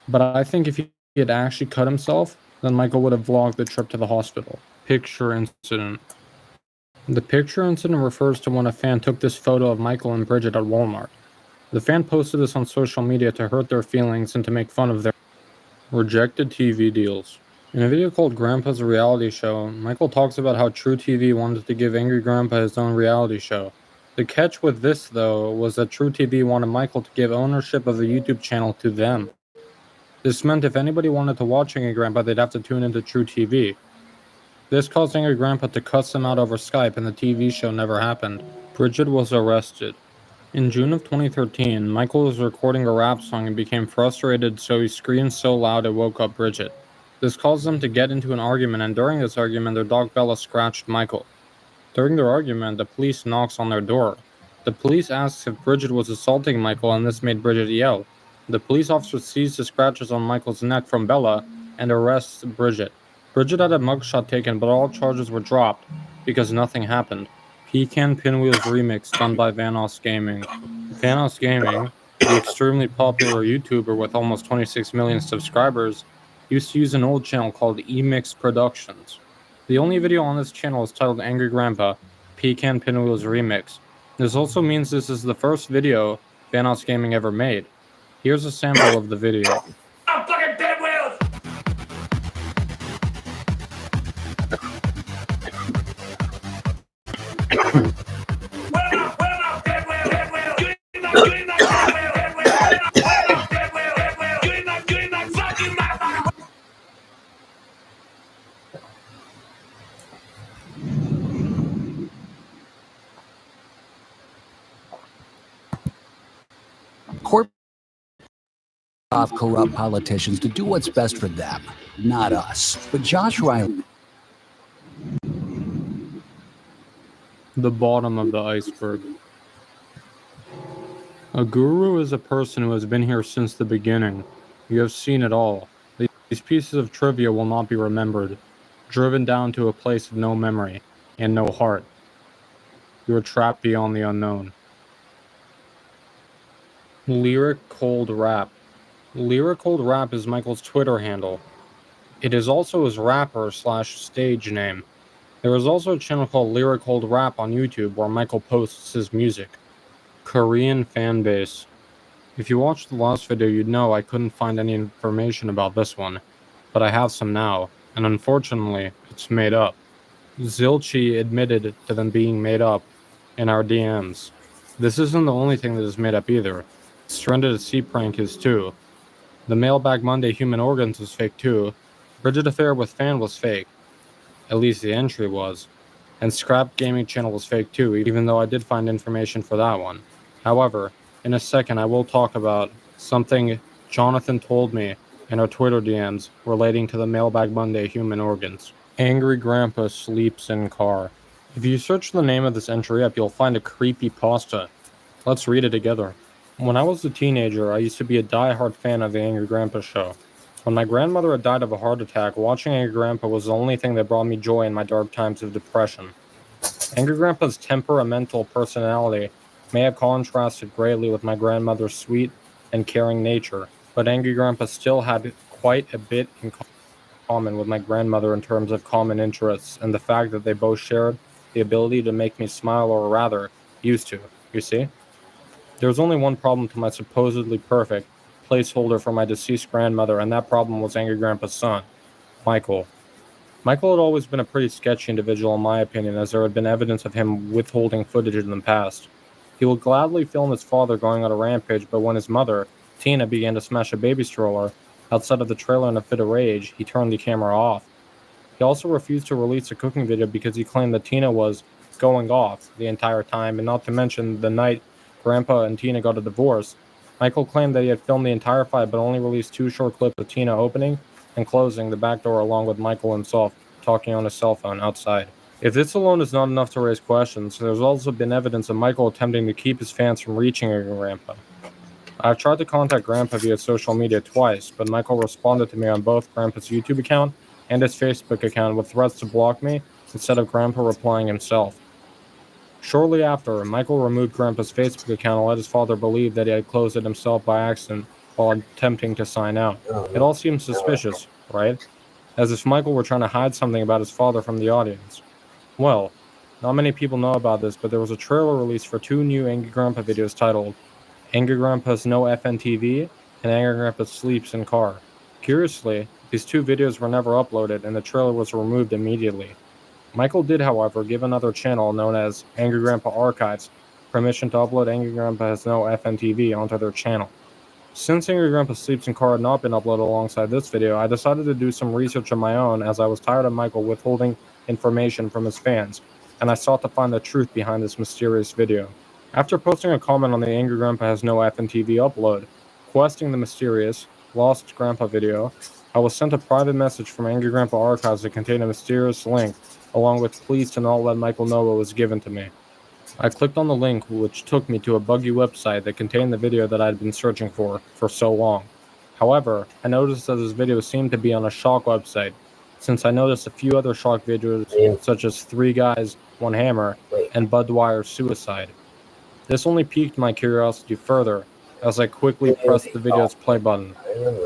but I think if he had actually cut himself, then Michael would have vlogged the trip to the hospital. Picture incident. The picture incident refers to when a fan took this photo of Michael and Bridget at Walmart. The fan posted this on social media to hurt their feelings and to make fun of their rejected TV deals. In a video called Grandpa's Reality Show, Michael talks about how True TV wanted to give Angry Grandpa his own reality show. The catch with this, though, was that True TV wanted Michael to give ownership of the YouTube channel to them. This meant if anybody wanted to watch Angry Grandpa, they'd have to tune into True TV. This caused Angry Grandpa to cuss them out over Skype, and the TV show never happened. Bridget was arrested. In June of 2013, Michael was recording a rap song and became frustrated, so he screamed so loud it woke up Bridget. This caused them to get into an argument, and during this argument, their dog Bella scratched Michael. During their argument, the police knocks on their door. The police asks if Bridget was assaulting Michael, and this made Bridget yell. The police officer sees the scratches on Michael's neck from Bella and arrests Bridget. Bridget had a mugshot taken, but all charges were dropped because nothing happened. Pecan Pinwheels remix done by Vanoss Gaming. Vanoss Gaming, the extremely popular YouTuber with almost 26 million subscribers, used to use an old channel called Emix Productions. The only video on this channel is titled Angry Grandpa, Pecan Pinwheels remix. This also means this is the first video Vanoss Gaming ever made. Here's a sample of the video. I'm fucking pinwheels! Off corrupt politicians to do what's best for them, not us. But Josh Riley. The bottom of the iceberg. A guru is a person who has been here since the beginning. You have seen it all. These pieces of trivia will not be remembered, driven down to a place of no memory and no heart. You are trapped beyond the unknown. Lyric Cold Rap. Lyric Cold Rap is Michael's Twitter handle. It is also his rapper/stage name. There is also a channel called Lyric Cold Rap on YouTube where Michael posts his music. Korean fanbase. If you watched the last video, you'd know I couldn't find any information about this one, but I have some now, and unfortunately, it's made up. Zilchi admitted to them being made up in our DMs. This isn't the only thing that is made up either. Stranded at Sea prank is too. The Mailbag Monday Human Organs was fake too. Bridget Affair with Fan was fake. At least the entry was. And Scrap Gaming Channel was fake too, even though I did find information for that one. However, in a second I will talk about something Jonathan told me in our Twitter DMs relating to the Mailbag Monday Human Organs. Angry Grandpa sleeps in car. If you search the name of this entry up, you'll find a creepy pasta. Let's read it together. When I was a teenager, I used to be a die-hard fan of the Angry Grandpa show. When my grandmother had died of a heart attack, watching Angry Grandpa was the only thing that brought me joy in my dark times of depression. Angry Grandpa's temperamental personality may have contrasted greatly with my grandmother's sweet and caring nature, but Angry Grandpa still had quite a bit in common with my grandmother in terms of common interests and the fact that they both shared the ability to make me smile, or rather, used to, you see? There was only one problem to my supposedly perfect placeholder for my deceased grandmother, and that problem was Angry Grandpa's son, Michael. Michael had always been a pretty sketchy individual in my opinion, as there had been evidence of him withholding footage in the past. He would gladly film his father going on a rampage, but when his mother, Tina, began to smash a baby stroller outside of the trailer in a fit of rage, he turned the camera off. He also refused to release a cooking video because he claimed that Tina was going off the entire time, and not to mention the night Grandpa and Tina got a divorce, Michael claimed that he had filmed the entire fight but only released 2 short clips of Tina opening and closing the back door along with Michael himself talking on his cell phone outside. If this alone is not enough to raise questions, there's also been evidence of Michael attempting to keep his fans from reaching Grandpa. I've tried to contact Grandpa via social media twice, but Michael responded to me on both Grandpa's YouTube account and his Facebook account with threats to block me instead of Grandpa replying himself. Shortly after, Michael removed Grandpa's Facebook account and let his father believe that he had closed it himself by accident while attempting to sign out. It all seems suspicious, right? As if Michael were trying to hide something about his father from the audience. Well, not many people know about this, but there was a trailer released for 2 new Angry Grandpa videos titled Angry Grandpa's No FNTV and Angry Grandpa Sleeps in Car. Curiously, these 2 videos were never uploaded and the trailer was removed immediately. Michael did, however, give another channel known as Angry Grandpa Archives permission to upload Angry Grandpa Has No FNTV onto their channel. Since Angry Grandpa Sleeps in Car had not been uploaded alongside this video, I decided to do some research of my own as I was tired of Michael withholding information from his fans, and I sought to find the truth behind this mysterious video. After posting a comment on the Angry Grandpa Has No FNTV upload, questioning the mysterious, lost Grandpa video, I was sent a private message from Angry Grandpa Archives that contained a mysterious link, along with pleas to not let Michael know what was given to me. I clicked on the link, which took me to a buggy website that contained the video that I had been searching for so long. However, I noticed that this video seemed to be on a shock website, since I noticed a few other shock videos such as 3 Guys, 1 Hammer, and Bud Dwyer's Suicide. This only piqued my curiosity further, as I quickly pressed the video's play button.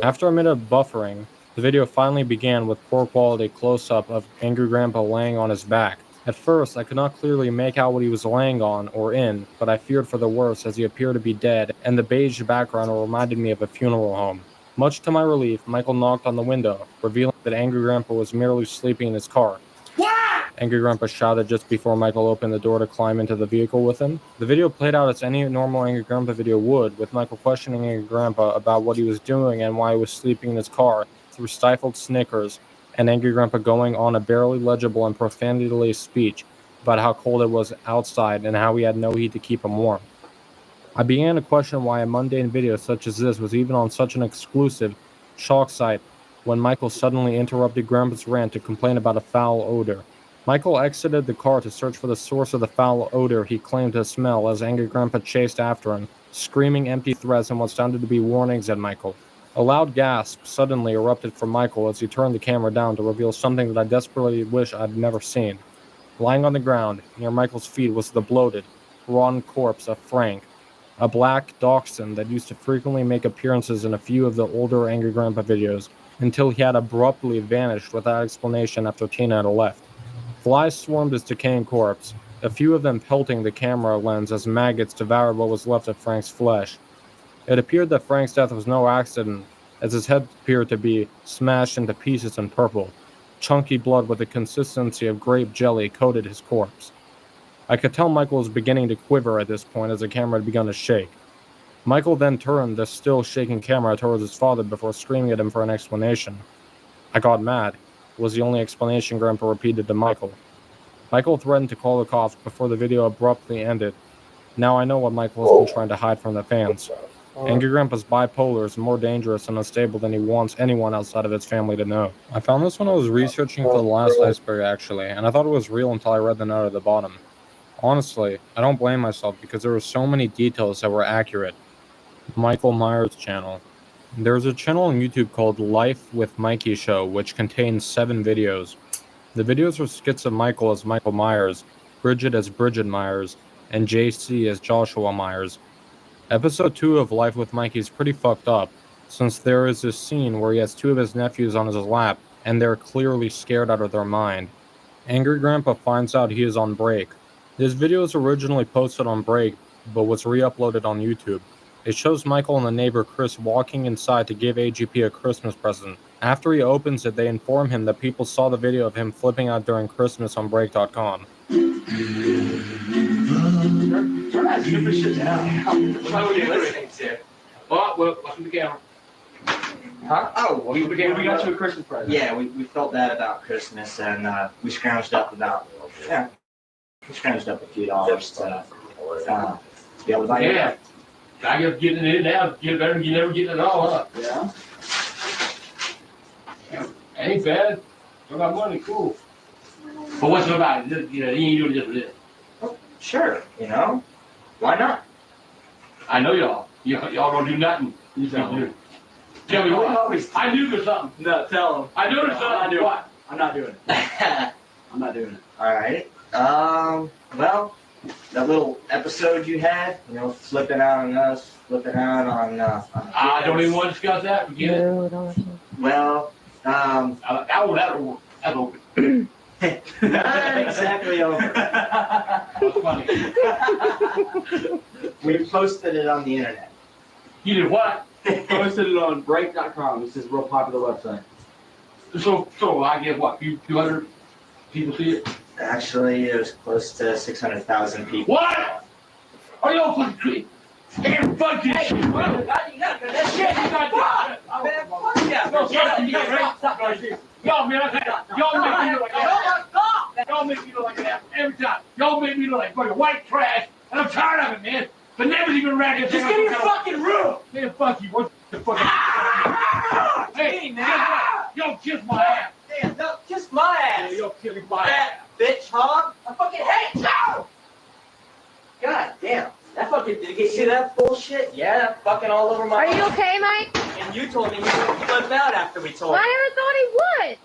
After a minute of buffering, the video finally began with poor quality close-up of Angry Grandpa laying on his back. At first, I could not clearly make out what he was laying on or in, but I feared for the worst as he appeared to be dead, and the beige background reminded me of a funeral home. Much to my relief, Michael knocked on the window, revealing that Angry Grandpa was merely sleeping in his car. What? Angry Grandpa shouted just before Michael opened the door to climb into the vehicle with him. The video played out as any normal Angry Grandpa video would, with Michael questioning Angry Grandpa about what he was doing and why he was sleeping in his car through stifled snickers, and Angry Grandpa going on a barely legible and profanity-laced speech about how cold it was outside and how he had no heat to keep him warm. I began to question why a mundane video such as this was even on such an exclusive shock site when Michael suddenly interrupted Grandpa's rant to complain about a foul odor. Michael exited the car to search for the source of the foul odor he claimed to smell as Angry Grandpa chased after him, screaming empty threats and what sounded to be warnings at Michael. A loud gasp suddenly erupted from Michael as he turned the camera down to reveal something that I desperately wish I'd never seen. Lying on the ground, near Michael's feet, was the bloated, rotten corpse of Frank, a black dachshund that used to frequently make appearances in a few of the older Angry Grandpa videos, until he had abruptly vanished without explanation after Tina had left. Flies swarmed his decaying corpse, a few of them pelting the camera lens as maggots devoured what was left of Frank's flesh. It appeared that Frank's death was no accident, as his head appeared to be smashed into pieces and purple. Chunky blood with the consistency of grape jelly coated his corpse. I could tell Michael was beginning to quiver at this point as the camera had begun to shake. Michael then turned the still shaking camera towards his father before screaming at him for an explanation. I got mad, was the only explanation Grandpa repeated to Michael. Michael threatened to call the cops before the video abruptly ended. Now I know what Michael has been trying to hide from the fans. Angry Grandpa's bipolar is more dangerous and unstable than he wants anyone outside of his family to know. I found this when I was researching for the last Iceberg, actually, and I thought it was real until I read the note at the bottom. Honestly, I don't blame myself because there were so many details that were accurate. Michael Myers channel. There's a channel on YouTube called Life with Mikey Show, which contains 7 videos. The videos are skits of Michael as Michael Myers, Bridget as Bridget Myers, and JC as Joshua Myers. Episode 2 of Life with Mikey is pretty fucked up, since there is this scene where he has 2 of his nephews on his lap, and they're clearly scared out of their mind. Angry Grandpa finds out he is on break. This video was originally posted on break, but was re-uploaded on YouTube. It shows Michael and the neighbor Chris walking inside to give AGP a Christmas present. After he opens it, they inform him that people saw the video of him flipping out during Christmas on break.com. Turn that stupid shit down. What are you listening to? Oh, well, welcome to the camera. Huh? Oh, well, we got you a Christmas present. Yeah, we felt bad about Christmas, and we scrounged up we scrounged up a few dollars to be able to buy it. Yeah. I guess getting it now, get better than you never getting it all up. Yeah. Ain't bad. You got money, cool. But what's it about? You know, you ain't doing just for this. Oh, sure, why not? I know y'all. Y'all don't do nothing. You don't do. Tell me what. I knew there's something. No, tell him. I knew there's something. What? I'm not doing it. I'm not doing it. All right. Well, that little episode you had, flipping out on us, flipping out on. I don't even want to discuss that. Forget it. Well, that's over. Not exactly over. That's funny. We posted it on the internet. You did what? Posted it on break.com. This is a real popular website. So I get what? 200 people see it? Actually, it was close to 600,000 people. What? Are y'all fucking crazy? Damn, fuck this shit, bro. That shit you got to man, fuck yeah. No, y'all, man, y'all make me look like that. Y'all make me look like that every time. Y'all make me look like fucking white trash, and I'm tired of it, man. But never even rag it. Just get in your fucking room. Man, fuck you. What the fuck? Hey, man. Yo, kiss my ass. Damn, no, kiss my ass. Yeah, yo, kiss my ass. Bitch, hog. I fucking hate you. God damn. That fucking did you see that bullshit? Yeah, that fucking all over my. Are you okay, Mike? And you told me you would flip out after we told you. I never thought he would.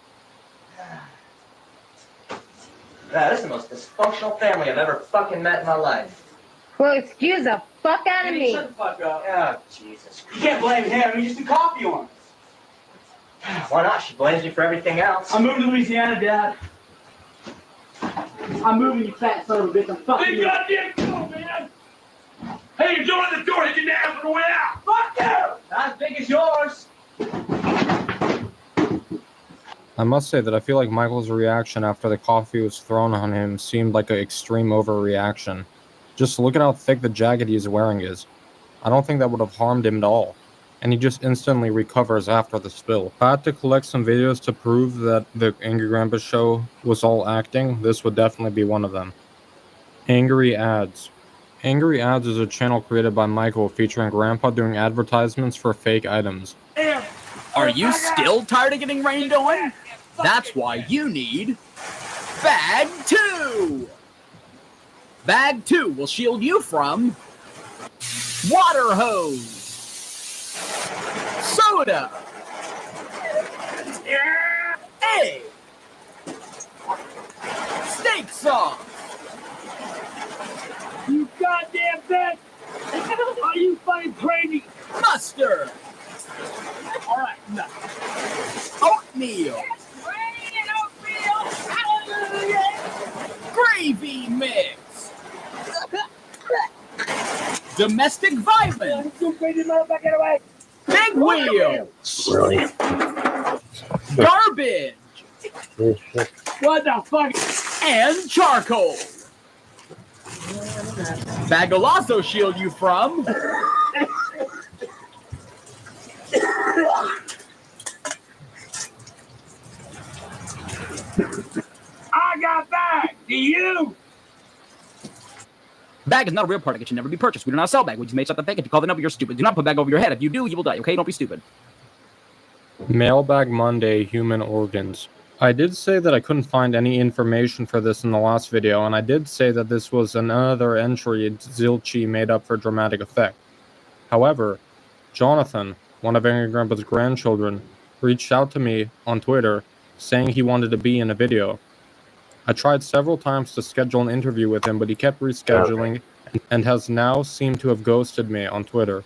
Yeah, this is the most dysfunctional family I've ever fucking met in my life. Well, excuse the fuck out of me. Shut the fuck up. Oh, Jesus. You can't blame him. He just threw coffee on us. Why not? She blames me for everything else. I'm moving to Louisiana, Dad. I'm moving, you fat son of a bitch. I'm fucking Hey, you. goddamn cool, man. Hey, you're doing the door. Hit your ass on the way out. Fuck you! Not as big as yours. I must say that I feel like Michael's reaction after the coffee was thrown on him seemed like an extreme overreaction. Just look at how thick the jacket he's wearing is. I don't think that would have harmed him at all. And he just instantly recovers after the spill. If I had to collect some videos to prove that the Angry Grandpa show was all acting, this would definitely be one of them. Angry Ads. Angry Ads is a channel created by Michael featuring Grandpa doing advertisements for fake items. Are you still tired of getting rained on? That's why you need Bag 2! Bag 2 will shield you from water hose, soda, egg, steak sauce. You goddamn bitch! Are you fucking crazy? Mustard. All right, no. Oatmeal. Gravy mix. Domestic violence. Big wheel. Really? Garbage. What the fuck? And charcoal. Bag will also shield you from I got Bag. Do you? Bag is not a real product. It should never be purchased. We do not sell Bag. We just made something fake. If you call the number, you're stupid. Do not put Bag over your head. If you do, you will die. Okay? Don't be stupid. Mailbag Monday, human organs. I did say that I couldn't find any information for this in the last video, and I did say that this was another entry Zilchi made up for dramatic effect. However, Jonathan, one of Angry Grandpa's grandchildren, reached out to me on Twitter saying he wanted to be in a video. I tried several times to schedule an interview with him, but he kept rescheduling and has now seemed to have ghosted me on Twitter.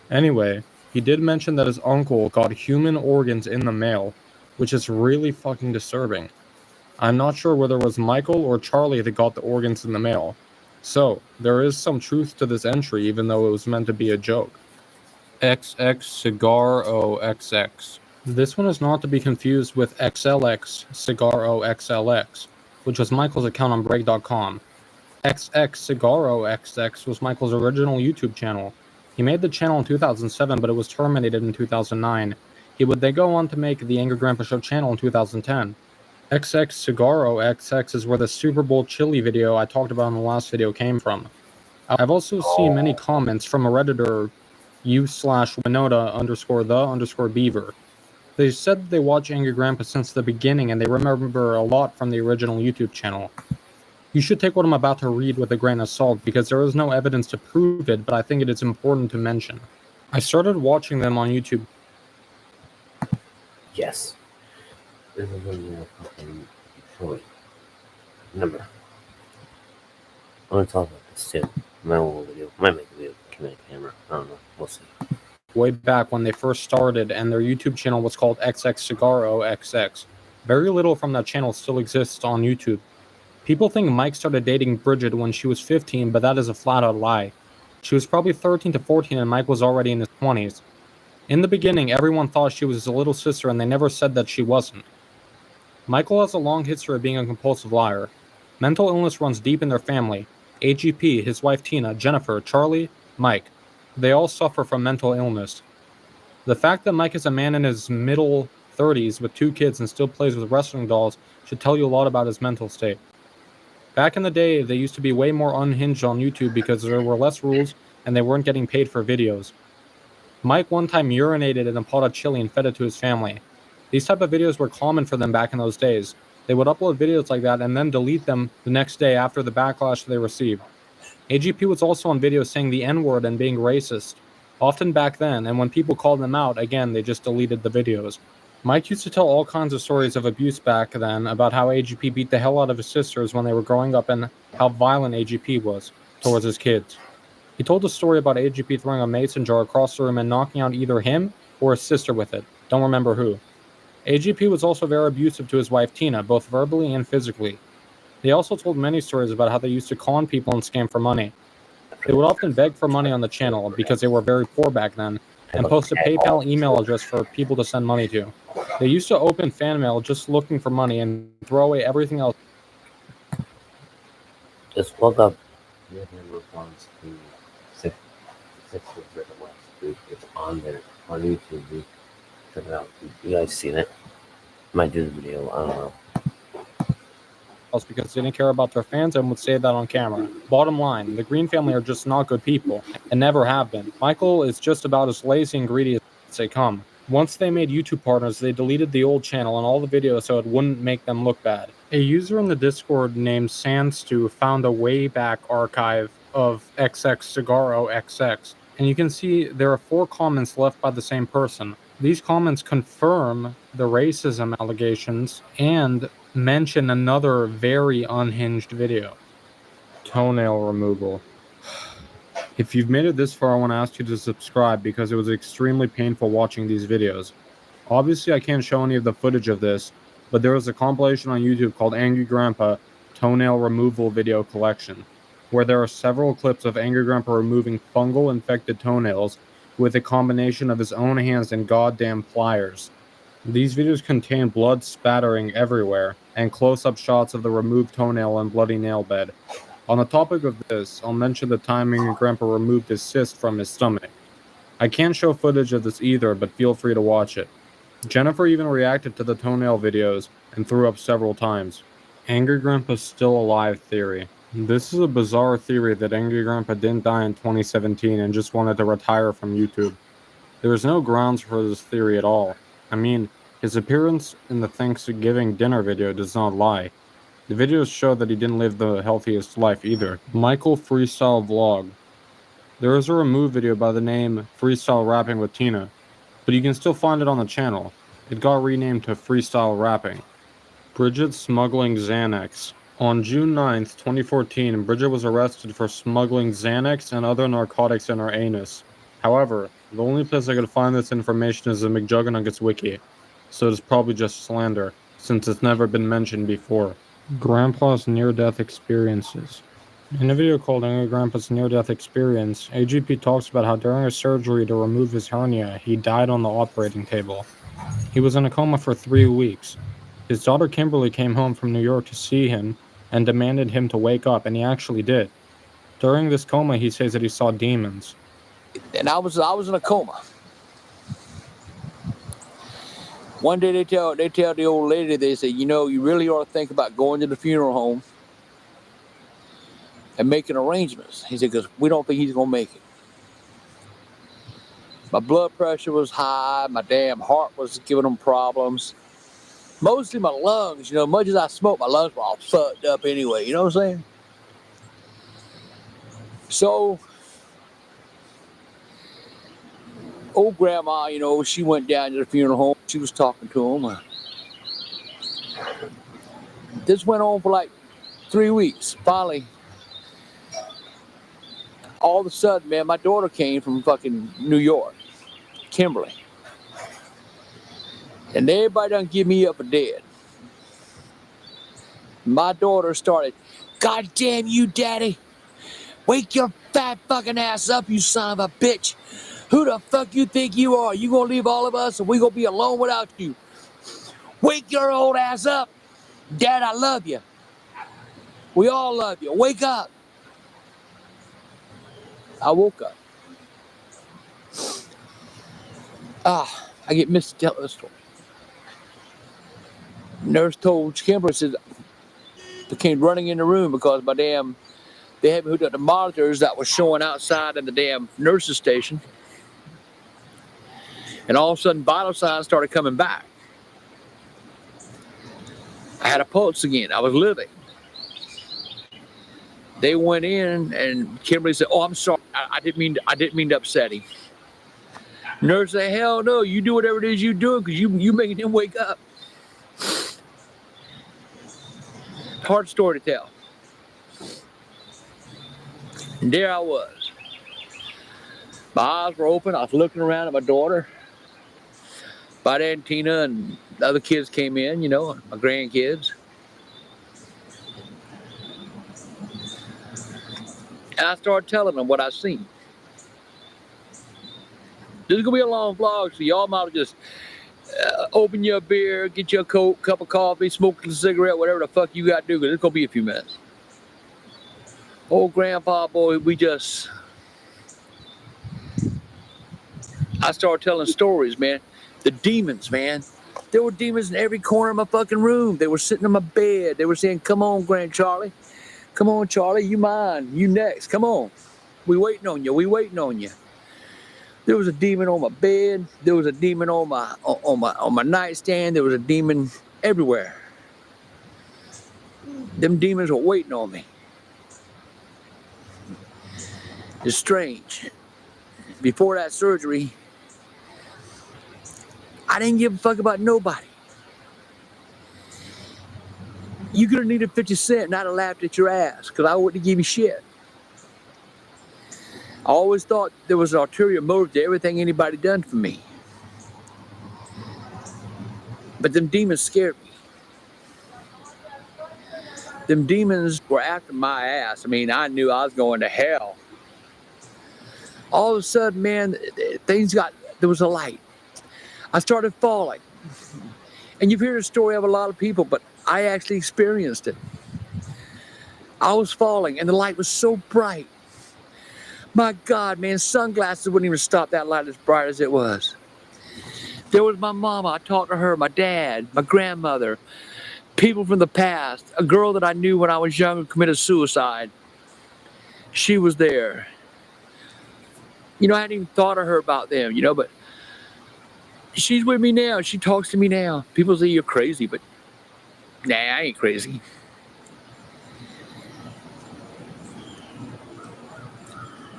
Anyway, he did mention that his uncle got human organs in the mail, which is really fucking disturbing. I'm not sure whether it was Michael or Charlie that got the organs in the mail. So, there is some truth to this entry, even though it was meant to be a joke. XX Cigar OXX. This one is not to be confused with XLX Cigar OXLX, which was Michael's account on Break.com. XX Cigar OXX was Michael's original YouTube channel. He made the channel in 2007, but it was terminated in 2009. He would then go on to make the Angry Grandpa Show channel in 2010. XX Cigaro XX is where the Super Bowl chili video I talked about in the last video came from. I've also seen many comments from a Redditor u/Winota_the_beaver. They said they watch Angry Grandpa since the beginning and they remember a lot from the original YouTube channel. You should take what I'm about to read with a grain of salt because there is no evidence to prove it, but I think it is important to mention. I started watching them on YouTube. Yes. This is when you're fucking Detroit. Remember. I'm gonna talk about this too. My old video. Might make a video with a camera. I don't know. We'll see. Way back when they first started, and their YouTube channel was called XX Cigaro XX. Very little from that channel still exists on YouTube. People think Mike started dating Bridget when she was 15, but that is a flat-out lie. She was probably 13 to 14 and Mike was already in his 20s. In the beginning, everyone thought she was his little sister and they never said that she wasn't. Michael has a long history of being a compulsive liar. Mental illness runs deep in their family. AGP, his wife Tina, Jennifer, Charlie, Mike. They all suffer from mental illness. The fact that Mike is a man in his middle 30s with 2 kids and still plays with wrestling dolls should tell you a lot about his mental state. Back in the day, they used to be way more unhinged on YouTube because there were less rules and they weren't getting paid for videos. Mike one time urinated in a pot of chili and fed it to his family. These type of videos were common for them back in those days. They would upload videos like that and then delete them the next day after the backlash they received. AGP was also on video saying the N-word and being racist, often back then, and when people called them out, again, they just deleted the videos. Mike used to tell all kinds of stories of abuse back then about how AGP beat the hell out of his sisters when they were growing up and how violent AGP was towards his kids. He told a story about AGP throwing a mason jar across the room and knocking out either him or his sister with it. Don't remember who. AGP was also very abusive to his wife Tina, both verbally and physically. They also told many stories about how they used to con people and scam for money. They would often beg for money on the channel because they were very poor back then, and post a PayPal email address for people to send money to. They used to open fan mail just looking for money and throw away everything else. Just look up your response to 6 West. It's on there on YouTube. Dude. Check it out. You guys seen it? Might do the video. I don't know. Because they didn't care about their fans and would say that on camera. Bottom line, the Green family are just not good people, and never have been. Michael is just about as lazy and greedy as they come. Once they made YouTube partners, they deleted the old channel and all the videos so it wouldn't make them look bad. A user in the Discord named Sandstew found a way back archive of XX Cigaro XX, and you can see there are 4 comments left by the same person. These comments confirm the racism allegations and mention another very unhinged video. Toenail removal. If you've made it this far, I want to ask you to subscribe because it was extremely painful watching these videos. Obviously, I can't show any of the footage of this, but there was a compilation on YouTube called Angry Grandpa Toenail Removal Video Collection, where there are several clips of Angry Grandpa removing fungal infected toenails with a combination of his own hands and goddamn pliers. These videos contain blood spattering everywhere, and close-up shots of the removed toenail and bloody nail bed. On the topic of this, I'll mention the time Angry Grandpa removed his cyst from his stomach. I can't show footage of this either, but feel free to watch it. Jennifer even reacted to the toenail videos and threw up several times. Angry Grandpa's still alive theory. This is a bizarre theory that Angry Grandpa didn't die in 2017 and just wanted to retire from YouTube. There is no grounds for this theory at all. I mean, his appearance in the Thanksgiving dinner video does not lie. The videos show that he didn't live the healthiest life either. Michael Freestyle Vlog. There is a removed video by the name Freestyle Rapping with Tina, but you can still find it on the channel. It got renamed to Freestyle Rapping. Bridget smuggling Xanax. On June 9th, 2014, Bridget was arrested for smuggling Xanax and other narcotics in her anus. However, the only place I could find this information is the McJuggernuggets wiki, so it is probably just slander, since it's never been mentioned before. Grandpa's near-death experiences. In a video called Angry Grandpa's Near-Death Experience, AGP talks about how during a surgery to remove his hernia, he died on the operating table. He was in a coma for 3 weeks. His daughter Kimberly came home from New York to see him and demanded him to wake up, and he actually did. During this coma, he says that he saw demons. And I was in a coma. One day they tell the old lady, they say, you know, you really ought to think about going to the funeral home and making arrangements. He said, because we don't think he's going to make it. My blood pressure was high. My damn heart was giving him problems. Mostly my lungs, you know, much as I smoked, my lungs were all fucked up anyway, you know what I'm saying? So, old grandma, you know, she went down to the funeral home. She was talking to him. This went on for like 3 weeks. Finally, all of a sudden, man, my daughter came from fucking New York, Kimberly. And everybody done give me up for dead. My daughter started, God damn you, daddy. Wake your fat fucking ass up, you son of a bitch. Who the fuck you think you are? You gonna leave all of us and we gonna be alone without you? Wake your old ass up. Dad, I love you. We all love you. Wake up. I woke up. I get missed to tell this story. Nurse told Kimberly, said, they came running in the room because they had me hooked up to monitors that was showing outside in the damn nurse's station. And all of a sudden, vital signs started coming back. I had a pulse again. I was living. They went in, and Kimberly said, "Oh, I'm sorry. I didn't mean to upset him." Nurse said, "Hell no. You do whatever it is you doing, because you making him wake up." Hard story to tell. And there I was. My eyes were open. I was looking around at my daughter. By then, Tina and the other kids came in, you know, my grandkids. And I started telling them what I seen. This is going to be a long vlog, so y'all might just open your beer, get your Coke, cup of coffee, smoke a cigarette, whatever the fuck you got to do, because it's going to be a few minutes. Old grandpa, boy, I started telling stories, man. The demons, man. There were demons in every corner of my fucking room. They were sitting on my bed. They were saying, come on, Grand Charlie. Come on, Charlie, you mine. You next. Come on. We waiting on you. We waiting on you. There was a demon on my bed. There was a demon on my nightstand. There was a demon everywhere. Them demons were waiting on me. It's strange. Before that surgery, I didn't give a fuck about nobody. You could have needed 50 cents and I'd have laughed at your ass, because I wouldn't give you shit. I always thought there was an ulterior motive to everything anybody done for me. But them demons scared me. Them demons were after my ass. I mean, I knew I was going to hell. All of a sudden, man, there was a light. I started falling. And you've heard the story of a lot of people, but I actually experienced it. I was falling, and the light was so bright. My God, man, sunglasses wouldn't even stop that light as bright as it was. There was my mama. I talked to her, my dad, my grandmother, people from the past, a girl that I knew when I was young who committed suicide. She was there. You know, I hadn't even thought of her about them, you know, but she's with me now. She talks to me now. People say you're crazy, but nah, I ain't crazy.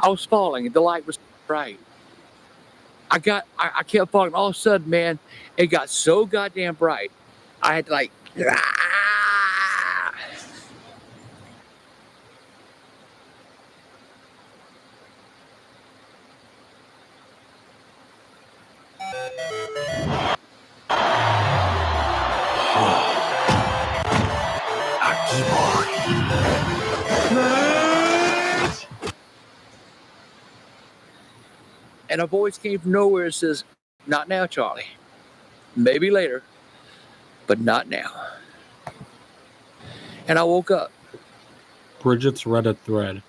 I was falling. The light was bright. I kept falling. All of a sudden, man, it got so goddamn bright. I had to like, and a voice came from nowhere and says, "Not now, Charlie. Maybe later, but not now." And I woke up. Bridget's Reddit thread.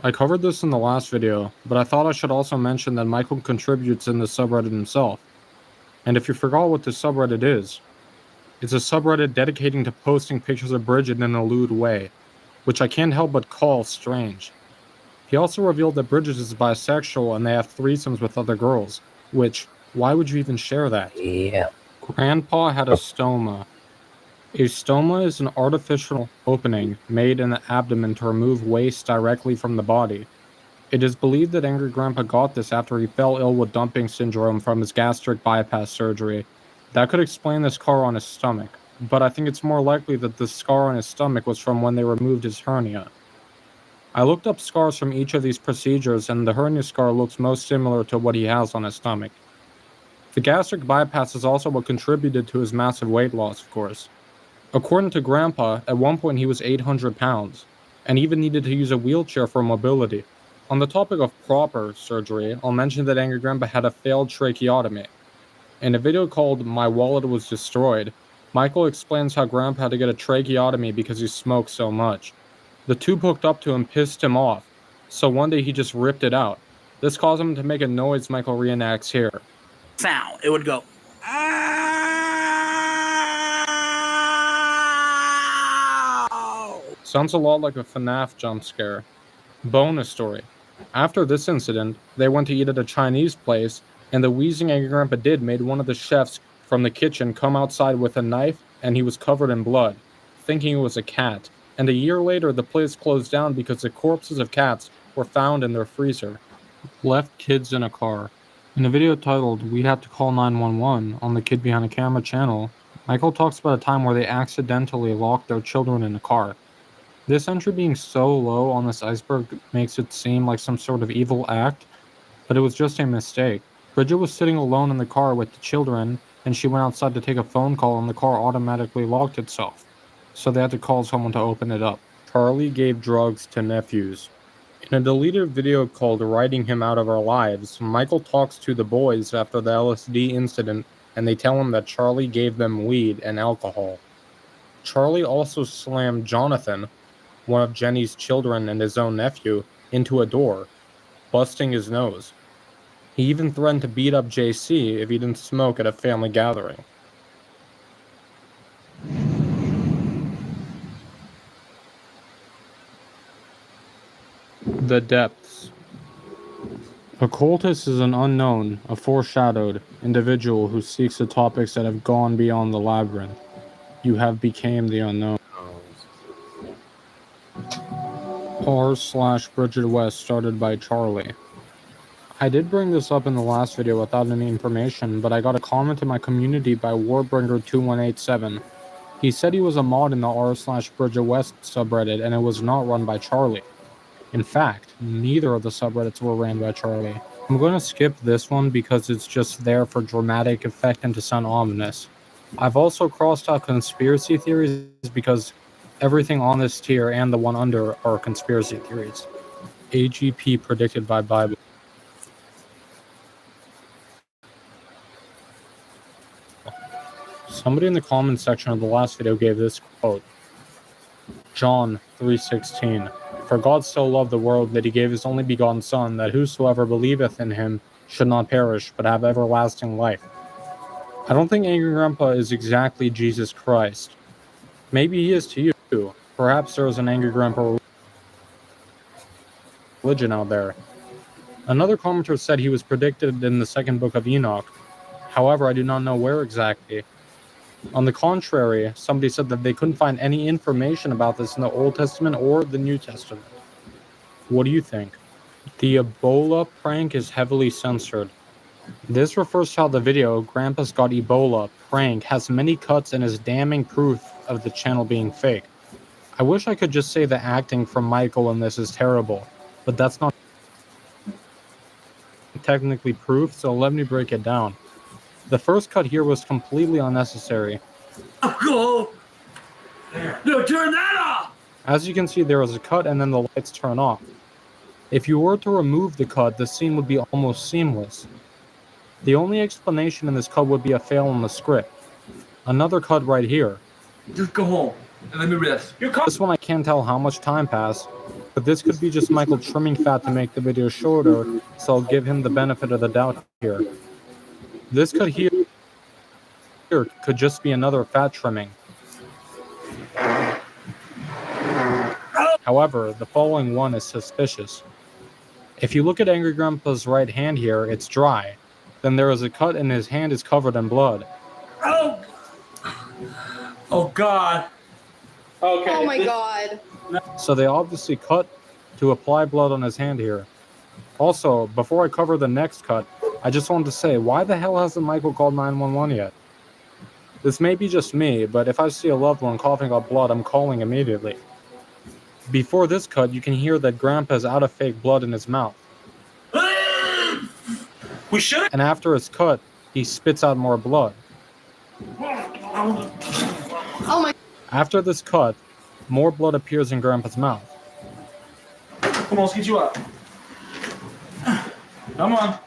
I covered this in the last video, but I thought I should also mention that Michael contributes in the subreddit himself. And if you forgot what this subreddit is, it's a subreddit dedicating to posting pictures of Bridget in a lewd way, which I can't help but call strange. He also revealed that Bridget is bisexual and they have threesomes with other girls, which, why would you even share that? Yeah. Grandpa had a stoma. A stoma is an artificial opening made in the abdomen to remove waste directly from the body. It is believed that Angry Grandpa got this after he fell ill with dumping syndrome from his gastric bypass surgery. That could explain the scar on his stomach, but I think it's more likely that the scar on his stomach was from when they removed his hernia. I looked up scars from each of these procedures, and the hernia scar looks most similar to what he has on his stomach. The gastric bypass is also what contributed to his massive weight loss, of course. According to Grandpa, at one point he was 800 pounds, and even needed to use a wheelchair for mobility. On the topic of proper surgery, I'll mention that Angry Grandpa had a failed tracheotomy. In a video called My Wallet Was Destroyed, Michael explains how Grandpa had to get a tracheotomy because he smoked so much. The tube hooked up to him pissed him off, so one day he just ripped it out. This caused him to make a noise Michael reenacts here. Sound. It would go. Sounds a lot like a FNAF jump scare. Bonus story. After this incident, they went to eat at a Chinese place, and the wheezing Angry Grandpa made one of the chefs from the kitchen come outside with a knife, and he was covered in blood, thinking it was a cat. And a year later, the place closed down because the corpses of cats were found in their freezer. Left kids in a car. In a video titled We Have to Call 911 on the Kid Behind a Camera channel, Michael talks about a time where they accidentally locked their children in a car. This entry being so low on this iceberg makes it seem like some sort of evil act, but it was just a mistake. Bridget was sitting alone in the car with the children, and she went outside to take a phone call, and the car automatically locked itself. So they had to call someone to open it up. Charlie gave drugs to nephews. In a deleted video called Writing Him Out of Our Lives, Michael talks to the boys after the LSD incident, and they tell him that Charlie gave them weed and alcohol. Charlie also slammed Jonathan, one of Jenny's children and his own nephew, into a door, busting his nose. He even threatened to beat up JC if he didn't smoke at a family gathering. The depths. Occultist is an unknown, a foreshadowed individual who seeks the topics that have gone beyond the labyrinth. You have became the unknown. r/Bridget West started by Charlie. I did bring this up in the last video without any information, but I got a comment in my community by Warbringer2187. He said he was a mod in the r/Bridget West subreddit and it was not run by Charlie. In fact, neither of the subreddits were ran by Charlie. I'm going to skip this one because it's just there for dramatic effect and to sound ominous. I've also crossed out conspiracy theories because everything on this tier and the one under are conspiracy theories. AGP predicted by Bible. Somebody in the comments section of the last video gave this quote. John 3:16. For God so loved the world that he gave his only begotten Son, that whosoever believeth in him should not perish, but have everlasting life. I don't think Angry Grandpa is exactly Jesus Christ. Maybe he is to you. Perhaps there is an Angry Grandpa religion out there. Another commenter said he was predicted in the second book of Enoch. However, I do not know where exactly. On the contrary, somebody said that they couldn't find any information about this in the Old Testament or the New Testament. What do you think? The Ebola prank is heavily censored. This refers to how the video, Grandpa's Got Ebola prank, has many cuts and is damning proof of the channel being fake. I wish I could just say the acting from Michael in this is terrible, but that's not technically proof, so let me break it down. The first cut here was completely unnecessary. No, turn that off! As you can see, there is a cut and then the lights turn off. If you were to remove the cut, the scene would be almost seamless. The only explanation in this cut would be a fail in the script. Another cut right here. Just go home and let me rest. This one I can't tell how much time passed, but this could be just Michael trimming fat to make the video shorter, so I'll give him the benefit of the doubt here. This cut here could just be another fat trimming. However, the following one is suspicious. If you look at Angry Grandpa's right hand here, it's dry. Then there is a cut and his hand is covered in blood. Oh! Oh, God. Okay. Oh, my God. So they obviously cut to apply blood on his hand here. Also, before I cover the next cut, I just wanted to say, why the hell hasn't Michael called 911 yet? This may be just me, but if I see a loved one coughing up blood, I'm calling immediately. Before this cut, you can hear that Grandpa's out of fake blood in his mouth. We should. And after it's cut, he spits out more blood. Oh my. After this cut, more blood appears in Grandpa's mouth. Come on, let's get you up. Come on.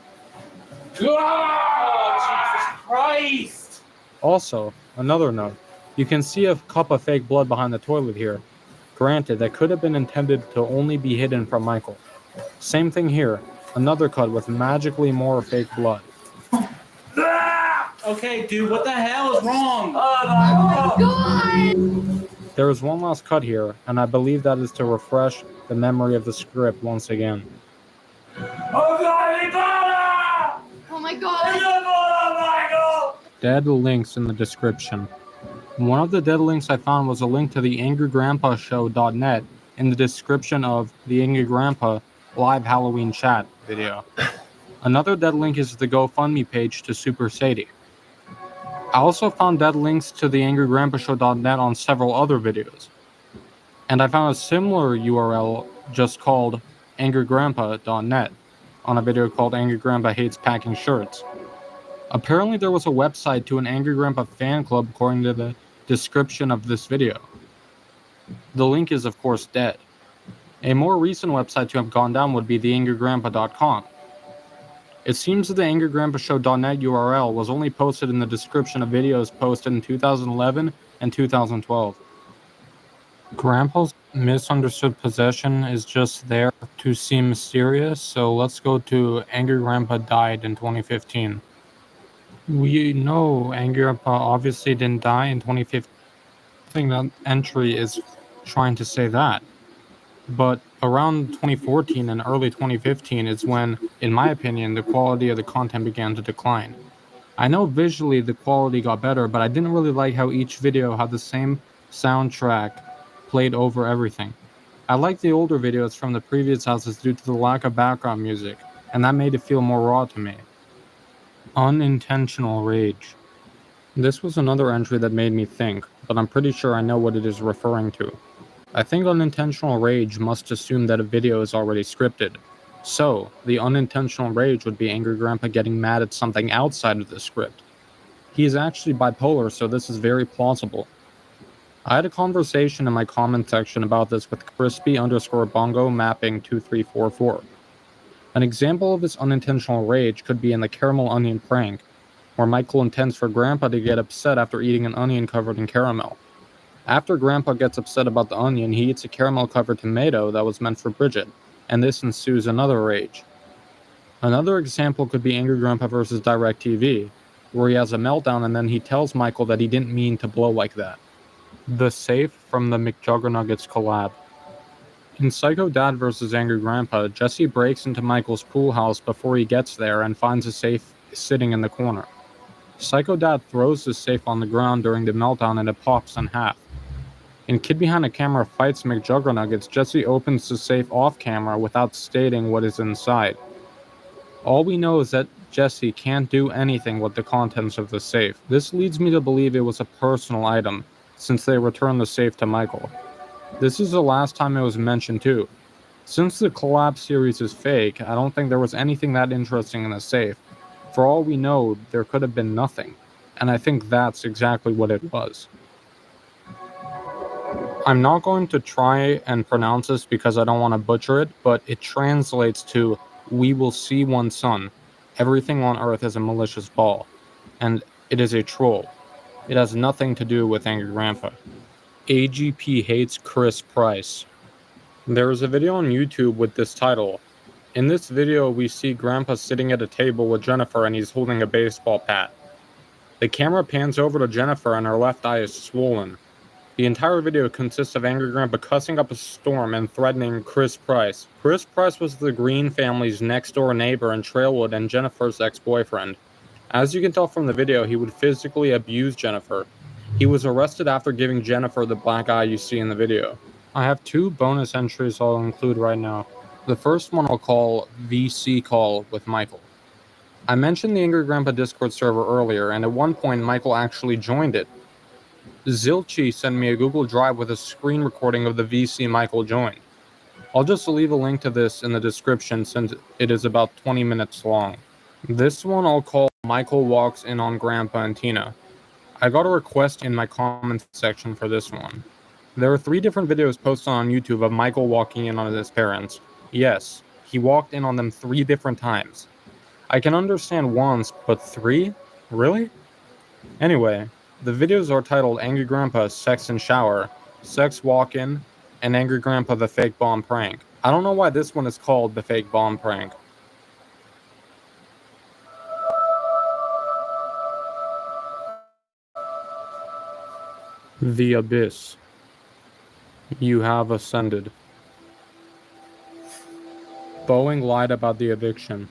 Oh, Jesus Christ! Also, another note. You can see a cup of fake blood behind the toilet here. Granted, that could have been intended to only be hidden from Michael. Same thing here. Another cut with magically more fake blood. Okay, dude, what the hell is wrong? Oh my God! There is one last cut here, and I believe that is to refresh the memory of the script once again. Oh my God! Dead links in the description. One of the dead links I found was a link to the AngryGrandpaShow.net in the description of the Angry Grandpa live Halloween chat video. Another dead link is the GoFundMe page to Super Sadie. I also found dead links to the AngryGrandpaShow.net on several other videos. And I found a similar URL just called AngryGrandpa.net on a video called Angry Grandpa Hates Packing Shirts. Apparently there was a website to an Angry Grandpa fan club according to the description of this video. The link is of course dead. A more recent website to have gone down would be theangrygrandpa.com. It seems that the AngryGrandpaShow.net URL was only posted in the description of videos posted in 2011 and 2012. Grandpa's misunderstood possession is just there to seem mysterious, so let's go to Angry Grandpa died in 2015. We know Angry Grandpa obviously didn't die in 2015. I think that entry is trying to say that. But around 2014 and early 2015 is when, in my opinion, the quality of the content began to decline. I know visually the quality got better, but I didn't really like how each video had the same soundtrack played over everything. I liked the older videos from the previous houses due to the lack of background music, and that made it feel more raw to me. Unintentional rage. This was another entry that made me think, but I'm pretty sure I know what it is referring to. I think unintentional rage must assume that a video is already scripted. So, the unintentional rage would be Angry Grandpa getting mad at something outside of the script. He is actually bipolar, so this is very plausible. I had a conversation in my comment section about this with crispy_bongo mapping 2344. An example of this unintentional rage could be in the caramel onion prank, where Michael intends for Grandpa to get upset after eating an onion covered in caramel. After Grandpa gets upset about the onion, he eats a caramel-covered tomato that was meant for Bridget, and this ensues another rage. Another example could be Angry Grandpa vs. DirecTV, where he has a meltdown and then he tells Michael that he didn't mean to blow like that. The safe from the McJuggernuggets collab. In Psycho Dad vs. Angry Grandpa, Jesse breaks into Michael's pool house before he gets there and finds a safe sitting in the corner. Psycho Dad throws the safe on the ground during the meltdown and it pops in half. In Kid Behind the Camera Fights McJuggernuggets, Jesse opens the safe off camera without stating what is inside. All we know is that Jesse can't do anything with the contents of the safe. This leads me to believe it was a personal item, since they returned the safe to Michael. This is the last time it was mentioned too. Since the collab series is fake, I don't think there was anything that interesting in the safe. For all we know, there could have been nothing, and I think that's exactly what it was. I'm not going to try and pronounce this because I don't want to butcher it, but it translates to, "We will see one sun. Everything on Earth is a malicious ball." And it is a troll. It has nothing to do with Angry Grandpa. AGP hates Chris Price. There is a video on YouTube with this title. In this video, we see Grandpa sitting at a table with Jennifer and he's holding a baseball bat. The camera pans over to Jennifer and her left eye is swollen. The entire video consists of Angry Grandpa cussing up a storm and threatening Chris Price. Chris Price was the Green family's next-door neighbor in Trailwood and Jennifer's ex-boyfriend. As you can tell from the video, he would physically abuse Jennifer. He was arrested after giving Jennifer the black eye you see in the video. I have 2 bonus entries I'll include right now. The first one I'll call VC Call with Michael. I mentioned the Angry Grandpa Discord server earlier, and at one point Michael actually joined it. Zilchi sent me a Google Drive with a screen recording of the VC Michael joined. I'll just leave a link to this in the description since it is about 20 minutes long. This one I'll call Michael Walks In on Grandpa and Tina. I got a request in my comment section for this one. There are 3 different videos posted on YouTube of Michael walking in on his parents. Yes, he walked in on them 3 different times. I can understand once, but 3? Really? Anyway, the videos are titled Angry Grandpa Sex and Shower, Sex Walk-In, and Angry Grandpa The Fake Bomb Prank. I don't know why this one is called The Fake Bomb Prank. The Abyss. You have ascended. Boeing lied about the eviction.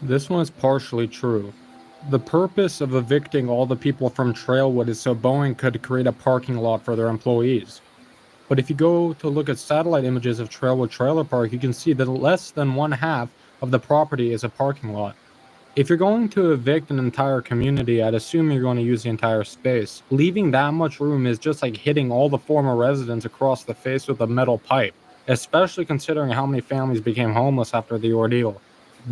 This one is partially true. The purpose of evicting all the people from Trailwood is so Boeing could create a parking lot for their employees. But if you go to look at satellite images of Trailwood Trailer Park, you can see that less than 1/2 of the property is a parking lot. If you're going to evict an entire community, I'd assume you're going to use the entire space. Leaving that much room is just like hitting all the former residents across the face with a metal pipe, especially considering how many families became homeless after the ordeal.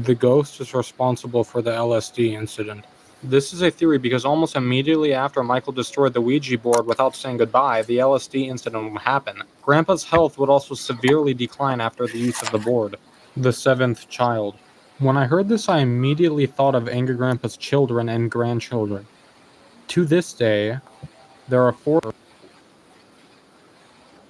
The ghost is responsible for the LSD incident. This is a theory because almost immediately after Michael destroyed the Ouija board without saying goodbye, the LSD incident would happen. Grandpa's health would also severely decline after the use of the board. The 7th child. When I heard this, I immediately thought of Angry Grandpa's children and grandchildren. To this day, there are 4